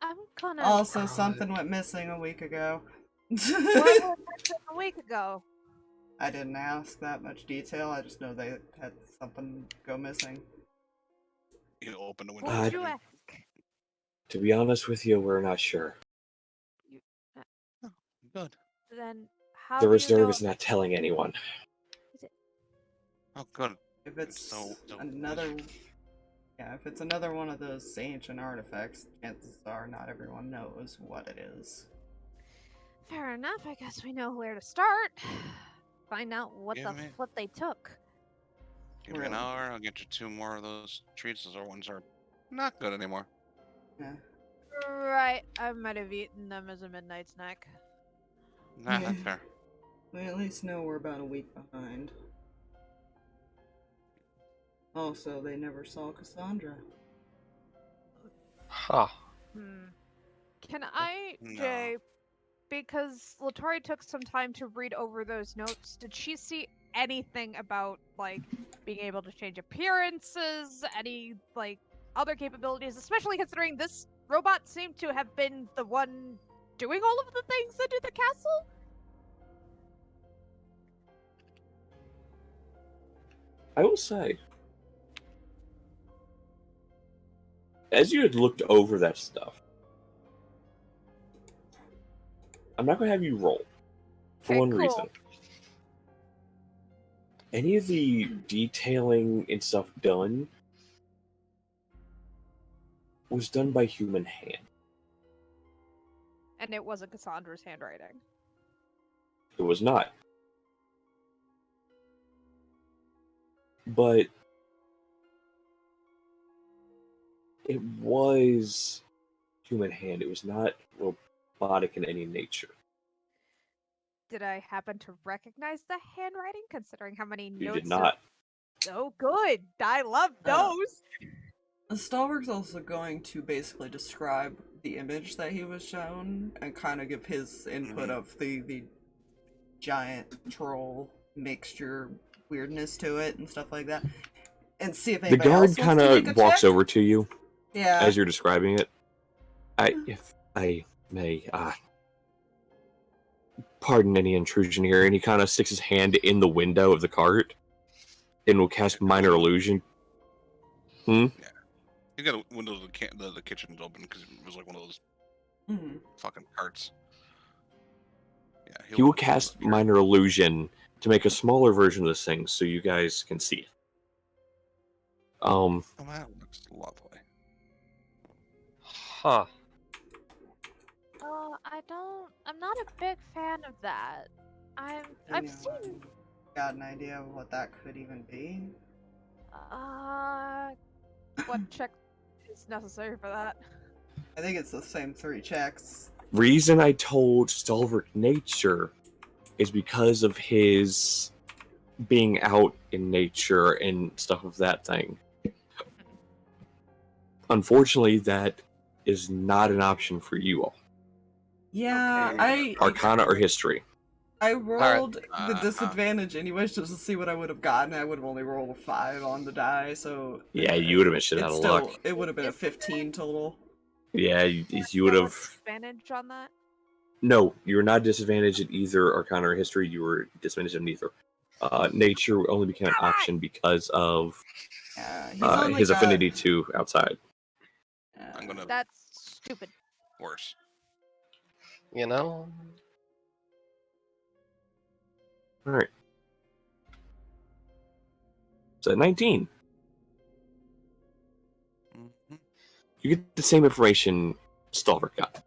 I'm gonna. Also, something went missing a week ago. What was that a week ago? I didn't ask that much detail. I just know they had something go missing. You open the window. What would you ask? To be honest with you, we're not sure. Good. Then how The do you reserve know? is not telling anyone. Oh, good. If it's So another... Yeah, if it's another one of those ancient artifacts, chances are not everyone knows what it is. Fair enough. I guess we know where to start. Find out what Give the me- flip they took. Give me an Really? hour, I'll get you 2 more of those treats. Those other ones are not good anymore. Yeah. Right. I might have eaten them as a midnight snack. Nah, that's fair. We at least know we're about a week behind. Also, they never saw Cassandra. Huh. Can I, No. Jay, because Letari took some time to read over those notes, did she see anything about, like, being able to change appearances, any, like, other capabilities, especially considering this robot seemed to have been the one doing all of the things into the castle? I will say, as you had looked over that stuff, I'm not going to have you roll. For Okay, one cool. reason. Any of the detailing and stuff done was done by human hand. And it wasn't Cassandra's handwriting. It was not. But it was human hand. It was not robotic in any nature. Did I happen to recognize the handwriting, considering how many You notes? did not. Oh, good. I love those. Stalverk's also going to basically describe the image that he was shown and kind of give his input of the giant troll mixture weirdness to it and stuff like that, and see if The anybody guard else kind wants to make of a walks check. over to you Yeah. as you're describing it. If I may, pardon any intrusion here, and he kind of sticks his hand in the window of the cart and will cast minor illusion. You got a window to the kitchen's open because it was like one of those Mhm. fucking carts. Yeah, He will cast minor illusion to make a smaller version of this thing so you guys can see it. Oh, that looks lovely. Huh. I'm not a big fan of that. I've Anyone seen, got an idea of what that could even be? what check is necessary for that? I think it's the same 3 checks. Reason I told Stalverk nature is because of his being out in nature and stuff of that thing. Unfortunately, that is not an option for you all. Yeah, Okay. Arcana or history. I rolled the Uh-huh. disadvantage anyways just to see what I would have gotten. I would have only rolled a 5 on the die, so Yeah, you would have been shit out it's of still luck. it would have been a Is 15 total. Yeah, you Still would a have. disadvantage on that. No, you were not disadvantaged in either Arcana or history. You were disadvantaged in neither. Nature only became an option because of He's only his got- affinity to outside. I'm gonna That's stupid. worse. You know? All right. So 19. Mhm. You get the same information Stalverk got.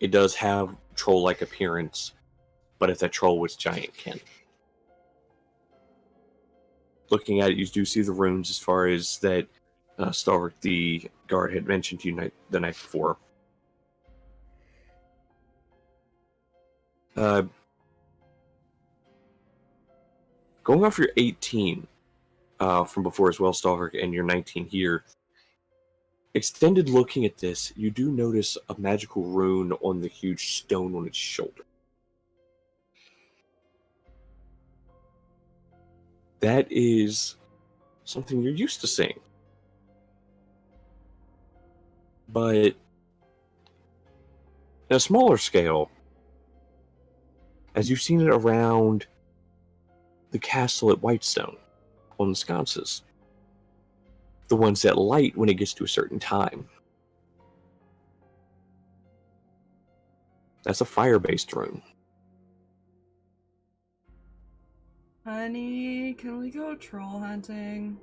It does have troll-like appearance, but if that troll was giant, Ken. Looking at it, you do see the runes as far as that Stalverk, the guard, had mentioned to you the night before. Going off your 18 from before as well, Stalverk, and your 19 here, extended looking at this, you do notice a magical rune on the huge stone on its shoulder. That is something you're used to seeing. But in a smaller scale, as you've seen it around the castle at Whitestone on the sconces, the ones that light when it gets to a certain time. That's a fire-based rune. Honey, can we go troll hunting?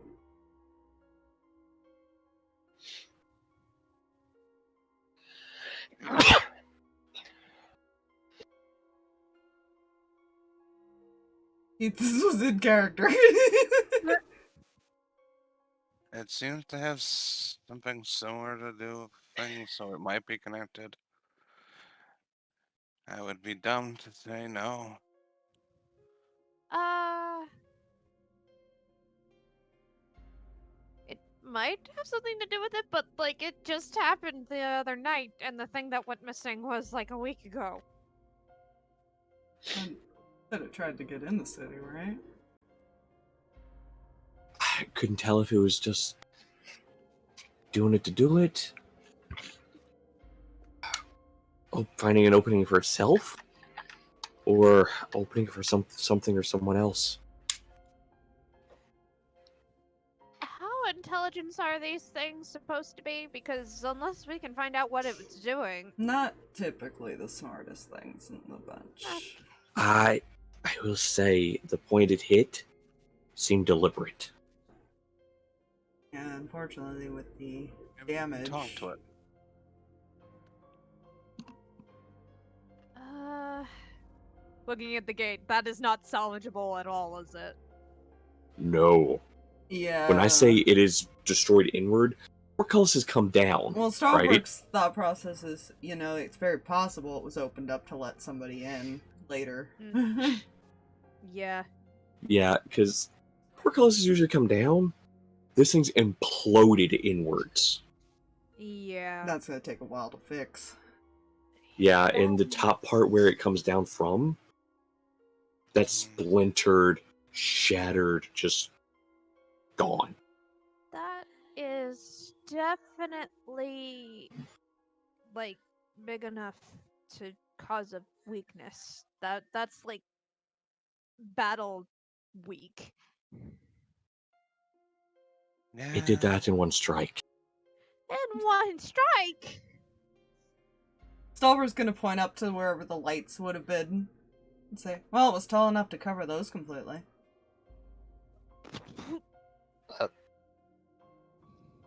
This was in character. It seems to have something similar to do with things, so it might be connected. I would be dumb to say no. It might have something to do with it, but like it just happened the other night, and the thing that went missing was like a week ago. But it tried to get in the city, right? I couldn't tell if it was just doing it to do it. Oh, finding an opening for itself? Or opening for something or someone else. How intelligent are these things supposed to be? Because unless we can find out what it was doing. Not typically the smartest things in the bunch. Okay. I will say the point it hit seemed deliberate. Yeah, unfortunately with the damage. Talk to it. Looking at the gate, that is not salvageable at all, is it? No. Yeah. When I say it is destroyed inward, portcullis has come down. Well, right? Stalverk's thought process is, you know, it's very possible it was opened up to let somebody in later. Yeah. Yeah, because portcullis has usually come down. This thing's imploded inwards. Yeah. That's gonna take a while to fix. Yeah, and the top part where it comes down from, that's splintered, shattered, just gone. That is definitely like big enough to cause a weakness. That's like battle weak. Yeah. It did that in one strike. And one strike. Stalverk's gonna point up to wherever the lights would have been and say, well, it was tall enough to cover those completely. I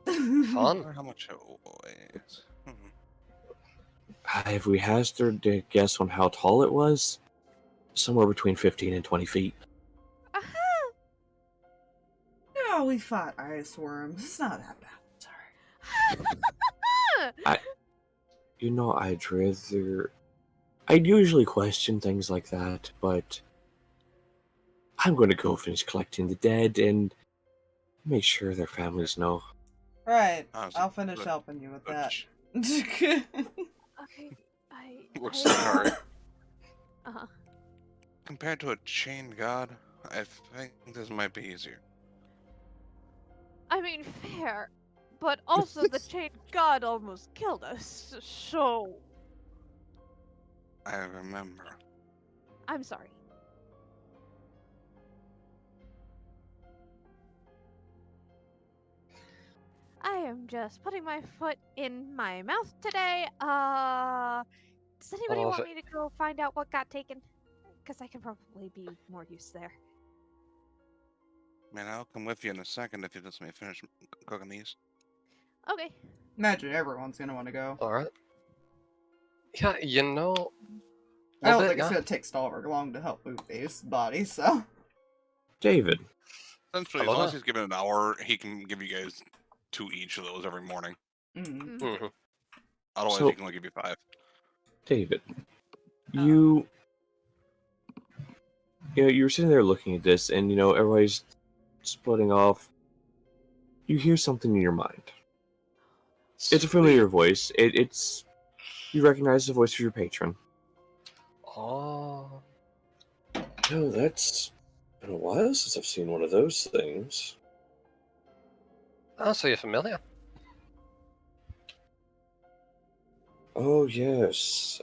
Fun. wonder how much it weighs. If we hazard to guess on how tall it was, somewhere between 15 and 20 feet. Yeah, we fought ice worms. It's not that bad. Sorry. You know, I'd usually question things like that, but I'm going to go finish collecting the dead and make sure their families know. Right. Honestly, I'll finish good- helping you with good that. sh- Okay, Looks sorry. Uh-huh. Compared to a chained god, I think this might be easier. I mean, fair, but also the chained god almost killed us, so I remember. I'm sorry. I am just putting my foot in my mouth today. Does anybody Well, want me to go find out what got taken? Because I can probably be more use there. Man, I'll come with you in a second if you just let me finish cooking these. Okay. Imagine everyone's gonna want to go. Alright. Yeah, you know. I don't well, think it's yeah. gonna take Stalverk long to help move these bodies, so. David, Essentially, as Hello long as there. he's given an hour, he can give you guys 2 each of those every morning. Mm. Mhm. Otherwise, So- he can only give you 5. David, you know, you're sitting there looking at this, and you know everybody's splitting off. You hear something in your mind. It's a familiar voice. It's you recognize the voice of your patron. Oh. No, that's been a while since I've seen one of those things. Oh, so you're familiar? Oh yes.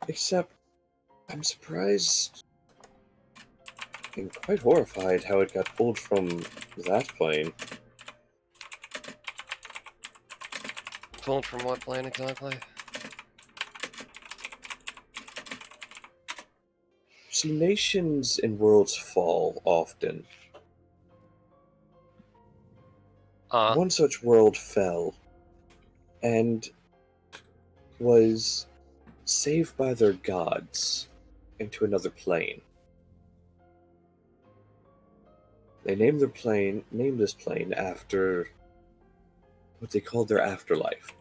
Except, I'm surprised and quite horrified how it got pulled from that plane. Pulled from what plane exactly? See, nations and worlds fall often. One such world fell and was saved by their gods into another plane. They named this plane after what they called their afterlife.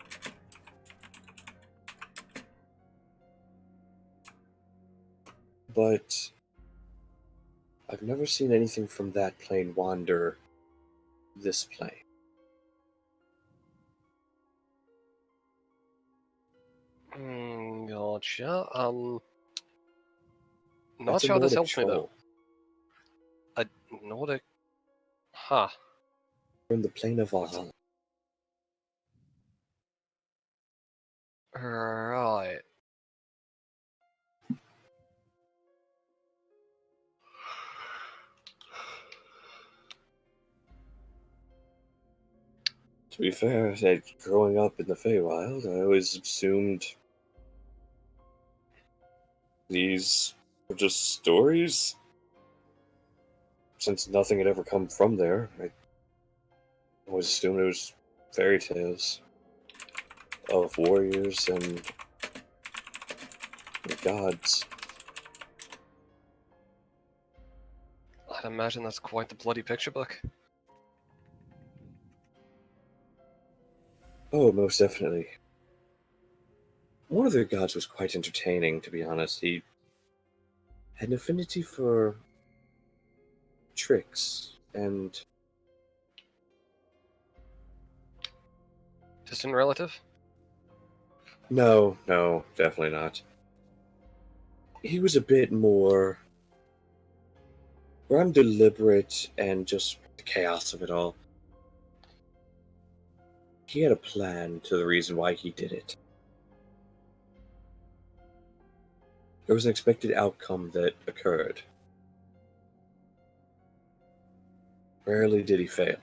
But I've never seen anything from that plane wander this plane. Gotcha. Not That's a sure how this Nordic helps me, though. troll A Nordic... Huh. from the plane of Valhalla. Right. To be fair, growing up in the Feywild, I always assumed these were just stories. Since nothing had ever come from there, I always assumed it was fairy tales of warriors and gods. I'd imagine that's quite the bloody picture book. Oh, most definitely. One of their gods was quite entertaining, to be honest. He had an affinity for tricks and Distant relative? no, definitely not. He was a bit more deliberate and just the chaos of it all. He had a plan to the reason why he did it. There was an expected outcome that occurred. Rarely did he fail.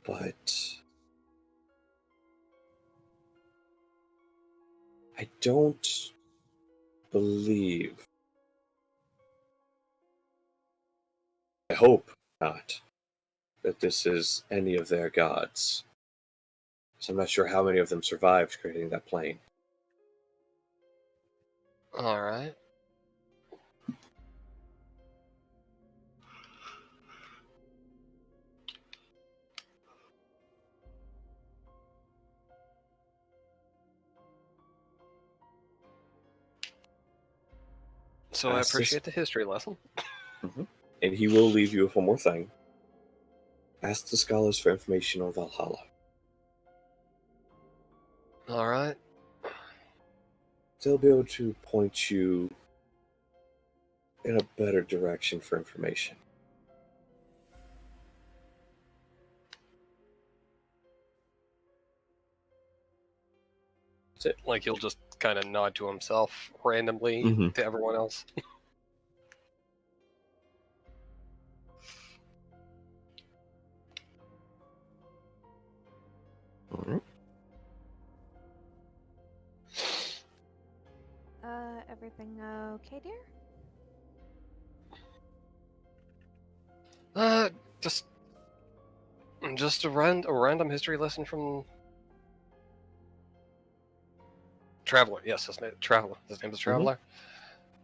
But I don't believe, I hope not, that this is any of their gods. So I'm not sure how many of them survived creating that plane. Alright. So I Ask this- appreciate the history lesson. And he will leave you with one more thing. Ask the scholars for information on Valhalla. Alright. They'll be able to point you in a better direction for information. That's it. Like, he'll just kind of nod to himself randomly Mhm. to everyone else. Alright. Everything okay, dear? Just a random history lesson from Traveler. Yes, his name Traveler. His name is Traveler.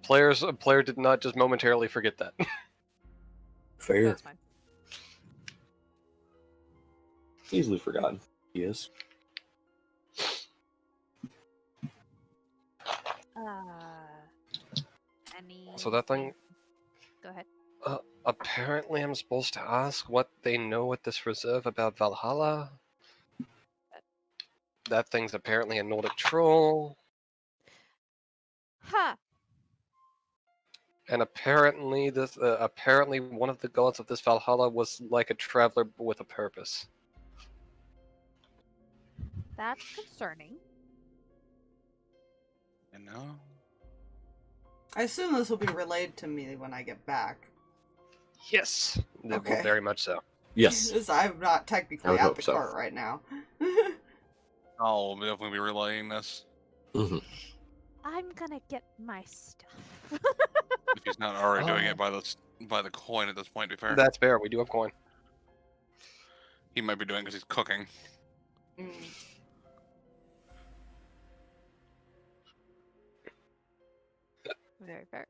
A player did not just momentarily forget that. Fair. That's fine. Easily forgotten. Yes. Any... So that thing. Go ahead. Apparently, I'm supposed to ask what they know at this reserve about Valhalla. That thing's apparently a Nordic troll. Huh. And apparently, apparently one of the gods of this Valhalla was like a traveler but with a purpose. That's concerning. You know? I assume this will be relayed to me when I get back. Yes, Okay. very much so. Yes. 'Cause I'm not I technically would at hope the so. cart right now. I'll definitely be relaying this Hmm. I'm gonna get my stuff. if he's not already doing Oh. it by the coin at this point. To be fair, That's fair. We do have coin. he might be doing it because he's cooking. Mm. Very fair.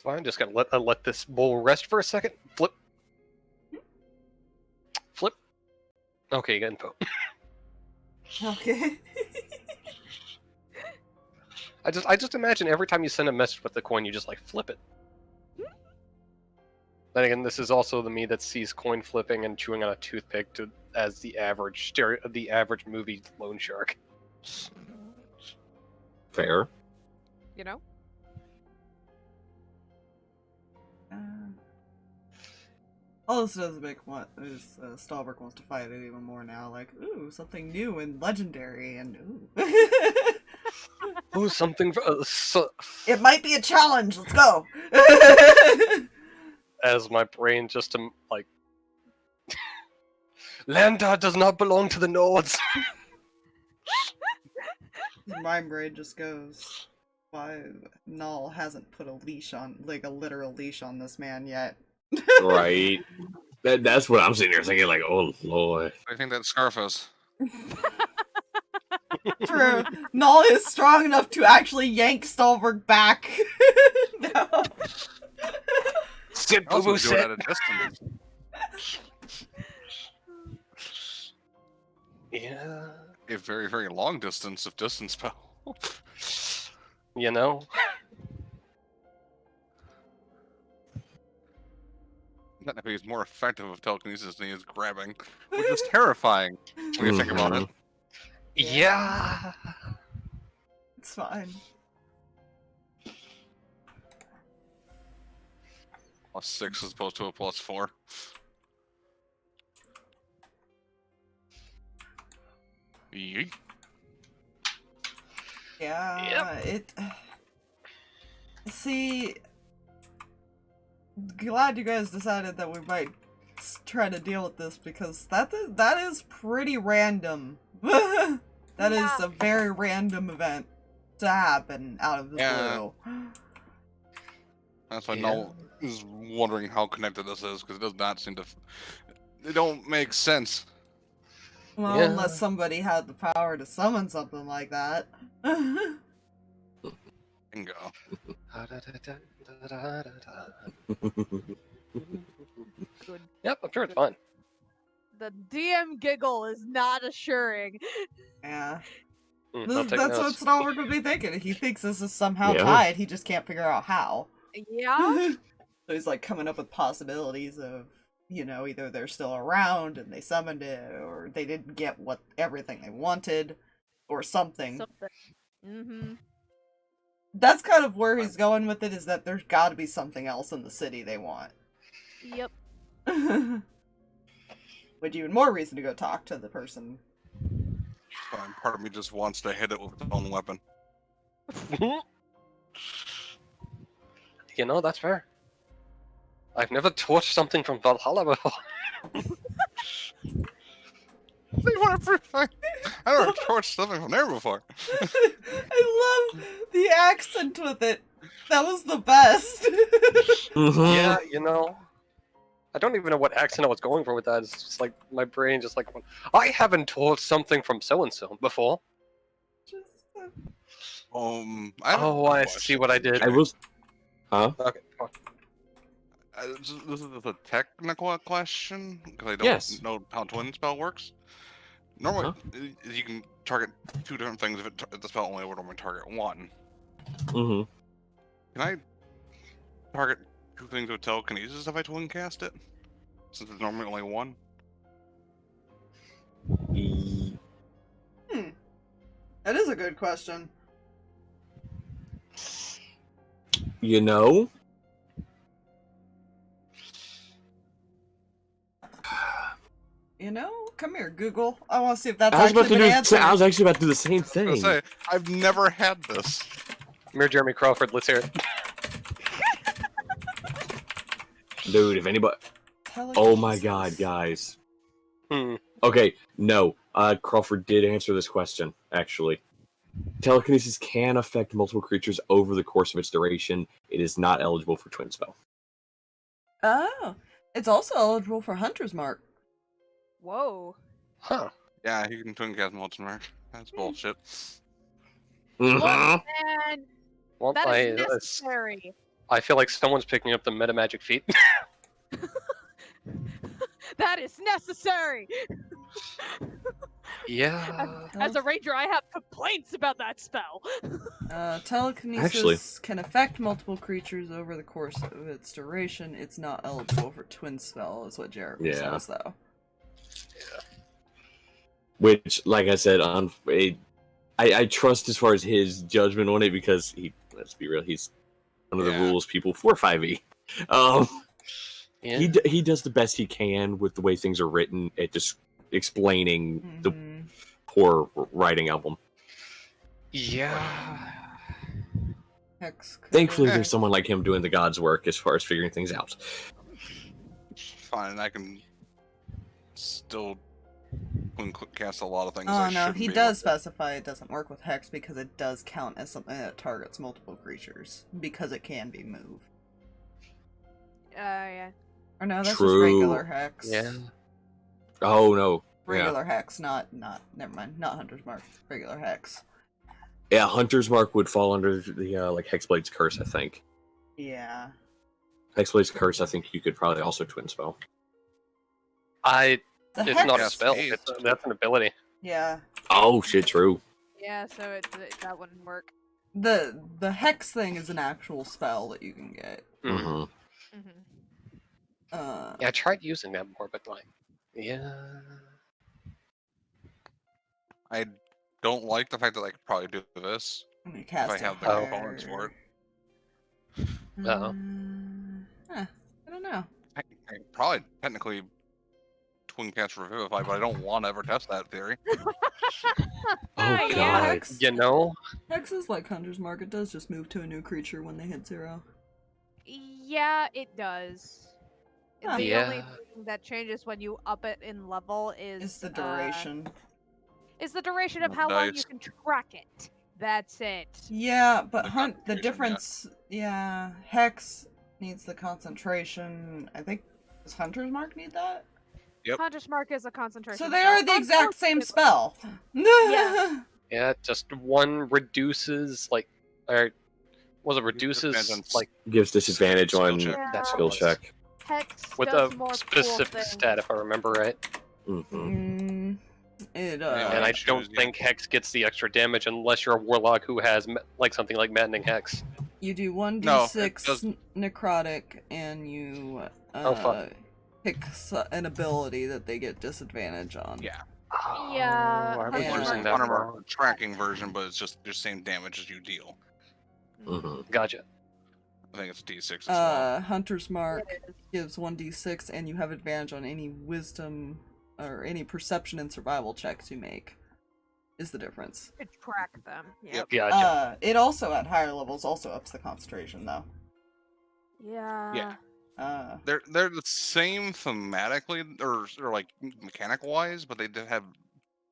Fine. Just gotta let this bowl rest for a second. Flip. Flip. Okay, you got info. Okay. I just imagine every time you send a message with the coin, you just like flip it. Then again, this is also the me that sees coin flipping and chewing on a toothpick as the average movie loan shark. Fair. You know? All this does make what is Stalverk wants to fight it even more now. Like, ooh, something new and legendary, and ooh. Oh, something for, It might be a challenge. Let's go. as my brain just like Landar does not belong to the Nords. My brain just goes, why Null hasn't put a leash on, like a literal leash on this man yet. Right. That's what I'm sitting here thinking, like, oh lord. I think that scarf is. True. Null is strong enough to actually yank Stalverk back. No. Sit, I also boo-boo, do it at sit. a distance. Yeah. A very, very long distance of distance spell. You know? Technically, he's more effective with telekinesis than he is grabbing, which is terrifying when you think about it. Yeah. It's fine. +6 as opposed to a +4. Yeet. Yeah, it... See... Glad you guys decided that we might try to deal with this, because that is pretty random. That is a very random event to happen out of the blue. That's why Null is wondering how connected this is, because it does not seem to... They don't make sense. Well, unless somebody had the power to summon something like that. Bingo. Yep, I'm sure it's fine. The DM giggle is not assuring. Yeah. I'll take That's what notes. Stalverk would be thinking. He thinks this is somehow Yeah. tied, he just can't figure out how. Yeah? So he's like coming up with possibilities of, you know, either they're still around and they summoned it, or they didn't get everything they wanted, or something. Mm-hmm. That's kind of where he's going with it, is that there's gotta be something else in the city they want. Yep. Which even more reason to go talk to the person. Fine. Part of me just wants to hit it with its own weapon. You know, that's fair. I've never torched something from Valhalla before. I never torched something from there before. I love the accent with it. That was the best. Mhm. Yeah, you know. I don't even know what accent I was going for with that. It's just like my brain just like, I haven't torched something from so-and-so before. I have Oh, a I question. see what I did. I was. Huh? Okay. This is a technical question because I don't Yes. know how twin spell works. Normally, you can target 2 different things if the spell only would normally target 1. Mm-hmm. Can I target 2 things with telekinesis if I twin cast it? Since it's normally only 1. That is a good question. You know? You know? Come here, Google. I want to see if that's I was about actually to been do. answered. I was actually about to do the same I was gonna thing. say, I've never had this. Mere Jeremy Crawford, let's hear it. Dude, if anybody. Oh my god, guys. Hmm. Okay, no. Crawford did answer this question, actually. Telekinesis can affect multiple creatures over the course of its duration. It is not eligible for Twin Spell. Oh, it's also eligible for Hunter's Mark. Whoa. Huh. Yeah, you can twin cast Multimer. That's bullshit. Look, Mhm. man, Well, that is necessary. I feel like someone's picking up the meta magic feat. That is necessary. Yeah. As a ranger, I have complaints about that spell. Telekinesis Actually- can affect multiple creatures over the course of its duration. It's not eligible for Twin Spell, is what Jeremy Yeah. says, though. Which, like I said, I trust as far as his judgment on it because let's be real, he's one of the Yeah. rules people for 5e. Yeah. He does the best he can with the way things are written at just explaining the Mhm. poor writing of them. Yeah. Hex could- Thankfully, there's someone like him doing the God's work as far as figuring things out. Fine, I can still twin cast a lot of things. Oh I no, shouldn't he be does able to. specify it doesn't work with Hex because it does count as something that targets multiple creatures because it can be moved. Yeah. Or no, that's True. just regular Hex. Yeah. Oh no, Regular Hex, not never mind, not Hunter's Mark. Regular Hex. yeah, Hunter's Mark would fall under the like Hexblade's Curse, I think. Yeah. Hexblade's Curse, I think you could probably also Twin Spell. The It's Hex, not a Hex spell. phase. That's an ability. yeah. Oh shit, true. Yeah, so that wouldn't work. The Hex thing is an actual spell that you can get. Mm-hmm. Yeah, I tried using that more, but like, yeah. I don't like the fact that I could probably do this. Let me cast I have the higher. components for it. Uh-oh. I don't know. I could probably technically twin cast Revivify, but I don't want to ever test that theory. Oh Yeah. god. Hex, You know? Hex is like Hunter's Mark. It does just move to a new creature when they hit 0. Yeah, it does. Huh. The Yeah. only thing that changes when you up it in level is Is the duration. Is the duration of Of how long you dice. can track it. That's it. Yeah, but The the concentration, yeah. difference. Yeah, Hex needs the concentration. I think does Hunter's Mark need that? Yep. Hunter's Mark is a concentration. So they are the exact same Unfortunately- spell. Yeah. Yeah, just one reduces, like, or was it reduces, Disadvantage. like, Gives disadvantage Skill on check. Yeah. That's skill what it was. check. Hex with does a more specific cool stat, if I remember right. Mm-hmm. It Yeah, And I choose, don't yeah. think Hex gets the extra damage unless you're a Warlock who has, like, something like Maddening Hex. you do No, it 1d6 does- necrotic, and you Oh, fuck. pick an ability that they get disadvantage on. Yeah. Yeah, Oh, I was Yeah. using that Hunter wrong. Mark tracking version, but it's just the same damage as you deal. Mm-hmm. Gotcha. I think it's D6 as well. Hunter's Mark It is. gives 1d6, and you have advantage on any wisdom or any perception and survival checks you make. Is the difference. To track them. Yep. Yep. Gotcha. It also at higher levels also ups the concentration though. Yeah. Yeah. Uh, They're the same thematically or like mechanic wise, but they do have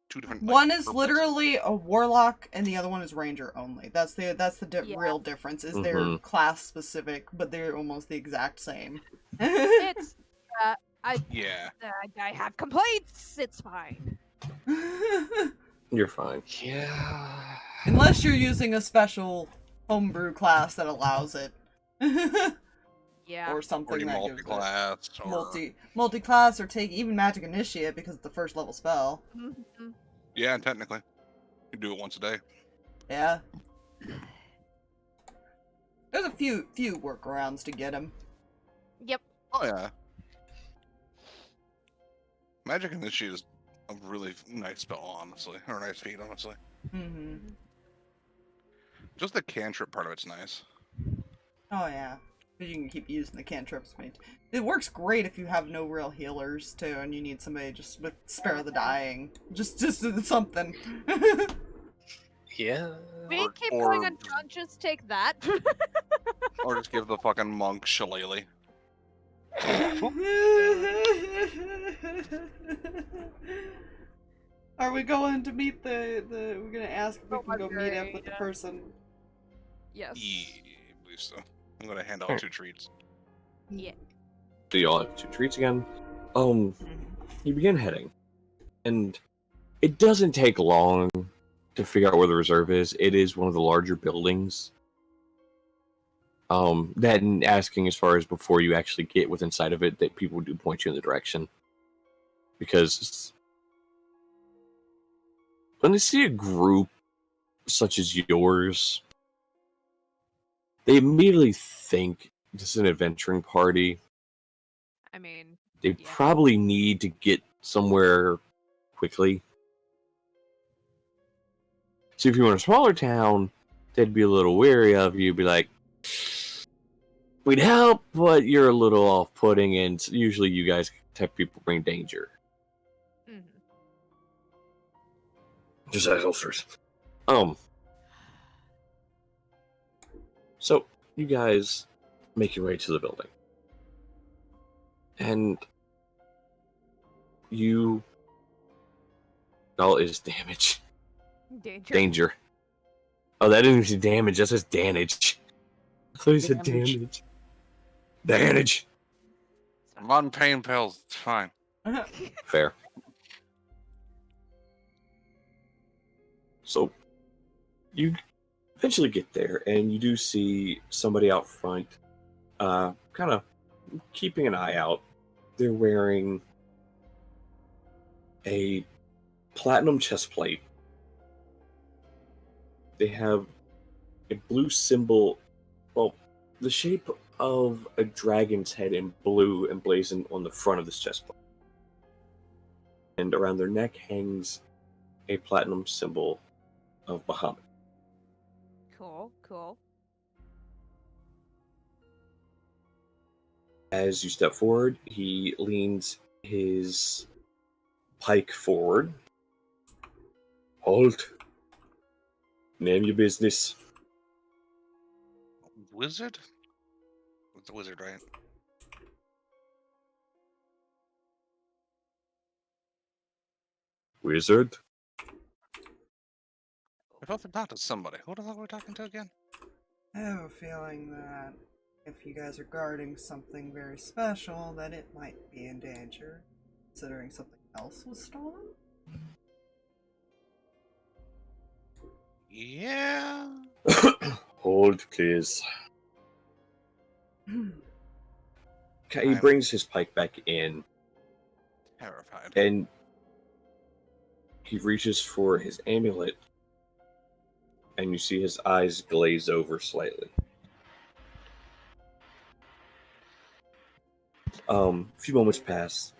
two different. Like, one is purposes. literally a warlock, and the other one is ranger only. That's the Yeah. real difference. Is they're Mhm. class specific, but they're almost the exact same. It's. Yeah. I have complaints. It's fine. You're fine. Yeah. Unless you're using a special homebrew class that allows it. Yeah. Or something Or that gives it multi-class or multi-class or take even magic initiate because it's the first level spell. Mhm. yeah, technically, you do it once a day. Yeah. There's a few workarounds to get him. Yep. Oh yeah. Magic Initiate is a really nice spell, honestly, or nice feat, honestly. Mm-hmm. Just the cantrip part of it's nice. Oh yeah. But you can keep using the cantrips. It works great if you have no real healers too, and you need somebody just with spare the dying. Just something. Yeah. We Or- keep or- going unconscious. Take that. Or just give the fucking monk shillelagh. Are we going to meet we're gonna ask if we Oh, can go meet up with the yeah. person? Yes. I believe so. I'm gonna hand out 2 treats. Yeah. So you all have 2 treats again. You begin heading, and it doesn't take long to figure out where the reserve is. It is one of the larger buildings. That and asking as far as before you actually get within sight of it, that people do point you in the direction. Because when they see a group such as yours, they immediately think this is an adventuring party. I mean, They yeah. probably need to get somewhere quickly. So if you were in a smaller town, they'd be a little wary of you, be like, we'd help, but you're a little off-putting, and usually you guys type people bring danger. Mhm. Just as ulcers. So you guys make your way to the building. And you... all is damage. Danger. Danger. Oh, that didn't say damage, that says damage. I thought he said Damage. damage. Damage! I'm on pain pills. It's fine. Fair. So, you eventually get there, and you do see somebody out front, kind of keeping an eye out. They're wearing a platinum chest plate. They have a blue symbol, well, the shape of a dragon's head in blue emblazoned on the front of this chest plate. And around their neck hangs a platinum symbol of Bahamut. Cool, cool. As you step forward, he leans his pike forward. Halt. Name your business. Wizard? It's a wizard, right? Wizard? We're supposed to talk to somebody. Who the hell are we talking to again? I have a feeling that if you guys are guarding something very special, that it might be in danger, considering something else was stolen. Yeah. Hold, please. He I'm brings his pike back in, terrified. and he reaches for his amulet, and you see his eyes glaze over slightly. A few moments pass,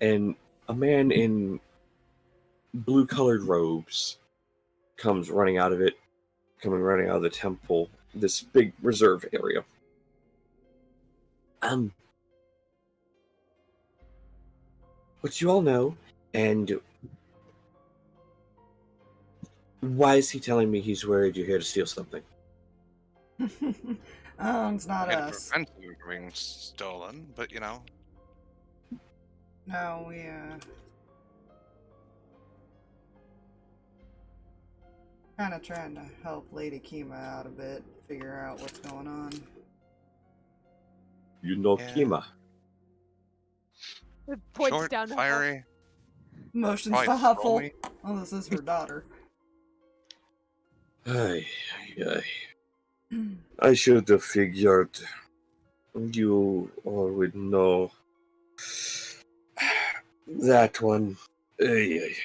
and a man in blue-colored robes comes running out of the temple, this big reserve area. What you all know, and why is he telling me he's worried you're here to steal something? It's not Here to us. prevent you from being stolen, but you know. No, we kind of trying to help Lady Kima out a bit, figure out what's going on. You know Yeah. Kima. It points Short, down to fiery. Motions Probably to Huffle. Romy. Oh, this is her daughter. Ay, ay, ay. I should have figured you all would know that one. Ay, ay.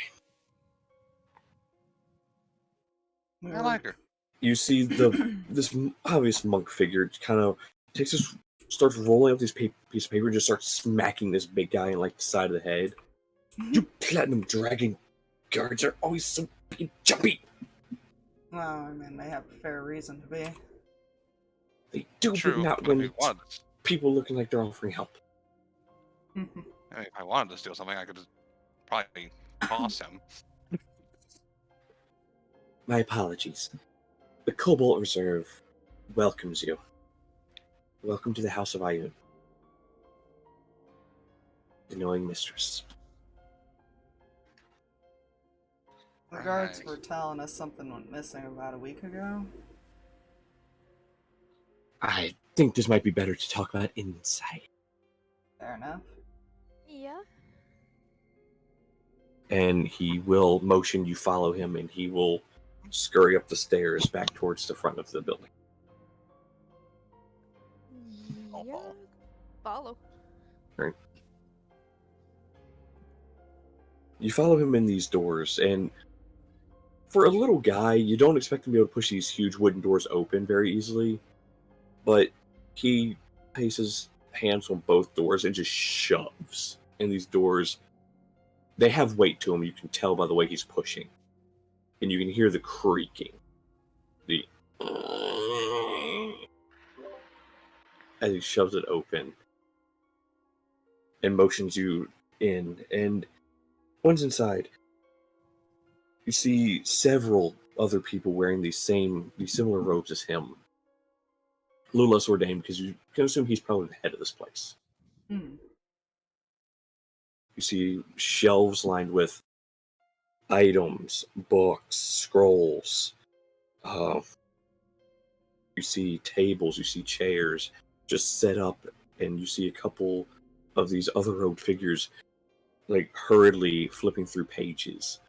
I like her. You see this obvious monk figure kind of starts rolling up this piece of paper and just starts smacking this big guy in like the side of the head. You platinum dragon guards are always so big and jumpy. Well, I mean, they have a fair reason to be. They do, True. but not But when if, it's people looking like they're offering help. I mean, if I wanted to steal something, I could just probably toss him. My apologies. The Cobalt Reserve welcomes you. Welcome to the House of Ayun. annoying mistress. The guards Right. were telling us something went missing about a week ago. I think this might be better to talk about inside. Fair enough. Yeah. And he will motion you follow him, and he will scurry up the stairs back towards the front of the building. I'll Yeah. follow. Follow. You follow him in these doors, and for a little guy, you don't expect him to be able to push these huge wooden doors open very easily, but he places hands on both doors and just shoves. And these doors, they have weight to them, you can tell by the way he's pushing. And you can hear the creaking. As he shoves it open and motions you in. And once inside, you see several other people wearing these similar robes as him. A little less ordained because you can assume he's probably the head of this place. Hmm. You see shelves lined with items, books, scrolls. You see tables, you see chairs just set up, and you see a couple of these other robed figures like hurriedly flipping through pages.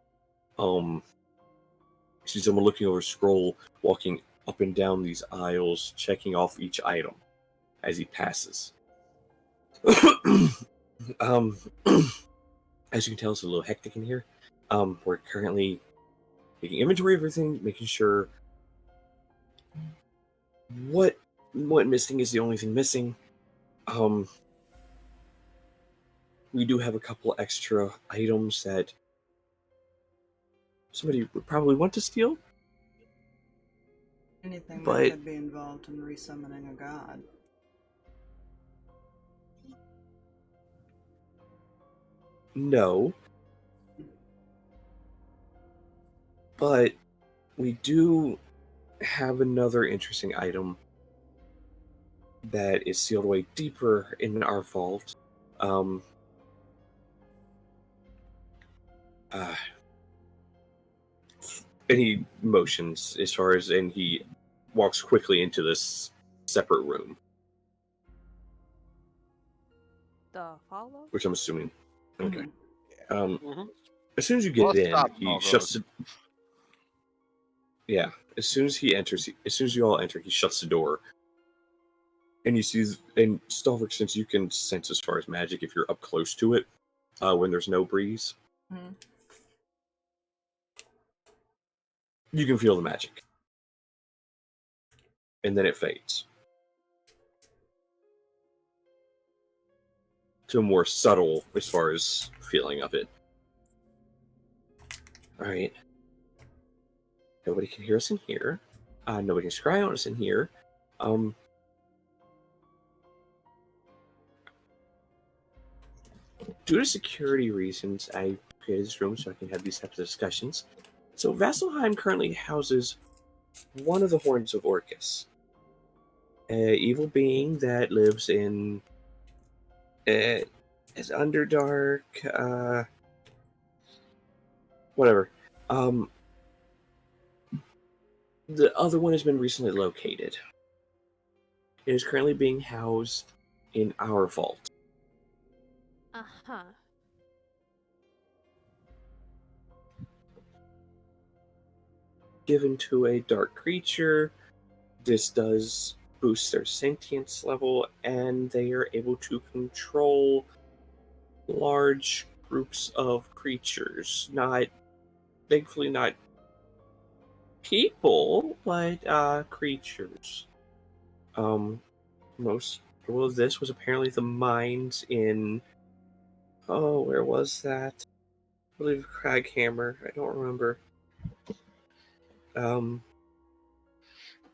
You see someone looking over a scroll, walking up and down these aisles, checking off each item as he passes. As you can tell, it's a little hectic in here. We're currently taking inventory of everything, making sure what missing is the only thing missing. We do have a couple extra items that somebody would probably want to steal, Anything that but could be involved in resummoning a god. no. But we do have another interesting item that is sealed away deeper in our vault. And he motions as far as, and he walks quickly into this separate room, The follow. which I'm assuming. Okay. Mhm. Mhm. As soon as you get Well, in, stop he all shuts those. the. Yeah. As soon as he enters, as soon as you all enter, he shuts the door. And you see, and Stalverk, since you can sense as far as magic if you're up close to it, when there's no breeze, Mhm. you can feel the magic. And then it fades to a more subtle as far as feeling of it. Alright. Nobody can hear us in here. Nobody can scry on us in here. Due to security reasons, I created this room so I can have these types of discussions. So Vasselheim currently houses one of the Horns of Orcus, an evil being that lives in is Underdark, whatever. The other one has been recently located. It is currently being housed in our vault. Uh-huh. Given to a dark creature, this does boost their sentience level, and they are able to control large groups of creatures. Thankfully not people, but creatures. Most of this was apparently the mines in, where was that? I believe Craghammer. I don't remember.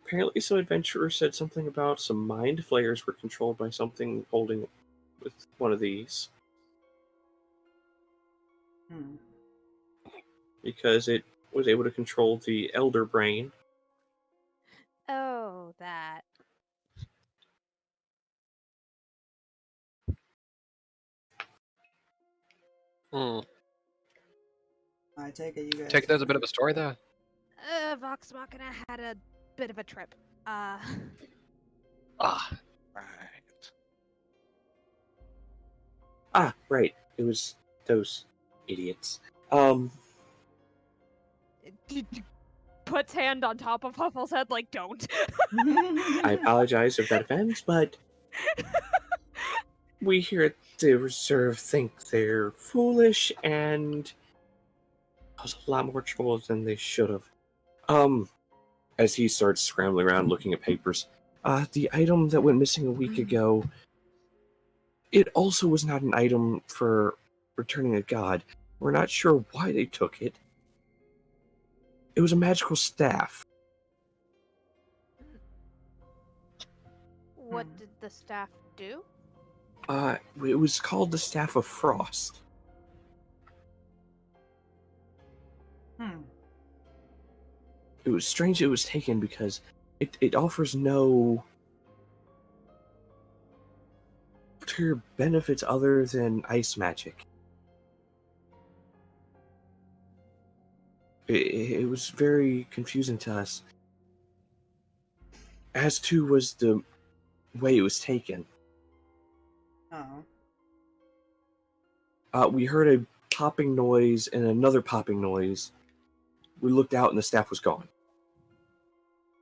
Apparently some adventurers said something about some mind flayers were controlled by something holding with one of these. Hmm. Because it was able to control the elder brain. Oh, that. Hmm. I take it you guys. Take it as a bit of a story there. Vox Machina had a bit of a trip. Ah, Right. Ah, right. It was those idiots. Puts hand on top of Huffle's head like, don't. I apologize if that offends, but we here at the Reserve think they're foolish and cause a lot more trouble than they should have. As he starts scrambling around looking at papers, the item that went missing a week ago, it also was not an item for returning a god. We're not sure why they took it. It was a magical staff. What did the staff do? It was called the Staff of Frost. It was strange it was taken because it offers no clear benefits other than ice magic. It was very confusing to us. As to was the way it was taken. Oh. We heard a popping noise and another popping noise. We looked out and the staff was gone.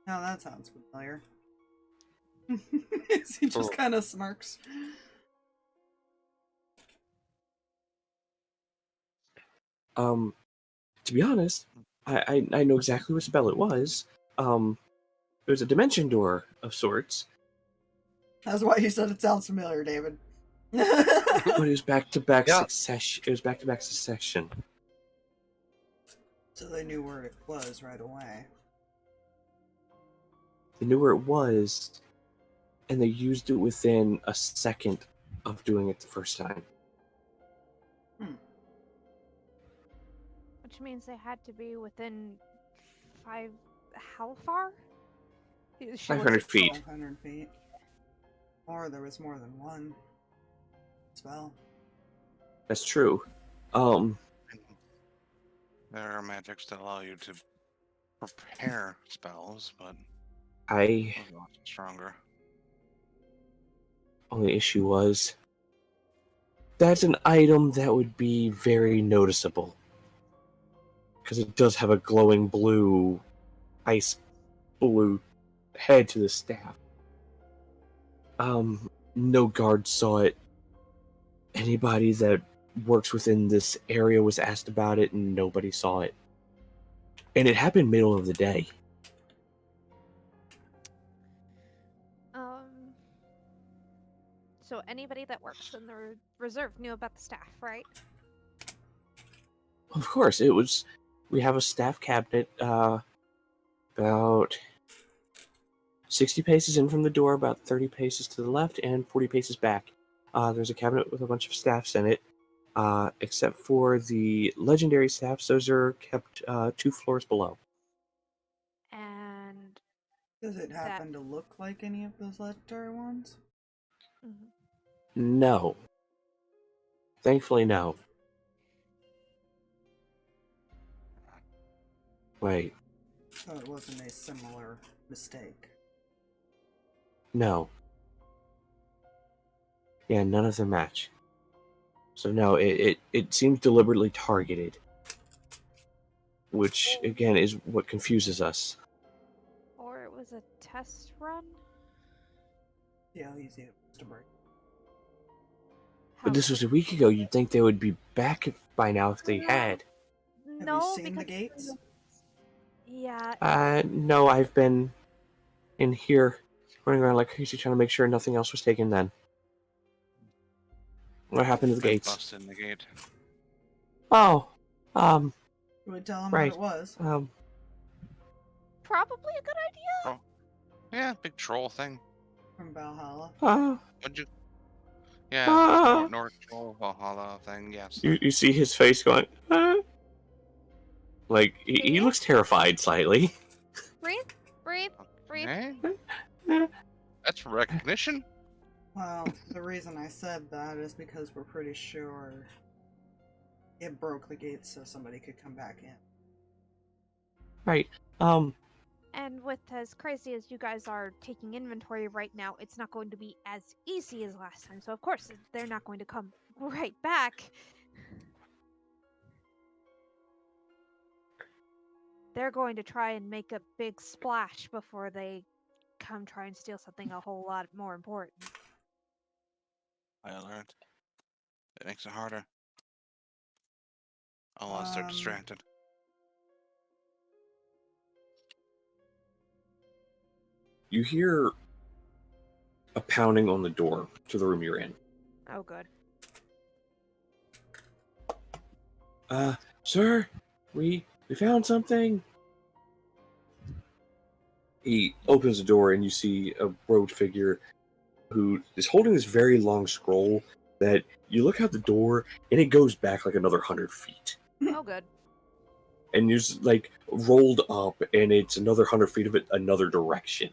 Oh, that sounds familiar. He just kind of smirks. To be honest, I know exactly what spell it was. It was a dimension door of sorts. That's why you said it sounds familiar, David. But it was back-to-back Yeah. succession. It was back-to-back succession. So they knew where it was right away. They knew where it was, and they used it within a second of doing it the first time. Which means they had to be within 5... How far? 500 feet. 500 feet. Or there was more than one spell. That's true. There are magics that allow you to prepare spells, but I those are lots stronger. only issue was that's an item that would be very noticeable because it does have a glowing blue, ice blue head to the staff. No guard saw it. Anybody that works within this area was asked about it, and nobody saw it. And it happened middle of the day. So anybody that works in the reserve knew about the staff, right? Of course, it was. We have a staff cabinet about 60 paces in from the door, about 30 paces to the left, and 40 paces back. There's a cabinet with a bunch of staffs in it. Except for the legendary staffs, those are kept 2 floors below. And Does it happen to look like any of those legendary ones? No. Thankfully, no. Wait, So it wasn't a similar mistake. no. Yeah, none of them match. So no, it seems deliberately targeted. Which, again, is what confuses us. Or it was a test run? See how easy it was to break. But this was a week ago. You'd think they would be back by now if they had. No, Have you seen the because gates? Yeah. No, I've been in here running around like crazy trying to make sure nothing else was taken then. What happened to the gates? Busted in the gate. Oh, You would tell him right. what it was. Probably a good idea. Yeah, big troll thing. From Valhalla. What'd you? Yeah, North Troll Valhalla thing. Yes. You see his face going, like he looks terrified slightly. Breathe. Okay. That's recognition. Well, the reason I said that is because we're pretty sure it broke the gate so somebody could come back in. Right. And with as crazy as you guys are taking inventory right now, it's not going to be as easy as last time. So of course they're not going to come right back. They're going to try and make a big splash before they come try and steal something a whole lot more important. I learned. It makes it harder. Unless they're distracted. You hear a pounding on the door to the room you're in. Oh, good. Sir, we found something. He opens the door and you see a robed figure who is holding this very long scroll that you look out the door and it goes back like another 100 feet. Oh, good. And you're just, like, rolled up and it's another 100 feet of it another direction.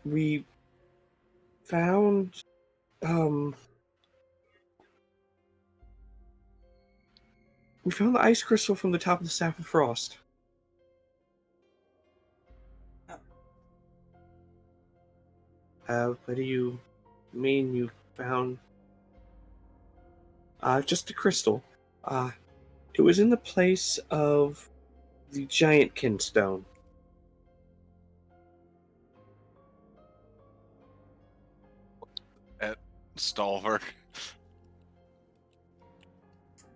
We found, we found the ice crystal from the top of the Staff of Frost. What do you mean you found? Just a crystal. It was in the place of the giant kinstone. At Stalverk.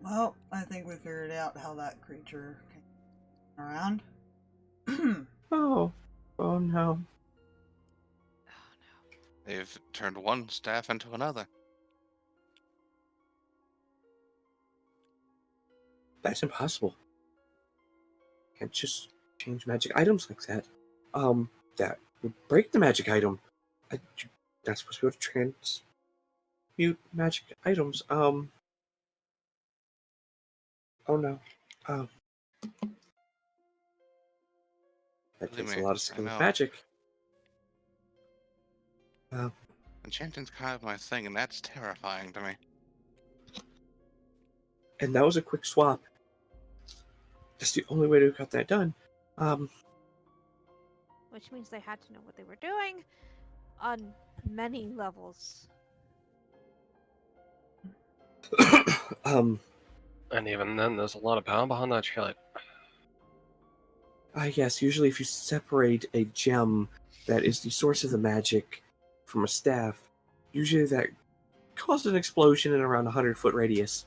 Well, I think we figured out how that creature came around. Oh no. They've turned one staff into another. That's impossible. Can't just change magic items like that. That would break the magic item. You're not supposed to be able to transmute magic items. Oh no. That Believe takes a me, lot of I skill with know. magic. Enchanting's kind of my thing, and that's terrifying to me. And that was a quick swap. That's the only way to have got that done. Which means they had to know what they were doing on many levels. And even then, there's a lot of power behind that shit. Yes, usually if you separate a gem that is the source of the magic from a staff, usually that causes an explosion in around a 100-foot radius.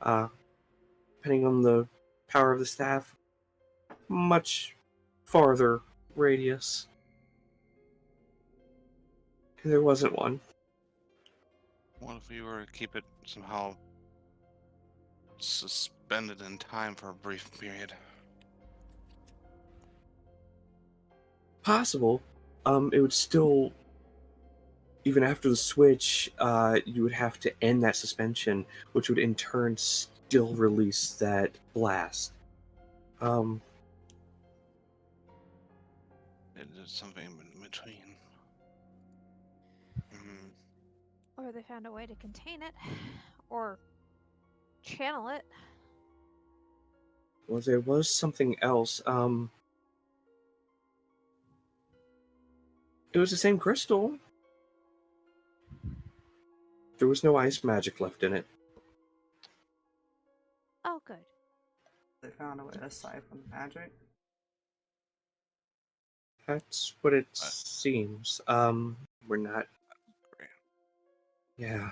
Depending on the power of the staff, much farther radius. And there wasn't one. What if we were to keep it somehow suspended in time for a brief period? Possible. It would still, even after the switch, you would have to end that suspension, which would in turn still release that blast. It is something in between. Or they found a way to contain it, or channel it. Well, there was something else. It was the same crystal. There was no ice magic left in it. Oh, good. They found a way to siphon magic. That's what it seems. We're not. Yeah.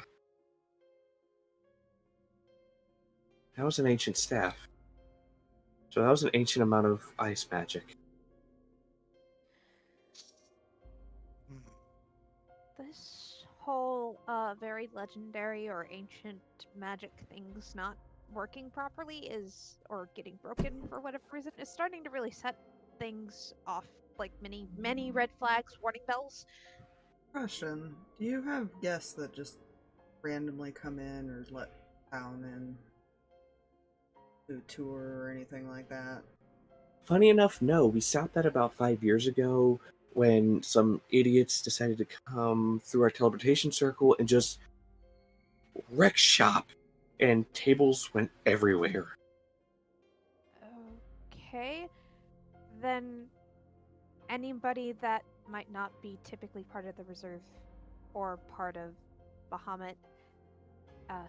That was an ancient staff. So that was an ancient amount of ice magic. This whole very legendary or ancient magic thing's not working properly is, or getting broken for whatever reason, is starting to really set things off, like many red flags, warning bells. Question: do you have guests that just randomly come in or let town in to tour or anything like that? Funny enough, no. We stopped that about 5 years ago when some idiots decided to come through our teleportation circle and just wreck shop, and tables went everywhere. Okay. Then anybody that might not be typically part of the reserve or part of Bahamut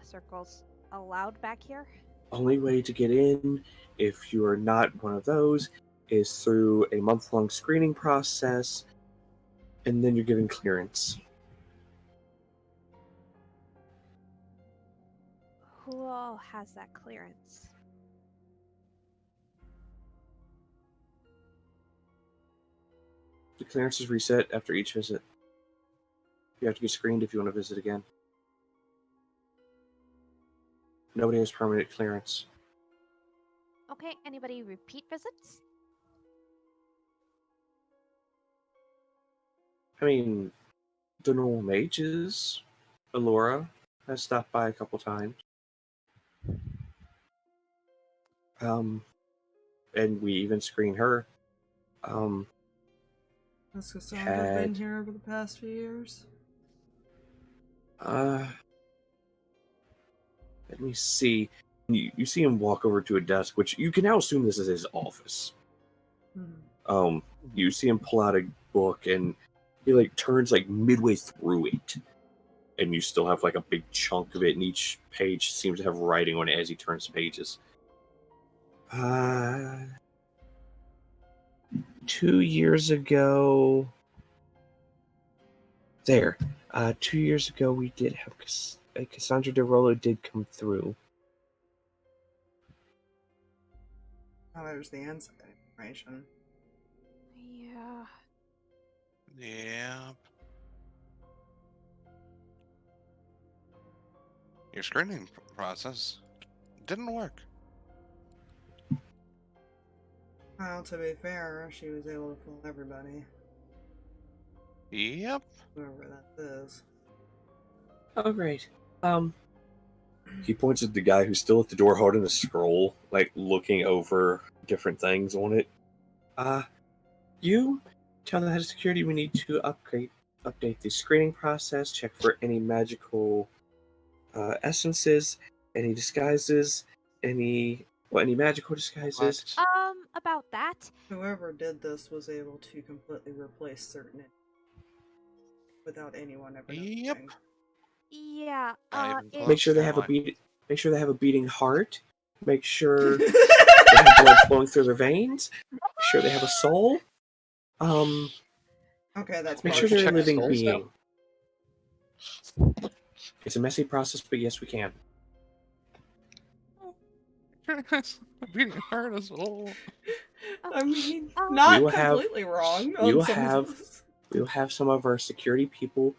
circles allowed back here? Only way to get in, if you are not one of those, is through a month-long screening process, and then you're given clearance. Who all has that clearance? The clearance is reset after each visit. You have to get screened if you want to visit again. Nobody has permanent clearance. Okay, anybody repeat visits? I mean, the normal mages. Alora has stopped by a couple times. And we even screen her. Has Cassandra been here over the past few years? Let me see. You see him walk over to a desk, which you can now assume this is his office. You see him pull out a book, and he like turns like midway through it, and you still have like a big chunk of it, and each page seems to have writing on it as he turns pages. 2 years ago. There. 2 years ago, we did have Cassandra DeRollo did come through. Oh, there's the inside information. Yeah. Yep. Your screening process didn't work. Well, to be fair, she was able to fool everybody. Yep. Whoever that is. Oh, great. He points at the guy who's still at the door holding the scroll, like looking over different things on it. You tell the head of security we need to update the screening process, check for any magical essences, any disguises, any magical disguises. About that. Whoever did this was able to completely replace certain without anyone ever knowing. Yep. Yeah. Make sure they have Make sure they have a beating heart. Make sure they it. have blood flowing through their veins. Make sure they have a soul. Okay, that's Make part sure they're a check living souls being. It's a messy process, but yes, we can. Beating heart as well. I mean, We not will have- completely wrong. we on will some of have- this. We will have some of our security people,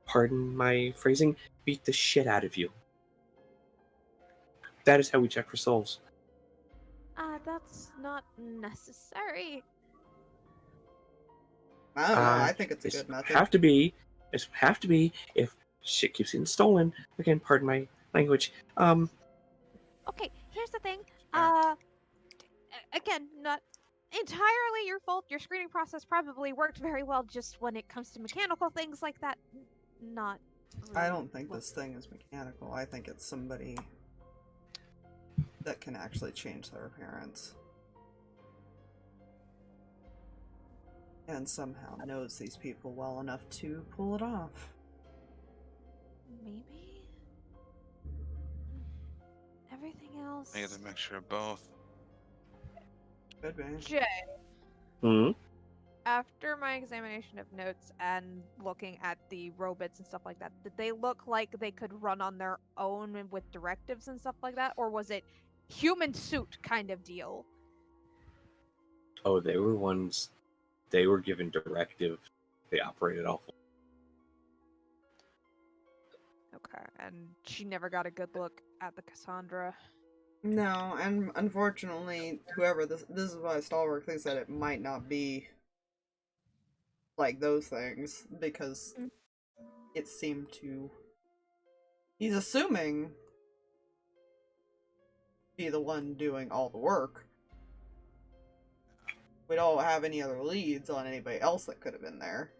pardon my phrasing, beat the shit out of you. That is how we check for souls. That's not necessary. I don't know. I think it's a good method. Have to be. It have to be if shit keeps getting stolen. Again, pardon my language. Okay, here's the thing. Sure. Again, not entirely your fault. Your screening process probably worked very well just when it comes to mechanical things like that. Not really. I don't think this thing is mechanical. I think it's somebody that can actually change their appearance. And somehow knows these people well enough to pull it off. Maybe? Everything else... I get a mixture of both. Could be. Jay, after my examination of notes and looking at the robots and stuff like that, did they look like they could run on their own and with directives and stuff like that? Or was it human suit kind of deal? Oh, they were ones. They were given directive. They operated off. Okay, and she never got a good look at the Cassandra. No, and unfortunately, whoever this is why Stalverk thinks that it might not be like those things, because it seemed to... He's assuming be the one doing all the work. We don't have any other leads on anybody else that could have been there.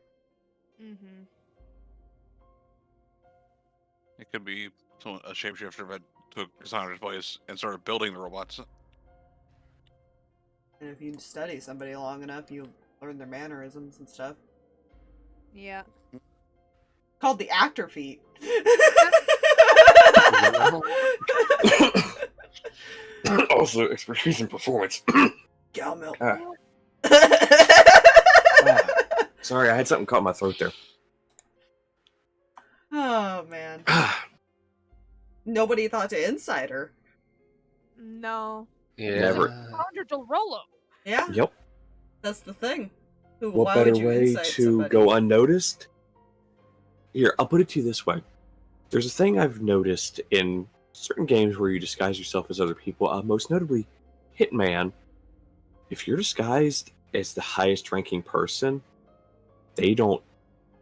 It could be a shapeshifter that took Cassandra's place and started building the robots. And if you study somebody long enough, you learn their mannerisms and stuff. Yeah. Called the actor feat. Also, expertise in performance. Cow milk. Sorry, I had something caught in my throat there. Oh man. Nobody thought to Insider. No. Yeah. Never. Cassandra Del Rollo. Yeah. Yep. That's the thing. What Why better would you way insight to somebody? go unnoticed? Here, I'll put it to you this way. There's a thing I've noticed in certain games where you disguise yourself as other people, most notably Hitman. If you're disguised as the highest ranking person, they don't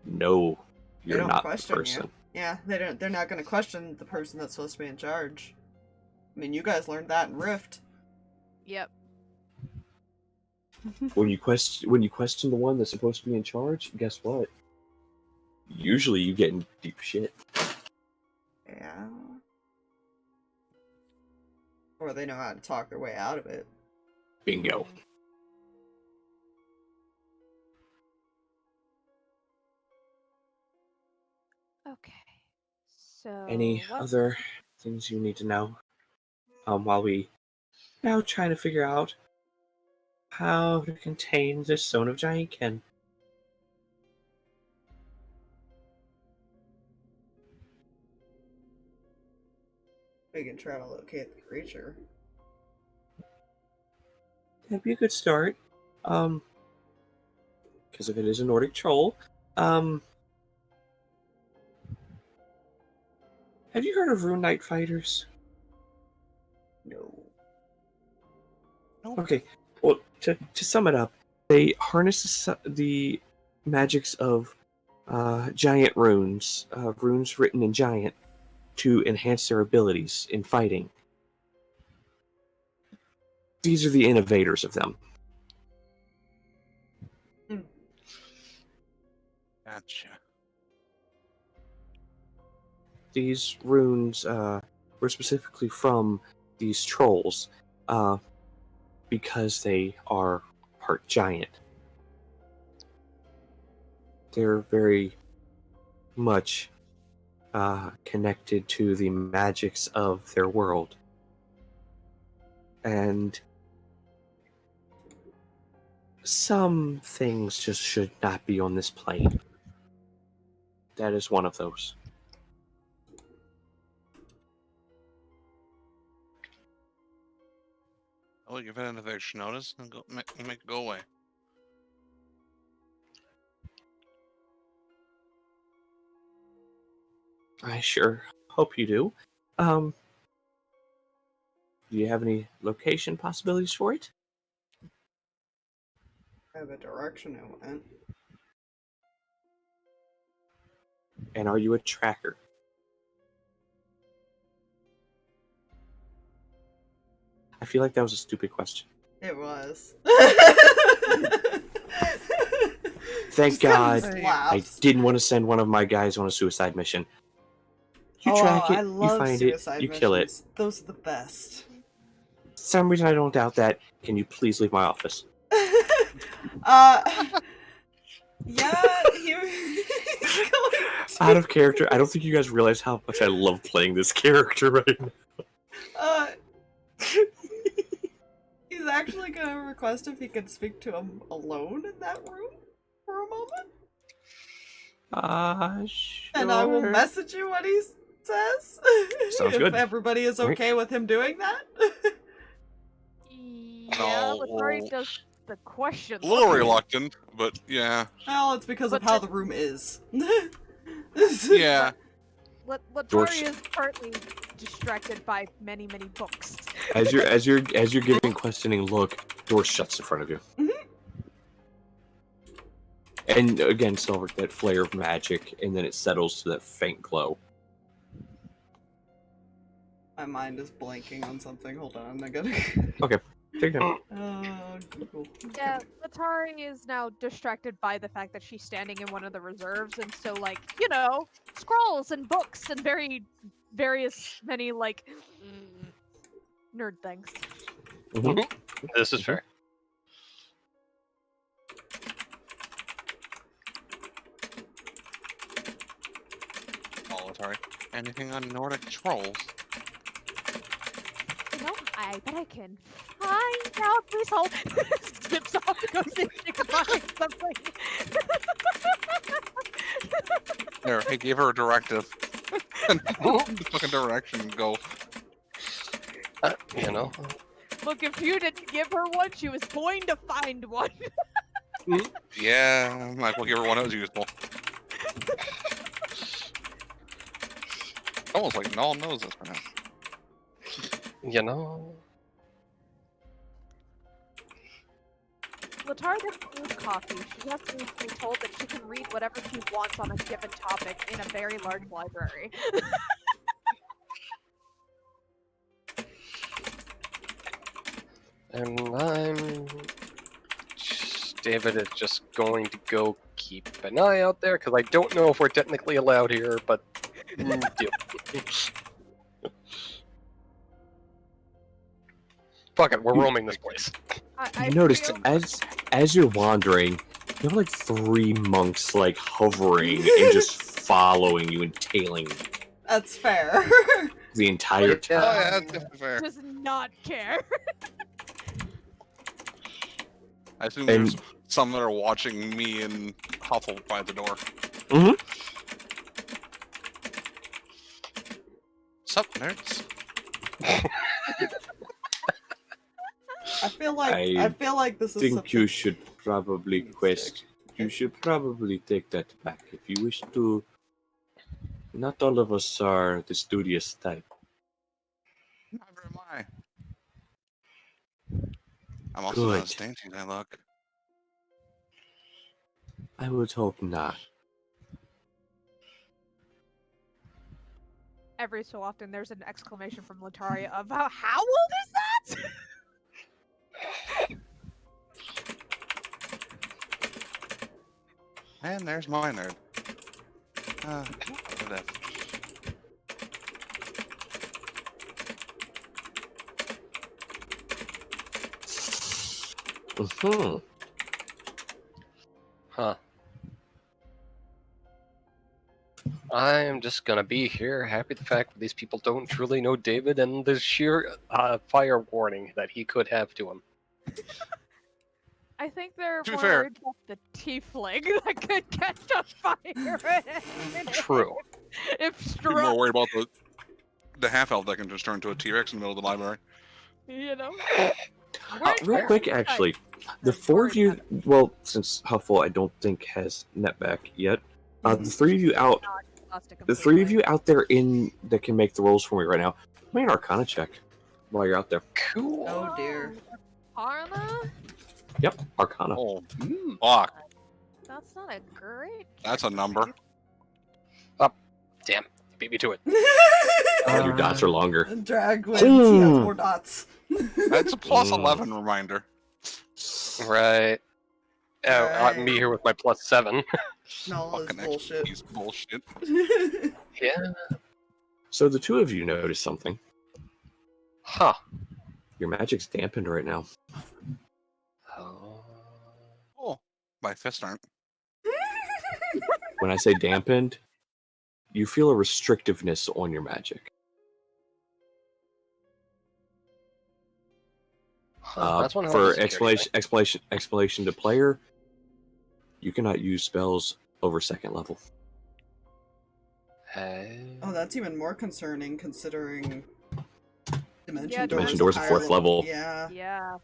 know They you're don't not the question person. you. Yeah, they don't. They're not going to question the person that's supposed to be in charge. I mean, you guys learned that in Rift. Yep. When you question the one that's supposed to be in charge, guess what? Usually you get in deep shit. Yeah. Or they know how to talk their way out of it. Bingo. Okay. So. Any what- other things you need to know? While we now trying to figure out how to contain this zone of Giantkin. We can try to locate the creature. That'd be a good start. Because if it is a Nordic troll, have you heard of Rune Knight fighters? No. Nope. Okay, well, to sum it up, they harness the magics of giant runes, runes written in giant, to enhance their abilities in fighting. These are the innovators of them. Gotcha. These runes were specifically from these trolls because they are part giant. They're very much connected to the magics of their world. And some things just should not be on this plane. That is one of those. I'll give it an eviction notice and go make it go away. I sure hope you do. Do you have any location possibilities for it? The direction it went. And are you a tracker? I feel like that was a stupid question. It was. Thank Just kinda God just I laughs. didn't want to send one of my guys on a suicide mission. You track it, I love you find suicide it, you kill it. missions. Those are the best. For some reason I don't doubt that. Can you please leave my office? Yeah, he's going to... Out of character, I don't think you guys realize how much I love playing this character right now. He's actually gonna request if he can speak to him alone in that room for a moment. Sure. And I will message you what he says. Sounds if good. everybody is Right. okay with him doing that. Yeah, Letari does the question. A little look. reluctant, but yeah. Well, it's because of But how the- the room is. Yeah. Doors- Letari is partly distracted by many, many books. As you're giving questioning look, door shuts in front of you. Mhm. And again, Stalverk, that flare of magic, and then it settles to that faint glow. My mind is blanking on something. Hold on, I gotta. Okay. Take it. Google. Yeah, Letari is now distracted by the fact that she's standing in one of the reserves, and so, like, you know, scrolls and books and various many, like, nerd things. Mhm. This is fair. Oh, sorry. Anything on Nordic trolls? You know, I bet I can find out. Please hold. Zips off, goes in, she can find something. There, he gave her a directive. And the fucking direction and go. You know, Look, if you didn't give her one, she was going to find one. Yeah, might as well give her one that was useful. Almost like Null knows this for now. you know. Letari doesn't need coffee. She has to be told that she can read whatever she wants on a given topic in a very large library. And David is just going to go keep an eye out there, because I don't know if we're technically allowed here, but... deal. Fuck it, we're roaming this place. I You noticed feel- as you're wandering, you have like 3 monks like hovering and just following you and tailing you That's fair. the entire Oh time. yeah, that's definitely fair. does not care. I assume And- there's some that are watching me and Huffle by the door. Mhm. Sup, nerds? I feel like this is think something you should probably Stick. you should probably take that back if you wish to. Not all of us are the studious type. Never am I. I'm also not Good. as dainty as I look. I would hope not. Every so often, there's an exclamation from Letari of, how old is that? And there's my nerd. Whatever. Hmm. Huh. I'm just gonna be here, happy the fact that these people don't truly know David and the sheer fire warning that he could have to him. I think they're To be fair- worried about the tiefling that could catch a fire. True. If People are struck, worried about the half elf that can just turn into a T-Rex in the middle of the library. you know. Real quick, actually, the 4 of you. Well, since Huffle, I don't think has net back yet. The 3 of you out. The 3 of you out there that can make the rolls for me right now. Make an Arcana check while you're out there. Cool. Oh dear. Arna? Yep, Arcana. Oh, Hmm. fuck. That's not a great. That's a number. Damn. Beat me to it. Your dots are longer. Drag wins. He has more dots. That's a plus Mm. 11 reminder. Right. Right. Me here with my +7. No, it's Fucking bullshit. He's bullshit. Yeah. So the 2 of you notice something. Huh. Your magic's dampened right now. Oh. Oh, my fists aren't. When I say dampened, you feel a restrictiveness on your magic. Huh, that's one hell of For a security explanation to player, you cannot use spells over 2nd level. thing. Oh, that's even more concerning considering Dimension Yeah, Dimension Door's Door's a a higher 4th level. Yeah. Yeah.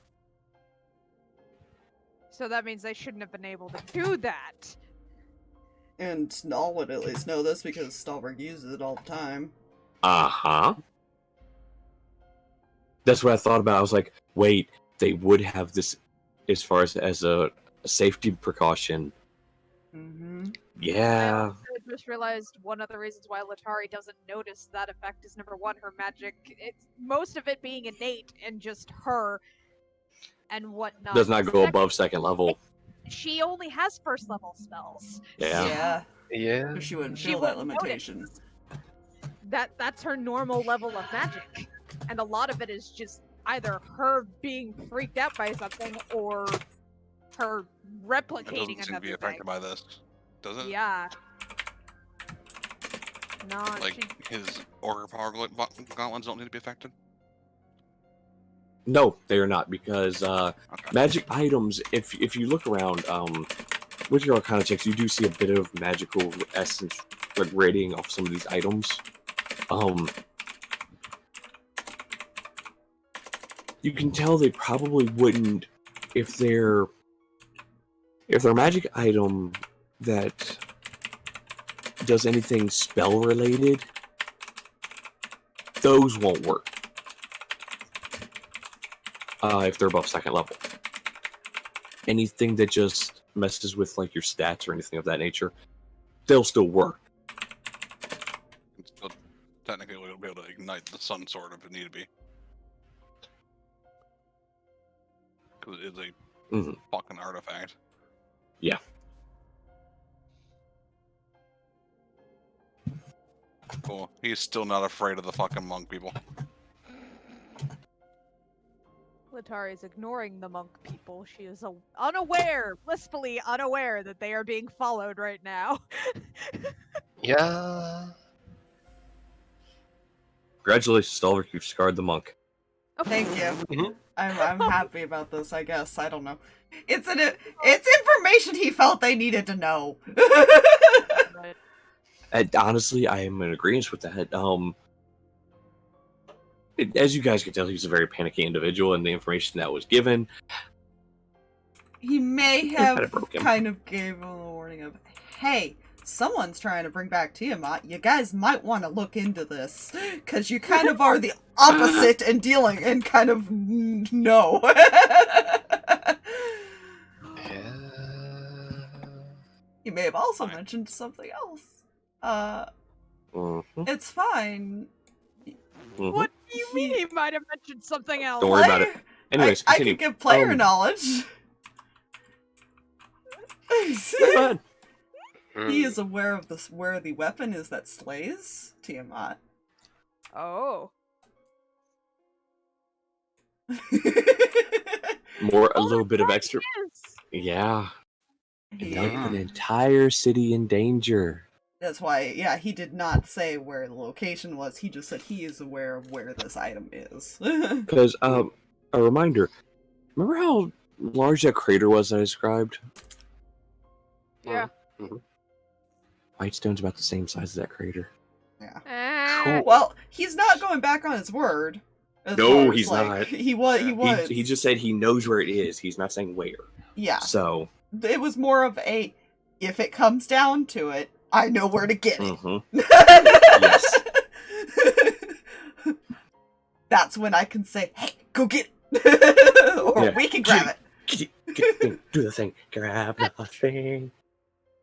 So that means they shouldn't have been able to do that. And Null would at least know this because Stalverk uses it all the time. Uh-huh. That's what I thought about. I was like, wait, they would have this as far as a safety precaution. Mm-hmm. Yeah. I just realized one of the reasons why Letari doesn't notice that effect is number one, her magic. It's most of it being innate and just her and whatnot. Does not go above second level. She only has first level spells. Yeah. Yeah. So she wouldn't She feel that wouldn't limitation. notice. That's her normal level of magic. And a lot of it is just either her being freaked out by something or her It replicating doesn't seem to another be thing. affected by this, does it? Yeah. No, Like his Ogre Power Gauntlets don't need to be affected? No, they are not, because Okay. magic items, if you look around, with your Arcana checks, you do see a bit of magical essence like radiating off some of these items. You can tell they probably wouldn't if they're a magic item that does anything spell related. Those won't work if they're above second level. Anything that just messes with like your stats or anything of that nature, they'll still work. Still, technically, we'll be able to ignite the Sun Sword if it need to be. Because it is a Mhm. fucking artifact. Yeah. Cool. He's still not afraid of the fucking monk people. Letari is ignoring the monk people. She is blissfully unaware that they are being followed right now. Yeah. Congratulations, Stalverk, you've scarred the monk. Thank you. Mhm. I'm happy about this, I guess. I don't know. It's information he felt they needed to know. Right. Honestly, I am in agreement with that. As you guys can tell, he's a very panicky individual, and the information that was given, He may kinda have broke him. kind of gave him a warning of, hey, someone's trying to bring back Tiamat. You guys might want to look into this, because you kind of are the opposite in dealing, and kind of no. Yeah. He may have also Fine. mentioned something else. Mhm, It's fine. mhm. What do you mean he might have mentioned something else? Don't worry about it. Player- Anyways, I continue. could give player Um, knowledge. Go ahead. He is aware of where the weapon is that slays Tiamat. Oh. More, a Oh, little bit of extra. Yes. Yeah. And He- that's an entire city in danger. That's why, yeah, he did not say where the location was. He just said he is aware of where this item is. Because, a reminder, remember how large that crater was that I described? Yeah. Whitestone's about the same size as that crater. Yeah. Eh. Well, he's not going back on his word. as No, far as, he's like, not. He was. He was. He just said he knows where it is. He's not saying where. Yeah. So, It was more of a, if it comes down to it, I know where to get it. mhm. Yes. That's when I can say, hey, go get it. Or Yeah. we can grab it. Get the thing, do the thing, grab the thing.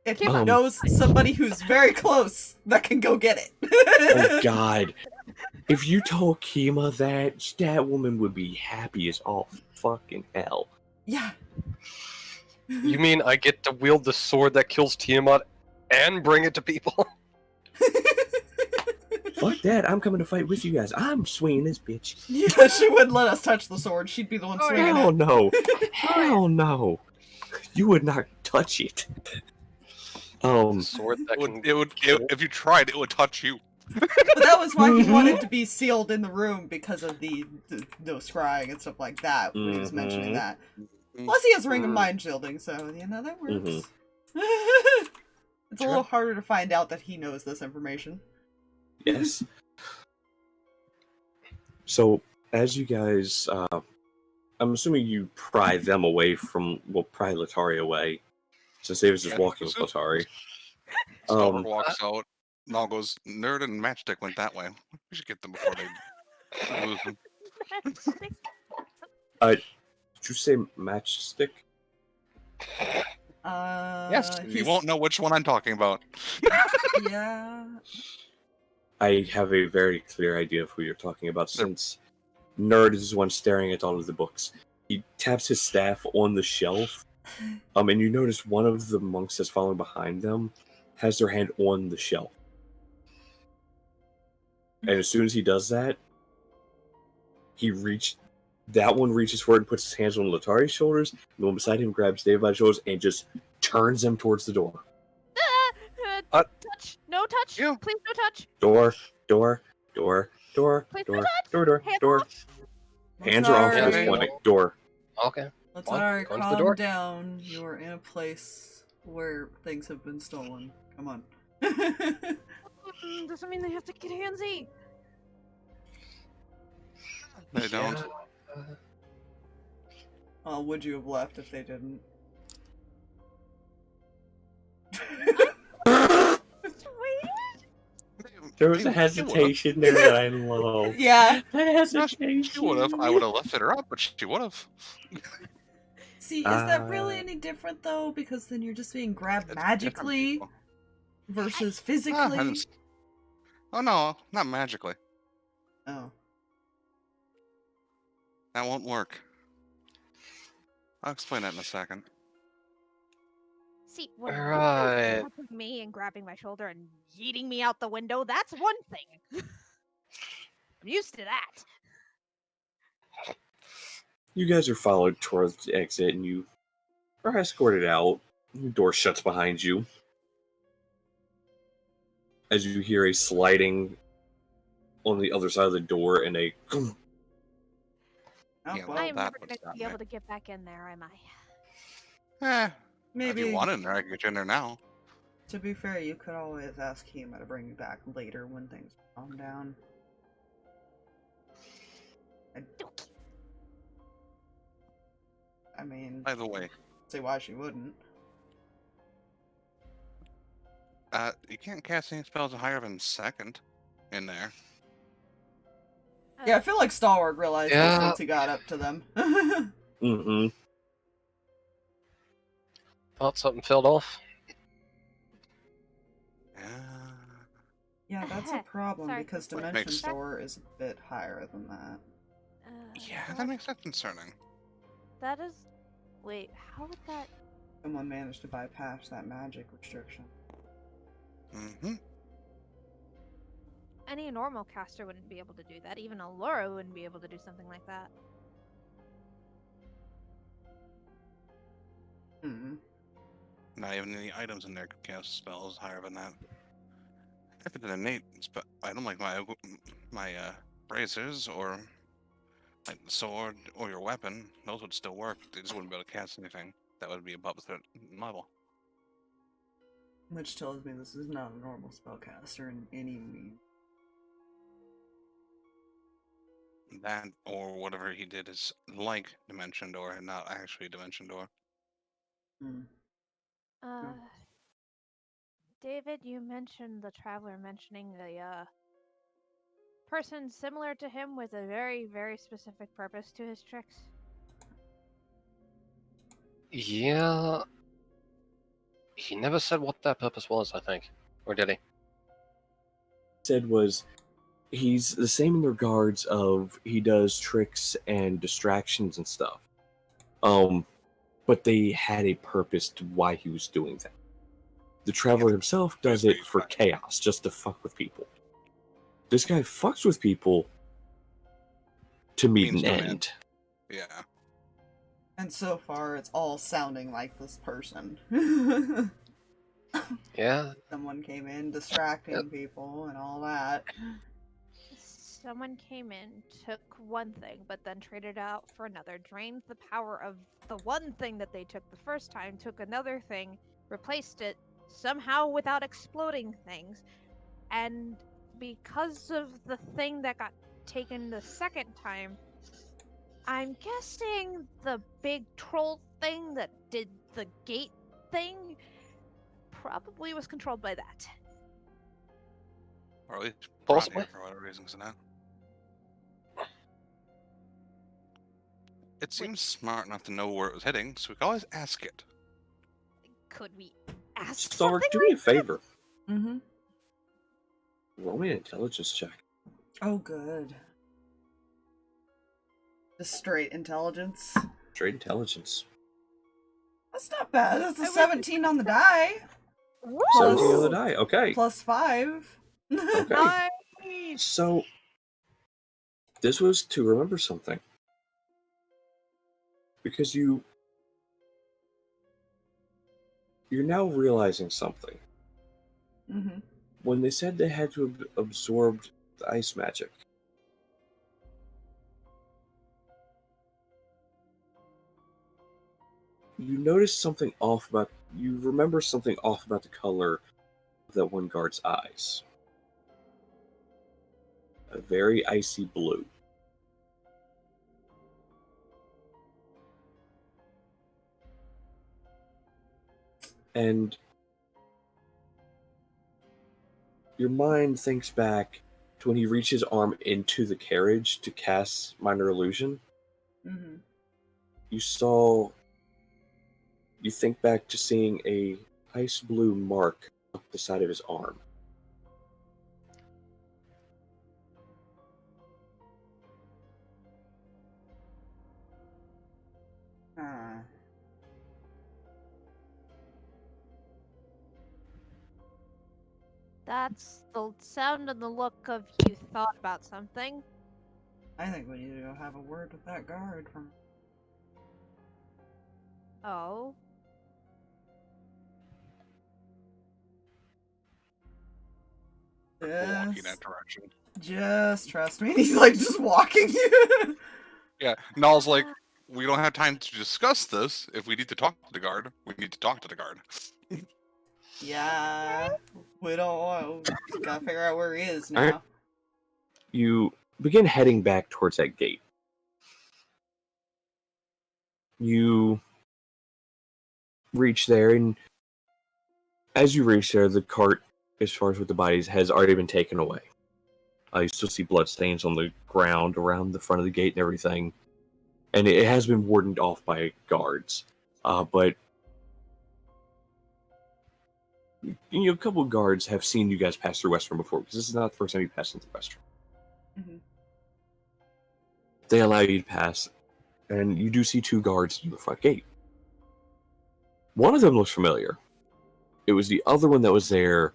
If he knows somebody who's very close that can go get it. Oh God! If you told Kima that woman would be happy as all fucking hell. Yeah. You mean I get to wield the sword that kills Tiamat and bring it to people? Fuck that! I'm coming to fight with you guys. I'm swinging this bitch. Yeah, she wouldn't let us touch the sword. She'd be the one Oh, swinging Hell it. no! Hell no! You would not touch it. The sword that can If you tried, it would touch you. But that was why he wanted to be sealed in the room, because of the no scrying and stuff like that, when he was mentioning Mhm. that. Plus he has Ring of Mind Shielding, so, you know, that works. Mhm. It's a little harder to find out that he knows this information. Yes. So, as you guys, I'm assuming you pry them away from, pry Letari away, since they was just Yeah. walking with Letari. Stalverk walks out. Nall goes, Nerd and Matchstick went that way. We should get them before they lose them. Did you say matchstick? Yes, you he's- won't know which one I'm talking about. Yeah. I have a very clear idea of who you're talking about, since Nerd is the one staring at all of the books. he taps his staff on the shelf. And you notice one of the monks that's following behind them has their hand on the shelf. And as soon as he does that, that one reaches forward and puts his hands on Letari's shoulders, and the one beside him grabs David by the shoulders and just turns him towards the door. Touch. No touch. You. Please no touch. Door. Please no touch. Hands off. Hands are off at Letari. this point. Door. Okay. Letari, Going to the calm door. down. You are in a place where things have been stolen. Come on. Doesn't mean they have to get handsy. They don't. Would you have left if they didn't? There was a hesitation there that I love. Yeah. That hesitation. She would have. I would have lifted her up, but she would have. See, is that really any different though? Because then you're just being grabbed magically versus physically. Oh no, not magically. Oh. That won't work. I'll explain that in a second. See, when Right. touching me and grabbing my shoulder and yeeting me out the window, that's one thing. I'm used to that. You guys are followed towards the exit, and you are escorted out. The door shuts behind you. As you hear a sliding on the other side of the door and a... Oh, Yeah, well, I am that never would going to stop be me. able to get back in there, am I? maybe. If you want in there, I can get you in there now. To be fair, you could always ask Hema to bring you back later when things calm down. I mean, By the way, say why she wouldn't. you can't cast any spells higher than second in there. Yeah, I feel like Stalverk realized this Yeah. once he got up to them. Mm-hmm. Thought something filled off. Yeah, that's a problem Sorry, because what Dimension makes- Door is a bit higher than that. Yeah, that makes that concerning. That is. Wait, how would that? Someone managed to bypass that magic restriction. Mm-hmm. Any normal caster wouldn't be able to do that. Even a Laura wouldn't be able to do something like that. Hmm. Not even any items in there could cast spells higher than that. If it's an innate item like my bracers or like the sword or your weapon, those would still work. They just wouldn't be able to cast anything that would be above a certain level. Which tells me this is not a normal spellcaster in any means. That or whatever he did is like Dimension Door and not actually Dimension Door. Hmm. David, you mentioned the traveler mentioning a person similar to him with a very, very specific purpose to his tricks. Yeah. He never said what that purpose was, I think. Or did he? Said was he's the same in regards of he does tricks and distractions and stuff. But they had a purpose to why he was doing that. The Traveler himself does it for chaos, just to fuck with people. This guy fucks with people to meet Means an no end. end. Yeah. And so far, it's all sounding like this person. Yeah. Someone came in distracting people and all that. Someone came in, took one thing, but then traded out for another, drained the power of the one thing that they took the first time, took another thing, replaced it, somehow without exploding things, and because of the thing that got taken the second time, I'm guessing the big troll thing that did the gate thing probably was controlled by that. Or at least Possibly. brought here for whatever reasons and that. It seems smart enough to know where it was heading, so we can always ask it. Could we ask Stalverk, something do me a like that? favor. Mm-hmm. Roll me an intelligence check. Oh, good. Just straight intelligence. Trade intelligence. That's not bad. That's a I wish- 17 on the die. Woo! 17 on the die. Okay. Plus 5. Okay. Nice. So, this was to remember something. Because you're now realizing something. Mm-hmm. When they said they had to have absorbed the ice magic, you notice something off about. You remember something off about the color of that one guard's eyes. A very icy blue. And your mind thinks back to when he reached his arm into the carriage to cast Minor Illusion. Mm-hmm. You think back to seeing a ice blue mark up the side of his arm. That's the sound and the look of you thought about something. I think we need to go have a word with that guard from. Oh. Walking that direction. Just trust me. He's like just walking. Yeah, Null's like, we don't have time to discuss this. If we need to talk to the guard, we need to talk to the guard. Yeah, we don't want. We gotta figure out where he is now. Alright. You begin heading back towards that gate. You reach there, and as you reach there, the cart, as far as with the bodies, has already been taken away. You still see bloodstains on the ground around the front of the gate and everything. And it has been warded off by guards. But a couple of guards have seen you guys pass through Western before, because this is not the first time you passed into Western. Mm-hmm. They allow you to pass, and you do see 2 guards in the front gate. One of them looks familiar. It was the other one that was there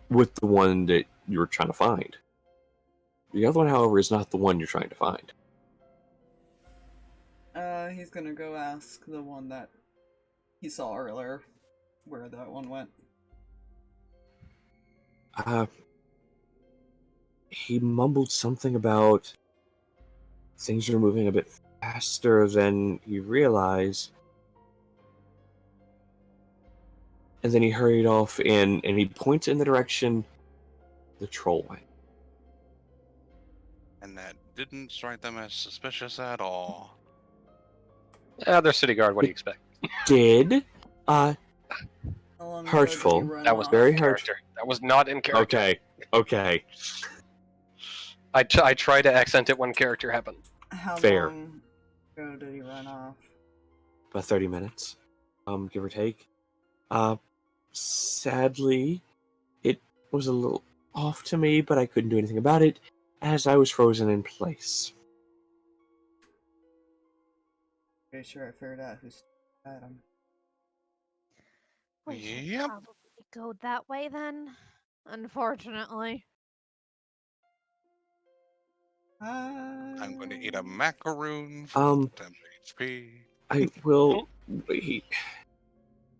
with the one that you were trying to find. The other one, however, is not the one you're trying to find. He's gonna go ask the one that he saw earlier where that one went. He mumbled something about things are moving a bit faster than you realize. And then he hurried off and he points in the direction the troll went. And that didn't strike them as suspicious at all. Yeah, they're city guard. What do you expect? Did How long ago did he Hurtful. run That was off? very character. That was not in character. okay. I try to accent it when character happened. How Fair. long ago did he run off? About 30 minutes, give or take. Sadly, it was a little off to me, but I couldn't do anything about it, as I was frozen in place. Pretty sure I figured out who's at him. We should Yep. probably go that way then. Unfortunately. I'm going to eat a macaroon for 10 HP. I will.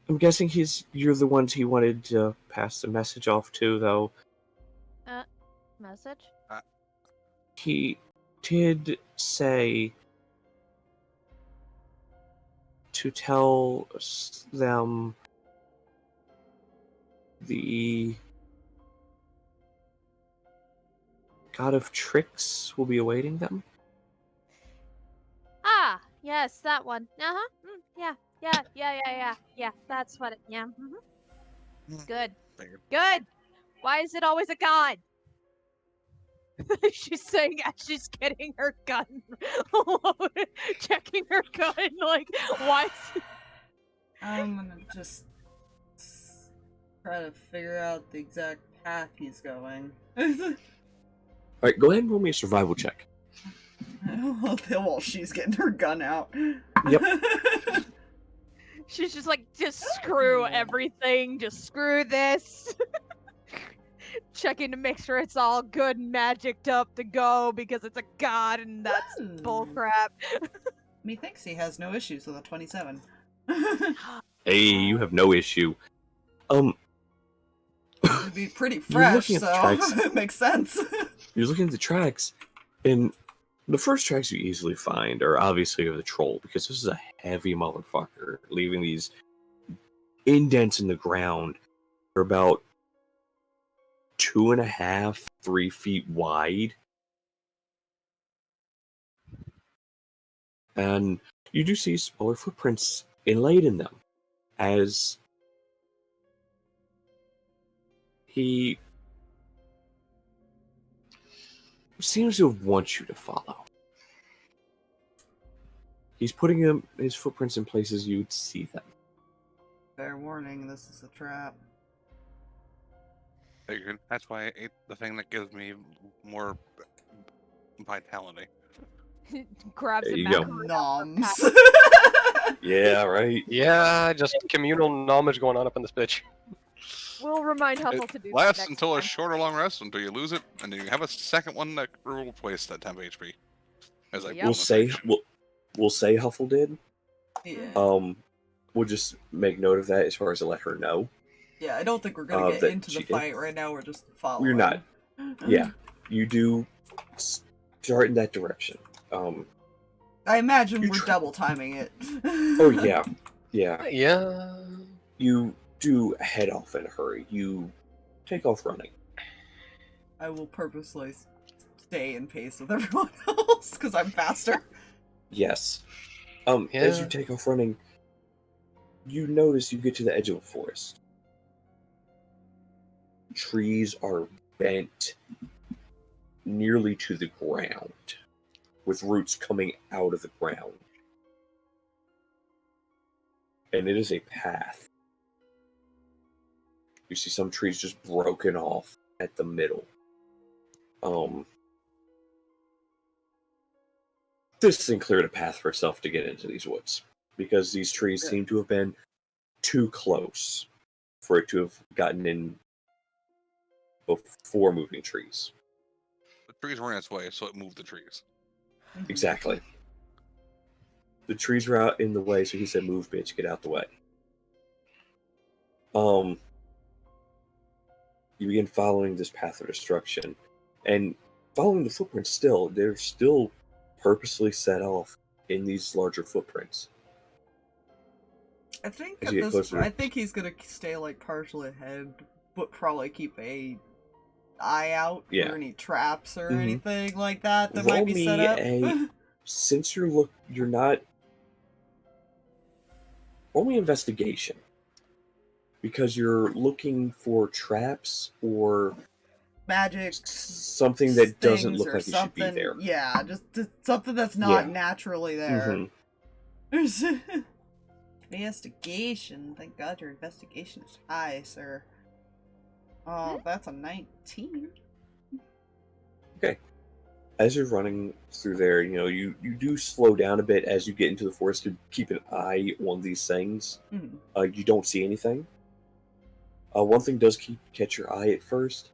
I'm guessing you're the ones he wanted to pass the message off to, though. Message? He did say to tell them the God of Tricks will be awaiting them. Ah, yes, that one. Uh-huh. Yeah, that's what it, yeah. Good. Figured. Good. Why is it always a god? She's saying as she's getting her gun loaded, checking her gun, like, why? I'm gonna just try to figure out the exact path he's going. Alright, go ahead and roll me a survival check. While she's getting her gun out. Yep. She's just like, just screw everything, just screw this. Checking to make sure it's all good and magicked up to go because it's a god and that's bullcrap. Methinks he has no issues with a 27. Hey, you have no issue. It'd be pretty You're fresh, looking at the so tracks. it makes sense. You're looking at the tracks, and the first tracks you easily find are obviously of the troll, because this is a heavy motherfucker, leaving these indents in the ground. They're about 2.5, 3 feet wide. And you do see smaller footprints inlaid in them, as he seems to want you to follow. He's putting his footprints in places you'd see them. Fair warning, this is a trap. Figured. That's why I ate the thing that gives me more vitality. Grabs There the you go. macaroon. Noms. Yeah, right. Yeah, just communal knowledge going on up in this bitch. We'll remind Huffle It to do that lasts next until a time. short or long rest until you lose it, and then you have a second one that will replace that temp HP. As a Yep. We'll bonus say action. we'll say Huffle did. Yeah. We'll just make note of that as far as to let her know. Yeah, I don't think we're gonna get that into the she did. fight right now. We're just following. We're not. Yeah, you do start in that direction. I imagine You we're try- double timing it. Oh yeah, yeah. Yeah. You do head off in a hurry. You take off running. I will purposely stay in pace with everyone else because I'm faster. Yes. As you Yeah. take off running, you notice you get to the edge of a forest. Trees are bent nearly to the ground, with roots coming out of the ground. And it is a path. You see some trees just broken off at the middle. This thing cleared a path for itself to get into these woods, because these trees seem to have been too close for it to have gotten in before moving trees. The trees were in its way, so it moved the trees. Exactly. The trees were out in the way, so he said, "Move, bitch, get out the way." You begin following this path of destruction, and following the footprints still, they're still purposely set off in these larger footprints. I think As at you get this, closer- I think he's gonna stay like partially ahead, but probably keep a eye out Yeah. for any traps or Mhm. anything like that that Roll might be set me up. since you're not. Roll me investigation, because you're looking for traps or Magic something that doesn't things look or like it should be something. there. Yeah, just something that's not Yeah. naturally there. Mhm. Investigation. Thank God your investigation is high, sir. Oh, that's a 19. As you're running through there, you do slow down a bit as you get into the forest to keep an eye on these things. Mhm. You don't see anything. One thing does catch your eye at first,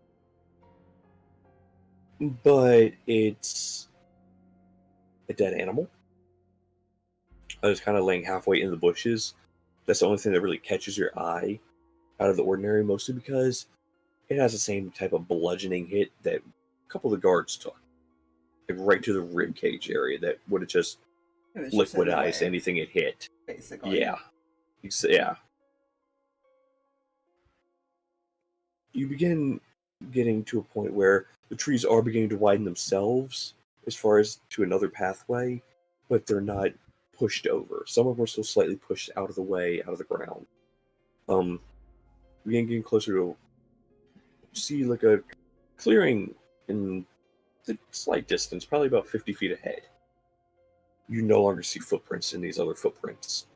but it's a dead animal. It's kind of laying halfway in the bushes. That's the only thing that really catches your eye out of the ordinary, mostly because it has the same type of bludgeoning hit that a couple of the guards took. Like right to the rib cage area that would have just It was just in the liquidized way, anything it hit. basically. Yeah. Yeah. You begin getting to a point where the trees are beginning to widen themselves as far as to another pathway, but they're not pushed over. Some of them are still slightly pushed out of the way, out of the ground. You begin getting closer to see like a clearing in the slight distance, probably about 50 feet ahead. You no longer see footprints in these other footprints.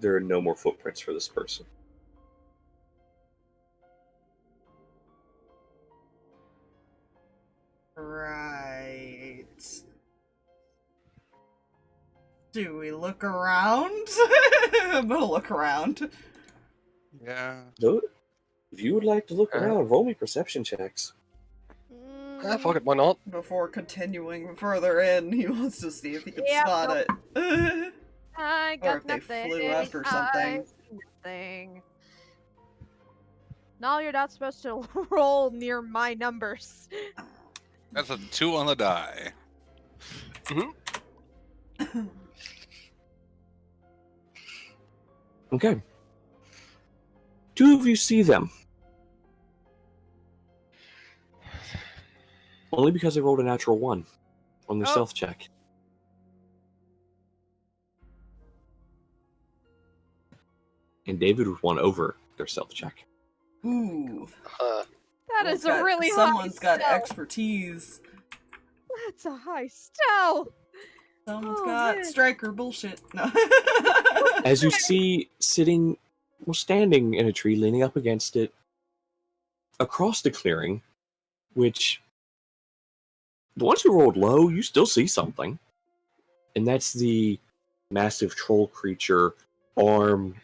There are no more footprints for this person. Do we look around? I'm gonna look around. Yeah. Though, if you would like to look Uh. around, roll me perception checks. Ah, fuck it, why not? Before continuing further in, he wants to see if he can Yeah, spot it. I Or got if they nothing. flew up or something. I see nothing. No, you're not supposed to roll near my numbers. That's a 2 on the die. Okay. Two of you see them. Only because they rolled a natural 1 on their Oh. stealth check. And David was 1 over their stealth check. Ooh. That is a Got- really Someone's high got stealth. expertise. That's a high stealth. Someone's Oh, got man. striker bullshit. No. As you see standing in a tree, leaning up against it, across the clearing, which the ones who rolled low, you still see something. And that's the massive troll creature arm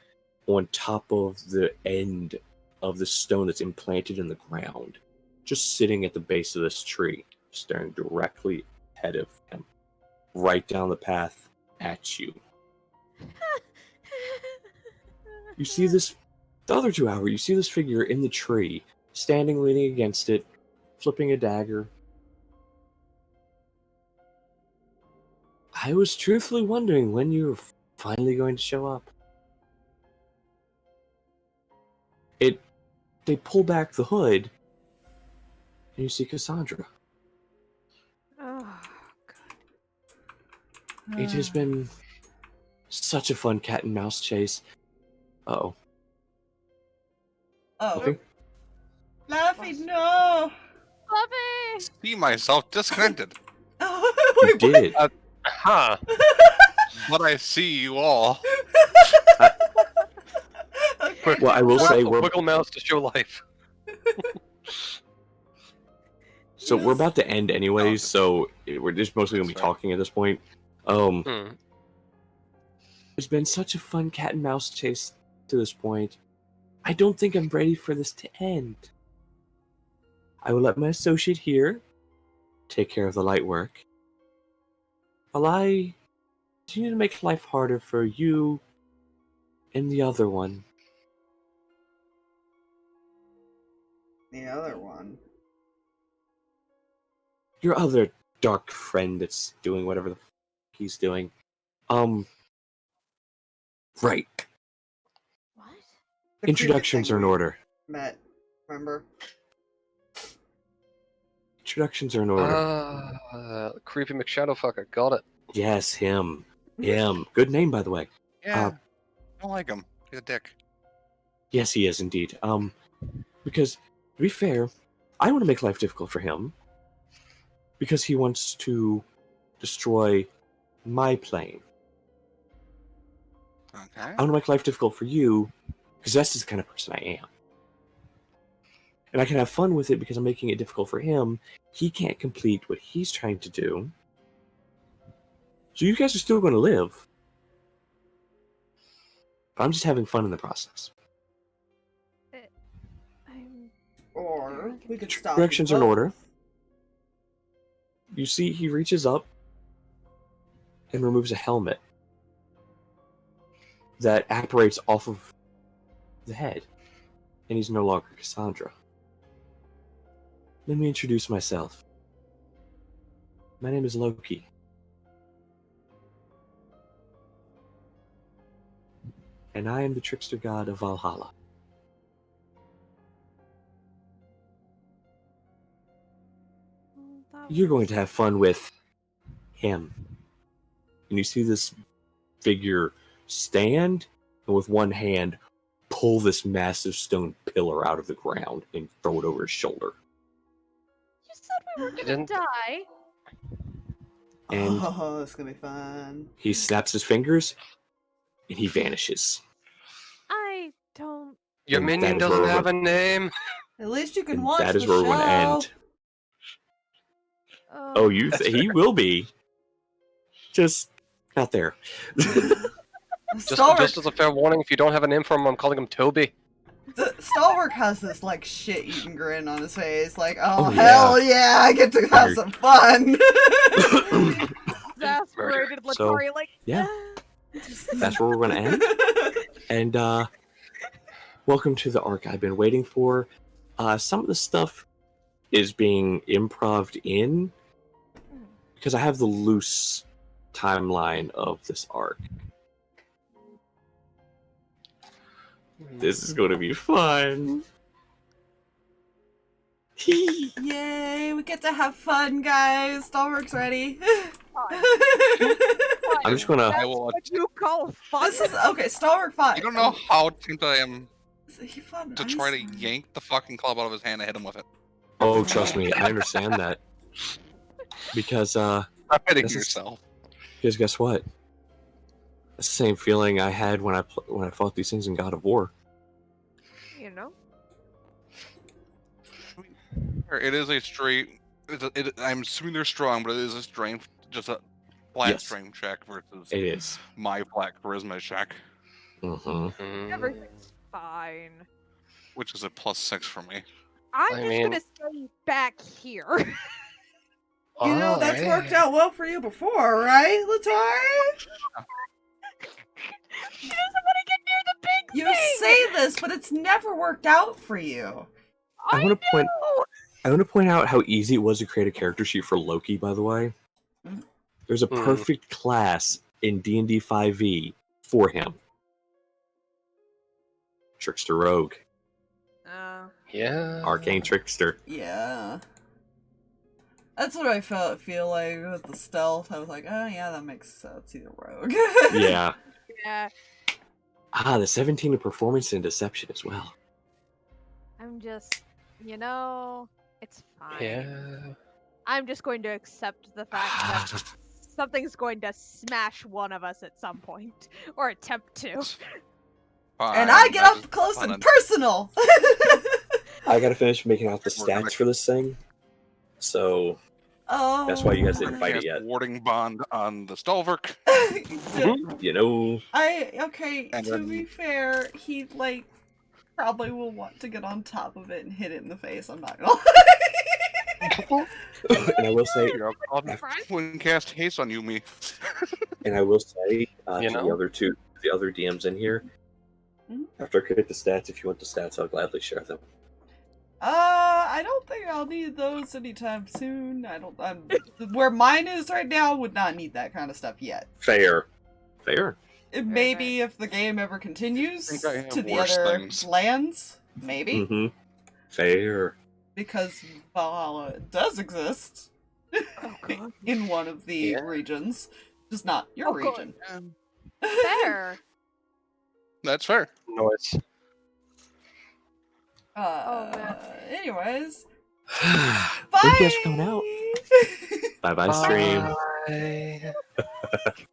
on top of the end of the stone that's implanted in the ground, just sitting at the base of this tree, staring directly ahead of him, right down the path at you. You see this, the other 2 hours, you see this figure in the tree, standing leaning against it, flipping a dagger. I was truthfully wondering when you were finally going to show up. They pull back the hood, and you see Cassandra. Oh, It has been such a fun cat and mouse chase. Uh-oh. Oh. Fluffy? Fluffy, no! Fluffy! See myself disconnected. You did. Huh. But I see you all. Okay. Well, I will say we're Wiggle mouse to show life. so we're about to end anyways, so we're just mostly gonna be That's right. talking at this point. Hmm. It's been such a fun cat and mouse chase to this point. I don't think I'm ready for this to end. I will let my associate here take care of the light work, while I continue to make life harder for you and the other one. The other one. Your other dark friend that's doing whatever the he's doing. Right. What? The Introductions creepy are in thing we order. Met, remember? Introductions are in order. Creepy McShadowfucker, got it. Yes, him. Him. Good name, by the way. Yeah. I don't like him. He's a dick. Yes, he is indeed. Because, to be fair, I want to make life difficult for him. Because he wants to destroy my plane. Okay. I want to make life difficult for you, because that's just the kind of person I am. And I can have fun with it because I'm making it difficult for him. He can't complete what he's trying to do. So you guys are still going to live. But I'm just having fun in the process. I'm... Or we could stop. Directions are in order. You see, he reaches up and removes a helmet that apparates off of the head. And he's no longer Cassandra. Let me introduce myself. My name is Loki. And I am the trickster god of Valhalla. You're going to have fun with him. And you see this figure stand and with one hand pull this massive stone pillar out of the ground and throw it over his shoulder. You said we were You gonna didn't- die. And Oh, it's gonna be fun. he snaps his fingers and he vanishes. I don't... Your And minion that is where doesn't we're have a name. At least you can And watch that is the where show. we're going to end. Oh, Oh, he will be. Just Not there. Stalverk, Just as a fair warning, if you don't have a name for him, I'm calling him Toby. Stalverk has this like shit-eating grin on his face, like, oh, Oh, hell yeah, I get to have Weird. some fun. Exasperated So, Letari, like, yeah. That's where we're gonna end. And welcome to the arc I've been waiting for. Some of the stuff is being improved in because I have the loose timeline of this arc. This is going to be fun. Yay, we get to have fun, guys. Stalverk's ready. I'm just gonna. That's I will- what you call fun? This is okay. Stalverk fine. You don't know how tempted I am He fun. to try to yank the fucking club out of his hand and hit him with it. Oh, trust me, I understand that. Because Stop hitting This is- yourself. because guess what? That's the same feeling I had when I fought these things in God of War. You know? It is a straight. I'm assuming they're strong, but it is a strength, just a flat Yes. strength check versus It is. my flat charisma check, Mm-hmm. Everything's fine. which is a +6 for me. I'm I just mean- gonna stay back here. You know, that's worked out well for you before, right, Letari? She doesn't want to get near the big You thing. say this, but it's never worked out for you. I want to point. know. I want to point out how easy it was to create a character sheet for Loki. By the way, Mm. there's a Mm. perfect class in D&D 5e for him. Trickster Rogue, Yeah. Arcane Trickster. Yeah. That's what I feel like with the stealth. I was like, oh yeah, that makes sense. He's a rogue. Yeah. Yeah, The 17 in performance and deception as well. I'm just, it's fine. Yeah. I'm just going to accept the fact that something's going to smash one of us at some point, or attempt to. And I get up close and personal. I gotta finish making out the We're gonna- stats for this thing. So Oh. that's why you guys didn't fight it Cast yet. Warding bond on the Stalverk. You know. Okay, And to then- be fair, he probably will want to get on top of it and hit it in the face. I'm not gonna lie. And I will say, You're up- When cast haste on you, me. to You know? the other DMs in here, Mhm. after I create the stats, if you want the stats, I'll gladly share them. I don't think I'll need those anytime soon. Where mine is right now would not need that kind of stuff yet. Fair. Maybe if the game ever continues I think I have to the worse other things. lands, maybe. Mm-hmm. Fair. Because Valhalla does exist Oh, God. in one of the Yeah. regions, just not your Oh, God. region. Fair. That's fair. Noise. man. Anyways, Thank you guys for coming out. Bye-bye, stream. Bye.